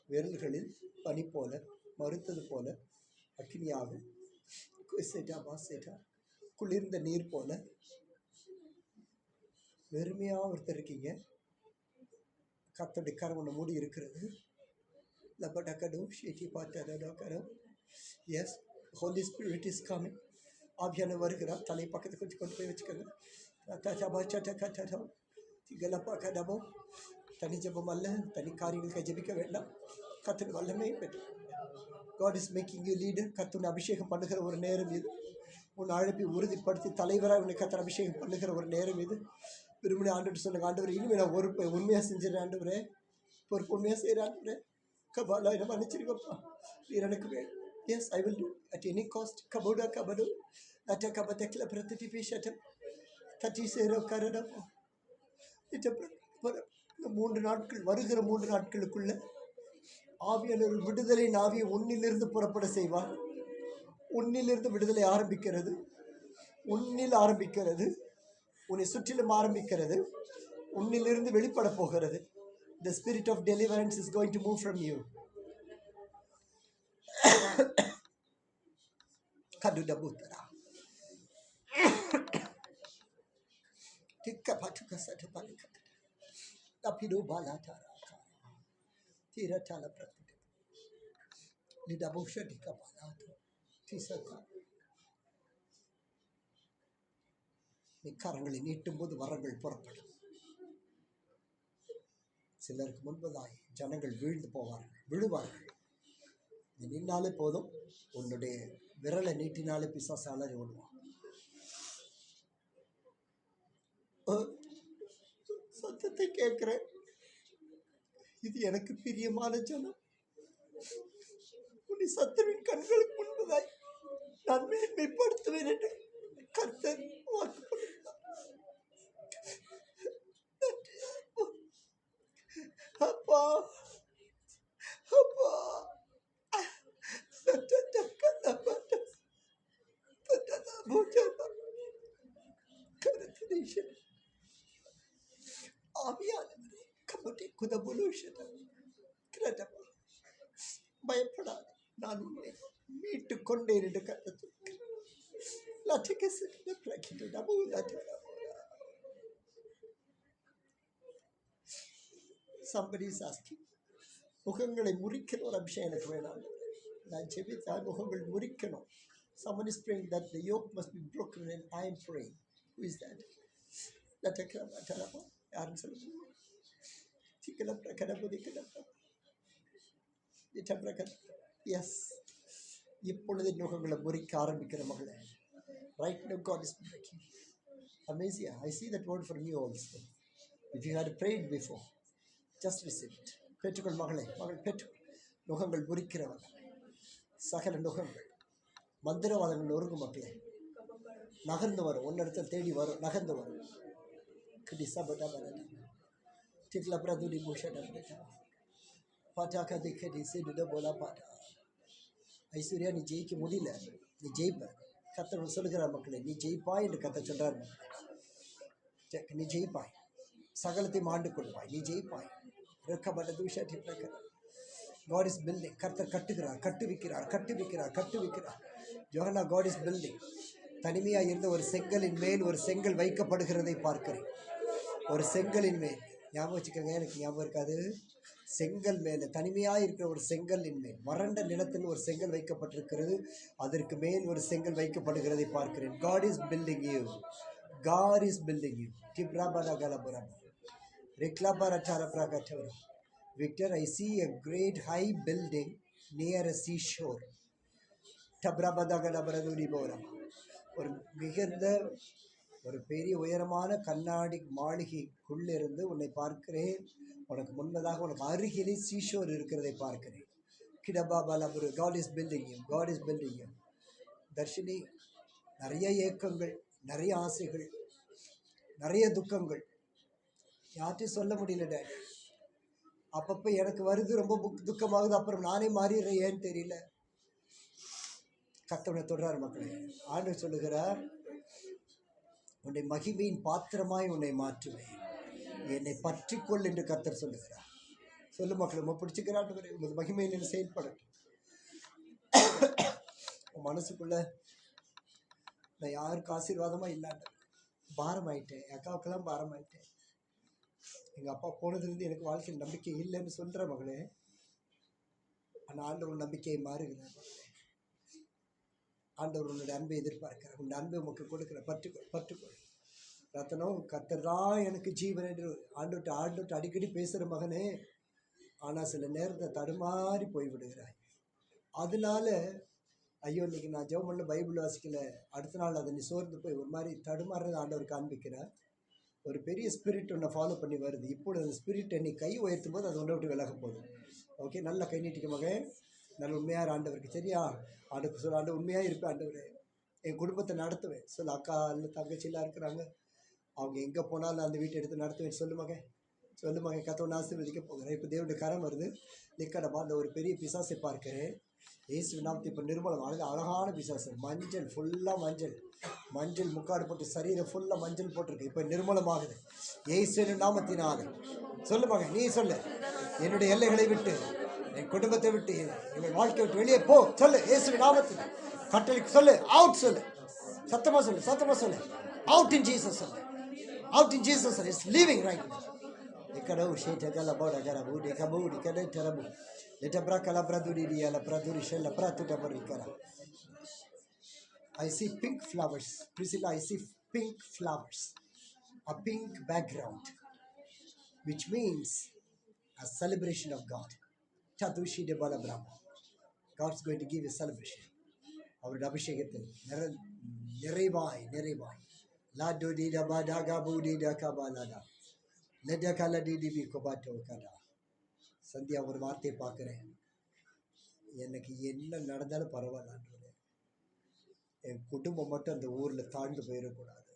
விரல்களில் பனி போல, மறுத்தது போல அக்கினியாக, குளிர்ந்த நீர் போல வெறுமையா ஒருத்தர் இருக்கீங்க. கர்த்தருடைய கரம் மூடி இருக்கிறது. Yes, Holy Spirit is coming. ஆவியான வருகிறார். தலை பக்கத்துக்கு கொஞ்சம் கொண்டு போய் வச்சுக்கோங்க. தனி ஜபம் அல்ல, தனி காரியங்களுக்கு ஜபிக்க வேண்டாம். கர்த்தருடைய வல்லமை பெற்று God is making you leader. கர்த்தர் அபிஷேகம் பண்ணுகிற ஒரு நேரம் இது. உன் அழைப்பை உறுதிப்படுத்தி தலைவராக உன்னை கர்த்தர் அபிஷேகம் பண்ணுகிற ஒரு நேரம் இது. விரும்பின ஆண்டு சொல்லுங்க, ஆண்டவரே இனிமேல் நான் ஒரு உண்மையாக செஞ்சிடறேன் ஆண்டவரே, பொறுப்பு உண்மையாக செய்கிறேன் ஆண்டவரே, கபாலா என்ன மன்னிச்சிருக்கப்பா, நீர் எனக்கு வேணும். Yes, I will do at any cost. கபோடா கபடு அட்ட கபத்தக்கில் பிரதி பீஷட்டம் தட்டி சேர கரடப்போ இந்த 3 நாட்கள், வருகிற 3 நாட்களுக்குள்ள ஆவியானவர் விடுதலை ஆவியை உன்னிலிருந்து புறப்பட செய்வார். உன்னிலிருந்து விடுதலை ஆரம்பிக்கிறது, உன்னில் ஆரம்பிக்கிறது, உன்னை சுற்றிலும் ஆரம்பிக்கிறது, உன்னிலிருந்து வெளிப்பட போகிறது. The spirit of deliverance is going to move from you. Kadudabutara tikka patuka satapalika tapidu balatara tira tala pratide lidabusha dikka balato tisaka. நீ கரங்களை நீட்டும் போது வரங்கள் புறப்படும். சிலருக்கு முன்பதாய் ஜனங்கள் வீழ்ந்து போவார்கள், விழுவார்கள். நீ நின்னாலே போதும், உன்னுடைய விரலை நீட்டினாலே பிசாசு அலறி விடுவான். சத்தத்தை கேட்கிறேன், இது எனக்கு பிரியமான ஜனம். உன்னை சத்துருவின் கண்களுக்கு முன்பதாய் நான் மேன்மைப்படுத்துவேன் என்று கர்த்தர் வாக்கு கொடுத்தார். அப்பா அப்பா ஆவியானவரே கபடி குதபுலுஷதா கிரதபா, பயப்படாதே, நான் உன்னை மீட்டு கொண்டேன் என்று கர்த்தர். Somebody is asking, முகங்களை முறிக்கிற ஒரு அபிஷேகம் எனக்கு வேணாம். நான் ஜெபித்தால் முகங்கள் முறிக்கணும். Someone is praying that the yoke must be broken and I am praying. Who is that? யாருன்னு சொல்லுங்க. எஸ், இப்பொழுது முகங்களை முறிக்க ஆரம்பிக்கிற மகளே. Right now God is breaking. Amazing. I see that word from you also. If you had prayed before, just receive it. பெற்றுக்கொள் மகளே, மகள் பெற்றுக்கொள். நுகங்கள் முறிக்கிறவங்க, சகல நுகங்கள், மந்திரவாதங்கள் நொறுங்கும் மக்களே, நகர்ந்து வரும், ஒன்னிடத்தில் தேடி வரும், நகர்ந்து வரும். கிடிசபடா பரடா டிக்ல பிரதுடி பூஷடா பரடா பாட்டாக திக்கடி சிடுட போலா பாட்டா. ஐஸ்வர்யா, நீ ஜெயிக்க முடியல, நீ ஜெயிப்ப. கர்த்தர் சொல்லுகிறார் மக்களே, நீ ஜெயிப்பாய் என்று கர்த்தர் சொல்றார் மக்களே. நீ ஜெயிப்பாய், சகலத்தையும் ஆண்டு கொள்வாய், நீ ஜெயிப்பாய். God is building. கர்த்தர் கட்டுகிறார், கட்டுவிக்கிறார், கட்டுவிக்கிறார், கட்டுவிக்கிறார். யோகனா, God is building. தனிமையாக இருந்த ஒரு செங்கலின் மேல் ஒரு செங்கல் வைக்கப்படுகிறதை பார்க்கிறேன். ஒரு செங்கலின் மேல், ஞாபகம் வச்சுக்கோங்க, எனக்கு ஞாபகம் இருக்காது. செங்கல் மேலே, தனிமையாக இருக்கிற ஒரு செங்கலின் மேல், வறண்ட நிலத்தில் ஒரு செங்கல் வைக்கப்பட்டிருக்கிறது, அதற்கு மேல் ஒரு செங்கல் வைக்கப்படுகிறதை பார்க்கிறேன். God is building you. God is building you. Victor, I see a great high building near a seashore. ஒரு மிகுந்த ஒரு பெரிய உயரமான கண்ணாடி மாளிகைக்குள்ளிருந்து உன்னை பார்க்கிறேன். உனக்கு முன்பதாக உனக்கு அருகிலே சீஷோர் இருக்கிறதை பார்க்கிறேன். கிடபாபாலபுரு. God is building you. God is building you. Dharshini, நிறைய ஏக்கங்கள், நிறைய ஆசைகள், நிறைய துக்கங்கள், யார்ட்டையும் சொல்ல முடியல டேடி. அப்பப்போ எனக்கு வருது, ரொம்ப துக்கமாகுது, அப்புறம் நானே மாறிடுறேன், ஏன்னு தெரியல. கர்த்தர் தொடரார் மக்களே. ஆண்டவர் சொல்லுகிறார், உன்னை மகிமையின் பாத்திரமாய் உன்னை மாற்றுவேன், என்னை பற்றிக்கொள் என்று கர்த்தர் சொல்லுகிறார். சொல்லு மக்கள், ரொம்ப பிடிச்சிக்கிறான் உங்கள் மகிமையின் செயல்படட்டும். உன் மனசுக்குள்ள நான் யாருக்கு ஆசீர்வாதமாக இல்லாண்ட பாரம் ஆயிட்டேன், என் அக்காவுக்கெல்லாம் பாரம் ஆயிட்டேன், எங்கள் அப்பா போனதுலேருந்து எனக்கு வாழ்க்கையில் நம்பிக்கை இல்லைன்னு சொல்கிற மகளே, ஆனால் ஆண்டவர் நம்பிக்கையை மாறுகிறார் மகளே. ஆண்டவர் உன்னுடைய அன்பை எதிர்பார்க்கிறார், உன்னுடைய அன்பை உனக்கு கொடுக்குற. பற்றுக்கொள், பற்றுக்கொள். ரத்தனம், கர்த்தர் தான் எனக்கு ஜீவன் என்று ஆண்டவர்கிட்ட அடிக்கடி பேசுகிற மகனே, ஆனால் சில நேரத்தை தடுமாறி போய்விடுகிறாய். அதனால ஐயோ இன்னைக்கு நான் ஜெபம் பண்ண பைபிள் வாசிக்கல, அடுத்த நாள் அதை நீ சோர்ந்து போய் ஒரு மாதிரி தடுமாறுறது ஆண்டவர் காண்பிக்கிறார். ஒரு பெரிய ஸ்பிரிட் ஒன்றை ஃபாலோ பண்ணி வருது. இப்பொழுது அந்த ஸ்பிரிட் நீ கை உயர்த்தும் போது அது ஒன்றை விட்டு விலக போகுது. ஓகே, நல்ல கை நீட்டிக்க மகன், நல்ல உண்மையாக ஆண்டவருக்கு சரியா ஆண்டுக்கு சொல்ல, ஆண்டு உண்மையாக இருப்பேன் ஆண்டவர், என் குடும்பத்தை நடத்துவேன் சொல்ல. அக்கா இல்லை தங்கச்சிலாம் இருக்கிறாங்க, அவங்க எங்கே போனாலும் அந்த வீட்டை எடுத்து நடத்துவேன் சொல்லு மகன், சொல்லு மகன். கத்தவனை ஆசீர்வதிக்க போகிறேன். இப்போ தேவனுடைய கரம் வருது. நிக்கடமா அந்த ஒரு பெரிய பிசாசை பார்க்கிறேன். இயேசு நாமத்தை இப்போ நிர்மலம் அழகான பிசாசு, மஞ்சள் ஃபுல்லாக மஞ்சள் முக்காடு போட்டு சரீரம் ஃபுல்லாக மஞ்சள் போட்டிருக்கு. இப்போ நிர்மலமாகுது இயேசு நாமத்தினால. சொல்லு மகன், நீ சொல்லு, என்னுடைய எல்லைகளை விட்டு, என் குடும்பத்தை விட்டு, எங்கள் வாழ்க்கை விட்டு வெளியே போ சொல்லு. இயேசு நாமத்தில் கட்டளைக்கு சொல்லு, அவுட் சொல்லு, சத்தமாக சொல்லு, அவுட் இன் ஜீசஸ் சொல்லு, out in Jesus. It's leaving right. Ikadau sheta gala boda gara budi kabudi kada terabu leta brakala braduri dia la braduri shella pratu da barikara. I see pink flowers, Priscilla. I see pink flowers, a pink background, which means a celebration of God. Tadushi de balabrama. God's going to give you a celebration. Our abhishekathil நிறைவாய் la do di da badaga budi da kabalada. Sandhya ஒரு வார்த்தையை பார்க்குறேன், எனக்கு என்ன நடந்தாலும் பரவாயில்ல, என் குடும்பம் மட்டும் அந்த ஊரில் தாழ்ந்து போயிடக்கூடாது.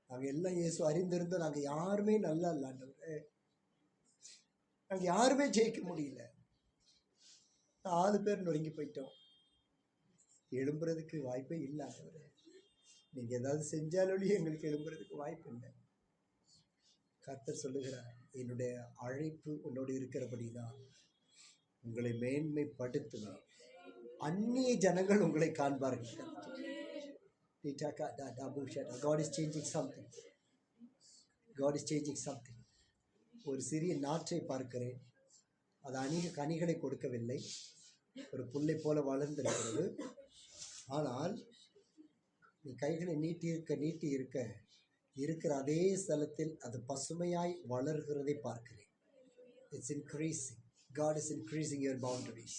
நாங்கள் எல்லாம் இயேசு அறிந்திருந்தோம், நாங்கள் யாருமே நல்லா இல்லாண்டவரே, நாங்கள் யாருமே ஜெயிக்க முடியல. 4 பேர் நொறுங்கி போயிட்டோம், எழும்புறதுக்கு வாய்ப்பே இல்லாண்டவரே. நீங்கள் ஏதாவது செஞ்சாலும் எங்களுக்கு எழும்புறதுக்கு வாய்ப்பு இல்லை. கர்த்தர் சொல்லுகிறார், என்னுடைய அழைப்பு உன்னோடு இருக்கிறபடிதான் உங்களை மேன்மைப்படுத்துவேன், அந்நிய ஜனங்கள் உங்களை காண்பார்கள். God is changing something. God is changing something. ஒரு சிறிய நாற்றை பார்க்கிறேன், அது அநேக கனிகளை கொடுக்கவில்லை, ஒரு புல்லை போல வளர்ந்திருக்கிறது. ஆனால் நீ கைகளை நீட்டி இருக்க இருக்கிற அதே ஸ்தலத்தில் அது பசுமையாய் வளர்கிறதை பார்க்கிறேன். It's increasing. God is increasing your boundaries.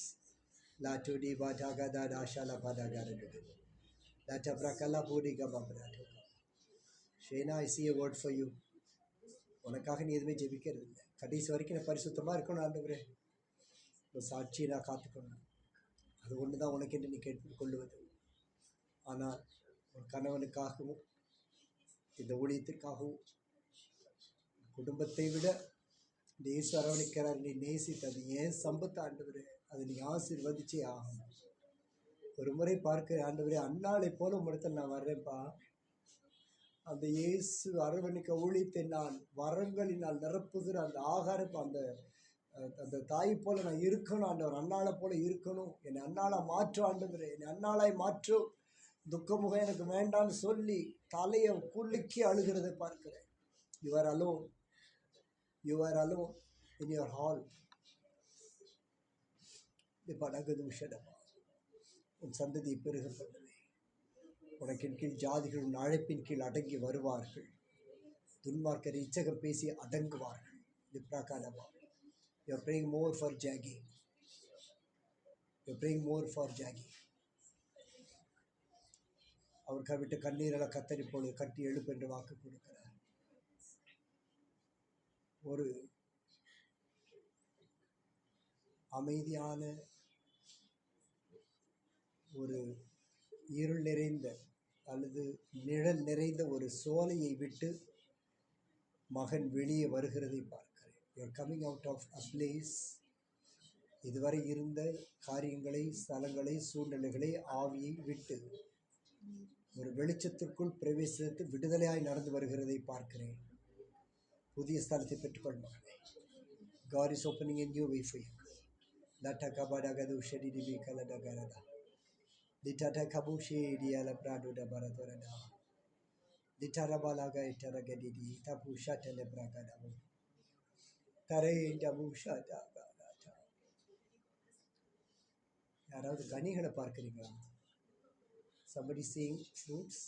La tudi badagada dashala badagada. La tabrakala budiga babrado. Shena, I see a word for you. உனக்காக நீ எதுவுமே ஜெபிக்கிறது இல்லை. கடைசி வரைக்கும் நான் பரிசுத்தமாக இருக்கணும் ஆண்டவரே, ஒரு சாட்சியை நான் காத்துக்கணும். அது ஒன்று தான் உனக்கு என்று நீ கேட்டுக்கொள்ளுவது. ஆனால் உன் கணவனுக்காகவும் இந்த ஊழியத்திற்காகவும் குடும்பத்தை விட நேசு அரவணைக்கிறார். நீ நேசித்தது ஏன் சம்பத்து ஆண்டவரே, அதை நீ ஆசீர்வதிச்சே ஆகணும். ஒரு முறை பார்க்கிற ஆண்டவரே, அன்னாளை போல உம்மிடத்தில் நான் வர்றேன்ப்பா. அந்த இயேசு அரவணைக்க ஊழியத்தை நான் வரங்களினால் நிரப்புகிற அந்த ஆகாரம், அந்த தாய் போல நான் இருக்கணும் ஆண்டவர், அன்னாளை போல இருக்கணும். என்னை அன்னாளா மாற்றும் ஆண்டவரே, என்னை அன்னாளாய் மாற்றும். துக்கமுகம் எனக்கு வேண்டான்னு சொல்லி தலையை குலுக்கி அழுகிறதை பார்க்கிறேன். You are alone in your hall. படகுது விஷடமா, உன் சந்ததியை பெருக பண்ணுவேன். உனக்கின் கீழ் ஜாதிகள் உன் அழைப்பின் கீழ் அடங்கி வருவார்கள். துன்மார்க்கர் இச்சகம் பேசி அடங்குவார்கள். பிரகாலமா, you are praying more for Jackie. அவர் விட்டு கண்ணீரெல்லாம் கத்தரி போல கட்டி எழுப்பு என்று வாக்கு கொடுக்கிறார். ஒரு அமைதியான, ஒரு இருள் நிறைந்த அல்லது நிழல் நிறைந்த ஒரு சோலையை விட்டு மகன் வெளியே வருகிறதை பார்க்கிறேன். You are coming out of a place. இதுவரை இருந்த காரியங்களை, ஸ்தலங்களை, சூழ்நிலைகளை, ஆவியை விட்டு ஒரு வெளிச்சத்திற்குள் பிரவேசித்து விடுதலையாய் நடந்து வருகிறதை பார்க்கிறேன். புதிய ஸ்தலத்தை பெற்றுக்கொள்வாங்க. God is opening a new way for you. Lata kabadagadu shedidi kalada garada. Litata kabushi diala prado da baradorada. Litarabalaga itaragadidi tapusha telebragada. Tare tabusha da galata. யாராவது கனிகளை பார்க்கிறீங்களா? Somebody seeing fruits?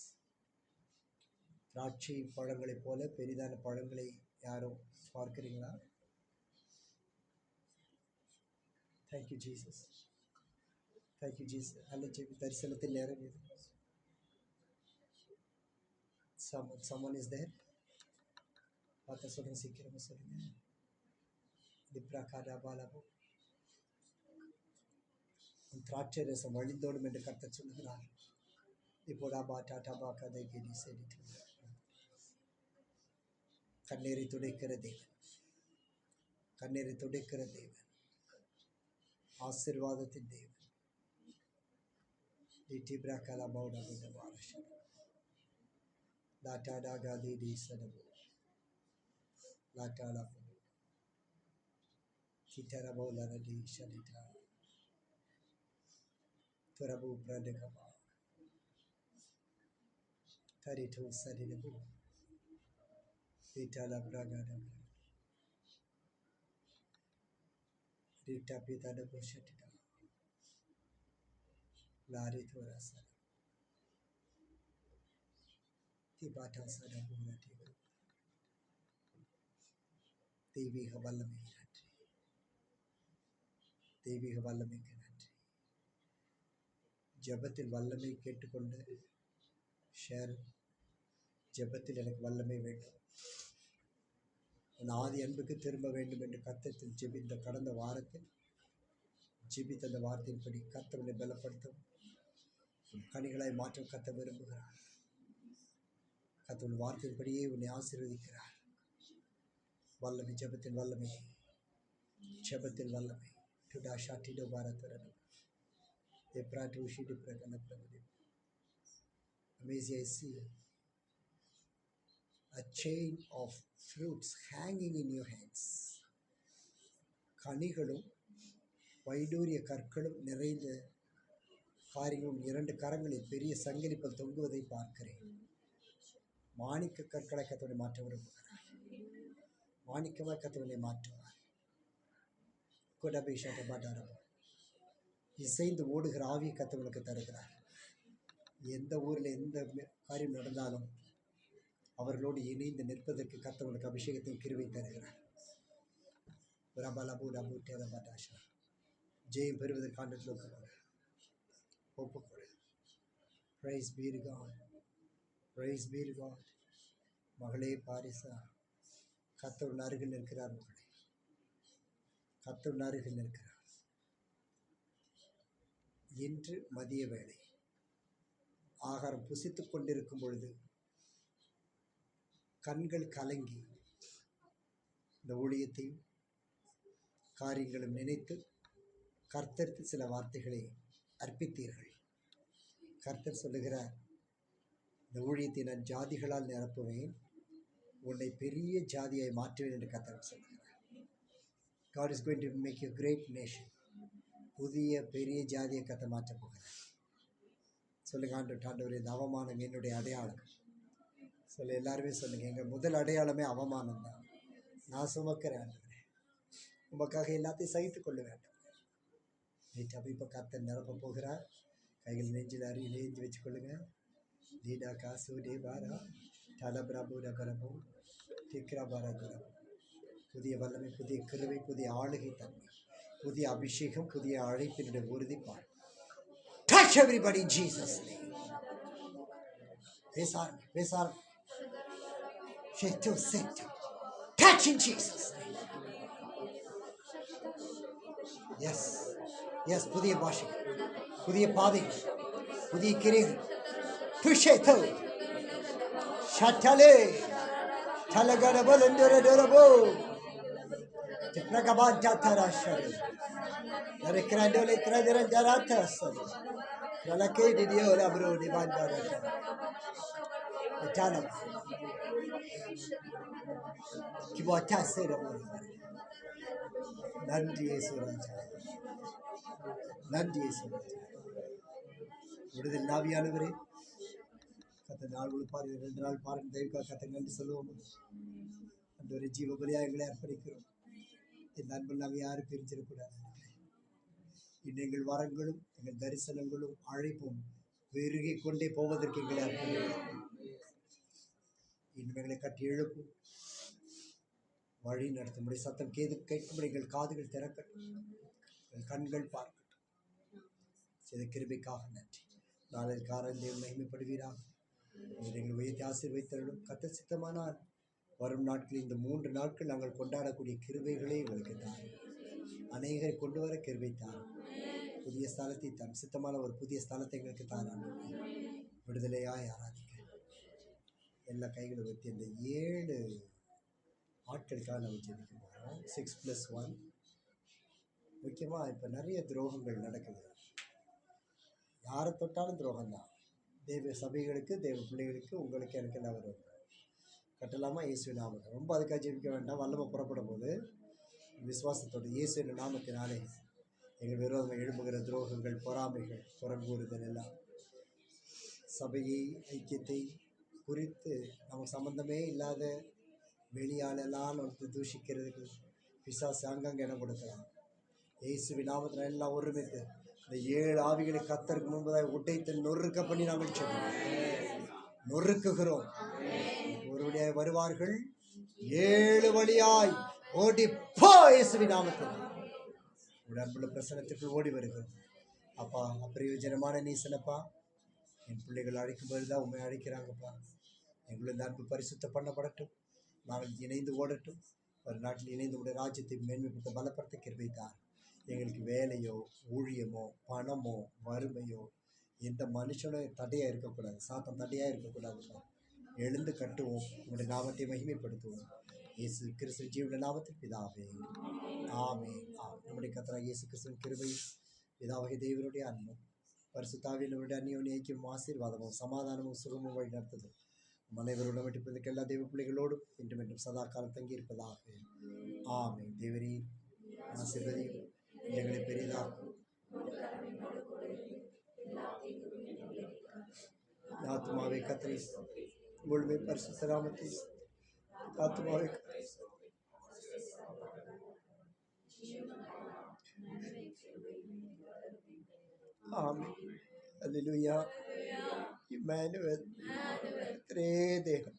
திராட்சை பழங்களைப் போல பெரிதான பழங்களை யாரும் பார்க்கிறீங்களா? Thank you Jesus. Thank you Jesus. நல்ல ஜெபி தரிசனத்தில் நேரம் இது. someone is there. பார்த்த சொல்லுங்க, சீக்கிரமா சொல்லுங்க. திப்ரா காடா பாலாபோ. திராட்சை ரசம் வழிந்தோடும் என்று கர்த்தர் சொல்லுகிறார். இப்போடா பாட்டா டபா கதை கிரி செடித்து கண்ணீரை துடைக்கிற தேவன், கண்ணீரை துடைக்கிற தேவன், ஆசீர்வாதத்தின் தேவன். டிப்ரா காலா பௌடா பௌடா பாரஷன் லாட்டாடா காதி டி சடபோ லாட்டாடா கிட்டரபோ லரடி ஷடிட்டா துரபு பிரடகபா தரிட்டு சரிடபு விட்டாலா பிரகாடபு ரிட்டா பிதாடபு ஷட்டிடா லாரி தோராசா திபாட்டா சடபு ரட்டிபு. தெய்வீக வல்லமை நன்றி, தெய்வீக வல்லமைக்கு நன்றி. ஜெபத்தில் வல்லமை கேட்டுக்கொண்டு ஷேர். ஜெபத்தில் எனக்கு வல்லமை வேண்டும், உன் ஆதி அன்புக்கு திரும்ப வேண்டும் என்று கர்த்தத்தில் ஜெபித்த கடந்த வாரத்தில் ஜெபித்த அந்த வார்த்தையின்படி கர்த்தவனை பலப்படுத்தும், உன் கனிகளாய் மாற்றம் கத்த விரும்புகிறார். கர்த்தவன் வார்த்தையின்படியே உன்னை ஆசீர்வதிக்கிறார். வல்லமை, ஜெபத்தின் வல்லமை, ஜெபத்தில் வல்லமை. டுடா ஷாட்டிடோ பாரதரன் எப்ராட்டு உஷிடு பிரகன பிரபதி. Amazing, I see a chain of fruits hanging in your hands. கனிகளும் வைடூரிய கற்களும் நிறைந்த காரியங்களும் 2 கரங்களில் பெரிய சங்கிலிப்பல் தொங்குவதை பார்க்கிறேன். மாணிக்க கற்களை கத்தவனை மாற்ற விரும்புகிறார். மாணிக்கமாக கத்தவனை மாற்றுவார். கொடபேஷாட்ட பாட்டாரம் இசைந்து ஓடுகிற ஆவியை கத்தவனுக்கு தருகிறார். எந்த ஊரில் எந்த காரியம் நடந்தாலும் அவர்களோடு இணைந்து நிற்பதற்கு கர்த்தவனுக்கு அபிஷேகத்தின் கிருபை தருகிறார். ஜெயம் பெறுவதற்கு ஆண்டத்தில் ஒப்புக்கொடு. Praise be to God, praise be to God. மகளே பாரிசா, கர்த்தர் அருகில் நிற்கிறார். மகளே, கர்த்தர் அருகில் நிற்கிறார். இன்று மதிய வேளை ஆகாரம் புசித்துக் கொண்டிருக்கும் பொழுது கண்கள் கலங்கி இந்த ஊழியத்தையும் காரியங்களும் நினைத்து கர்த்தருக்கு சில வார்த்தைகளை அர்ப்பித்தீர்கள். கர்த்தர் சொல்லுகிறார், இந்த ஊழியத்தை நான் ஜாதிகளால் நிரப்புவேன், உன்னை பெரிய ஜாதியாய் மாற்றுவேன் என்று கர்த்தர் சொல்லுகிறார். God is going to make you a great nation. புதிய பெரிய ஜாதியை கர்த்தர் மாற்றப் போகிறார். சொல்லுங்க, ஆண்டவரே, இந்த அவமானம் என்னுடைய அடையாளம். சொல்ல எல்லாருமே சொல்லுங்க, எங்கள் முதல் அடையாளமே அவமானம் தான். நான் சுமக்கிறேன் ஆண்டவரே, உமக்காக எல்லாத்தையும் சகித்து கொள்ள வேண்டும். நீட்டாக இப்போ கர்த்தர் நிரப்ப போகிறார். கைகள் நெஞ்சில் நெஞ்சு வச்சு கொள்ளுங்க. டீடா காசு டே பாரா டலபிராபு டபரபு டிக்ரா பாரா துரபு. புதிய வல்லமை, புதிய கிருவை, புதிய ஆளுகை தன்மை, புதிய அபிஷேகம், புதிய அழைப்பினுடைய உறுதிப்பாடு. Touch everybody in Jesus' name. பேசார் touch in Jesus' name. Yes, புதிய பாஷை, புதிய பாதை, புதிய கிரைகள். துஷேதோ ஷட்டலே தலகரபல் என்டரடரபோ திப்ரகபாண்டா தராஷரே நரக்ராண்டோலே த்ரதரந்தராத்தசல் நலகே டிடியோ லப்ரோ டிபாண்டரா எட்டானம் கிவாட்டாசேரபோ. நன்றி இயேசுராஜா, நன்றி இயேசுராஜா. விடுதல் நாவியானவரே, கத்த நாள் கொடுப்பார், 2 நாள் பாருங்க. தெய்வக்கா கத்த நன்றி சொல்லுவோம். அந்த ஒரு ஜீவ பலியாக எங்களை அர்ப்பணிக்கிறோம். இந்த அன்பு நாங்கள் யாரும் பிரிஞ்சிடக்கூடாது. இன்னும் எங்கள் வரங்களும் எங்கள் தரிசனங்களும் அழைப்பும் பெருகி கொண்டே போவதற்கு எங்களை அர்ப்பணிக்கிறோம். இன்னும் எங்களை கட்டி எழுப்பும், வழி நடத்தும்படி, சத்தம் கேட்கும்படி எங்கள் காதுகள் திறக்கட்டும். என் கண்கள் பார்க்கட்டும். செய்த கிருபைக்காக நன்றி. நாளில் காரணம் மகிமைப்படுவீராக. நீர் எங்கள் உயர்த்தி ஆசீர்வதித்தருளும். கர்த்தர் சித்தமானால் வரும் நாட்களில் இந்த 3 நாட்கள் நாங்கள் கொண்டாடக்கூடிய கிருபைகளே எங்களுக்கு தாரும். அநேகரை கொண்டு வர கிருபை தாரும். புதிய ஸ்தலத்தை தாரும். சித்தமான ஒரு புதிய ஸ்தலத்தை எங்களுக்கு தாரும். விடுதலையாய் ஆராதிக்க எல்லா கைகளை வைத்து இந்த 7 ஆட்களுக்காக நம்ம ஜெபிக்க போகிறோம். 6+1. முக்கியமாக இப்போ நிறைய துரோகங்கள் நடக்குது. யாரை தொட்டாலும் துரோகம் தான். தேவ சபைகளுக்கு, தேவ பிள்ளைகளுக்கு, உங்களுக்கு, எனக்கு எல்லாம் வரும். கட்டலாமா? இயேசுவின் நாமத்தை ரொம்ப அதுக்காக ஜெபிக்க வேண்டாம். வல்லமை புறப்படும் போது விசுவாசத்தோடு இயேசுவின் நாமத்தினாலே எங்கள் விரோதமாக எழும்புகிற துரோகங்கள், பொறாமைகள், புறங்கூறுதல் எல்லாம் சபையை ஐக்கியத்தை குறித்து நமக்கு சம்பந்தமே இல்லாத வெளியாலெல்லாம் வந்து தூஷிக்கிறதுக்கு பிசாசு அங்கங்கே இடம் கொடுக்கலாம். இயேசுவின் நாமத்தில் எல்லாம் ஒருமித்து இந்த 7 ஆவிகளை கர்த்தருக்கு முன்பதாக உடைத்து நொறுக்க பண்ணி நாங்கள் சொல்றோம். நொறுக்குகிறோம். ஒரு வழியாய் வருவார்கள், 7 வழியாய் ஓடி போ. இயேசுவின் நாமத்தில் உடம்புல பிரசனத்துக்குள் ஓடி வருகிறோம். அப்பா, அப்பிரயோஜனமான நீசனப்பா, என் பிள்ளைகள் அழைக்கும் போதுதான் உண்மை அழைக்கிறாங்கப்பா. எங்களுடைய அன்பு பரிசுத்த பண்ணப்படட்டும். நாங்கள் இணைந்து ஓடட்டும். ஒரு நாட்டில் இணைந்து உடைய ராஜ்யத்தை மேன்மைப்படுத்த பலப்படுத்த கிருபைத்தார். எங்களுக்கு வேலையோ, ஊழியமோ, பணமோ, வறுமையோ, எந்த மனுஷனும் தடையாக இருக்கக்கூடாது. சாத்தம் தடையாக இருக்கக்கூடாதுப்பா. எழுந்து கட்டுவோம். உங்களுடைய நாமத்தை மகிமைப்படுத்துவோம். இயேசு கிறிஸ்து ஜீவன நாமத்தில் பிதாவே, ஆமென். நம்முடைய கர்த்தராகிய இயேசு கிறிஸ்துவின் கிருபையும், பிதாவாகிய தேவனுடைய அன்பும், பரிசுத்தாவியினுடைய அந்நியோன்ய ஐக்கியமும், ஆசீர்வாதமும், சமாதானமும், சுகமும் வழி நடத்துதல் அனைவரோடும் விட்டு எல்லா தெய்வ பிள்ளைகளோடும் இன்றும் என்றும் சதா காலம் தங்கி இருப்பதாக. ஆமென். தேவரீர் ஆசீர்வதியும், எங்களை பெரிதாக்கும். ஆத்மாவை கர்த்தரை முழுமை பரிசுத்த நாமத்தை ஆத்மாவை ஆமென். அல்லேலூயா. இம்மானுவேல். கர்த்தரே தேவன்.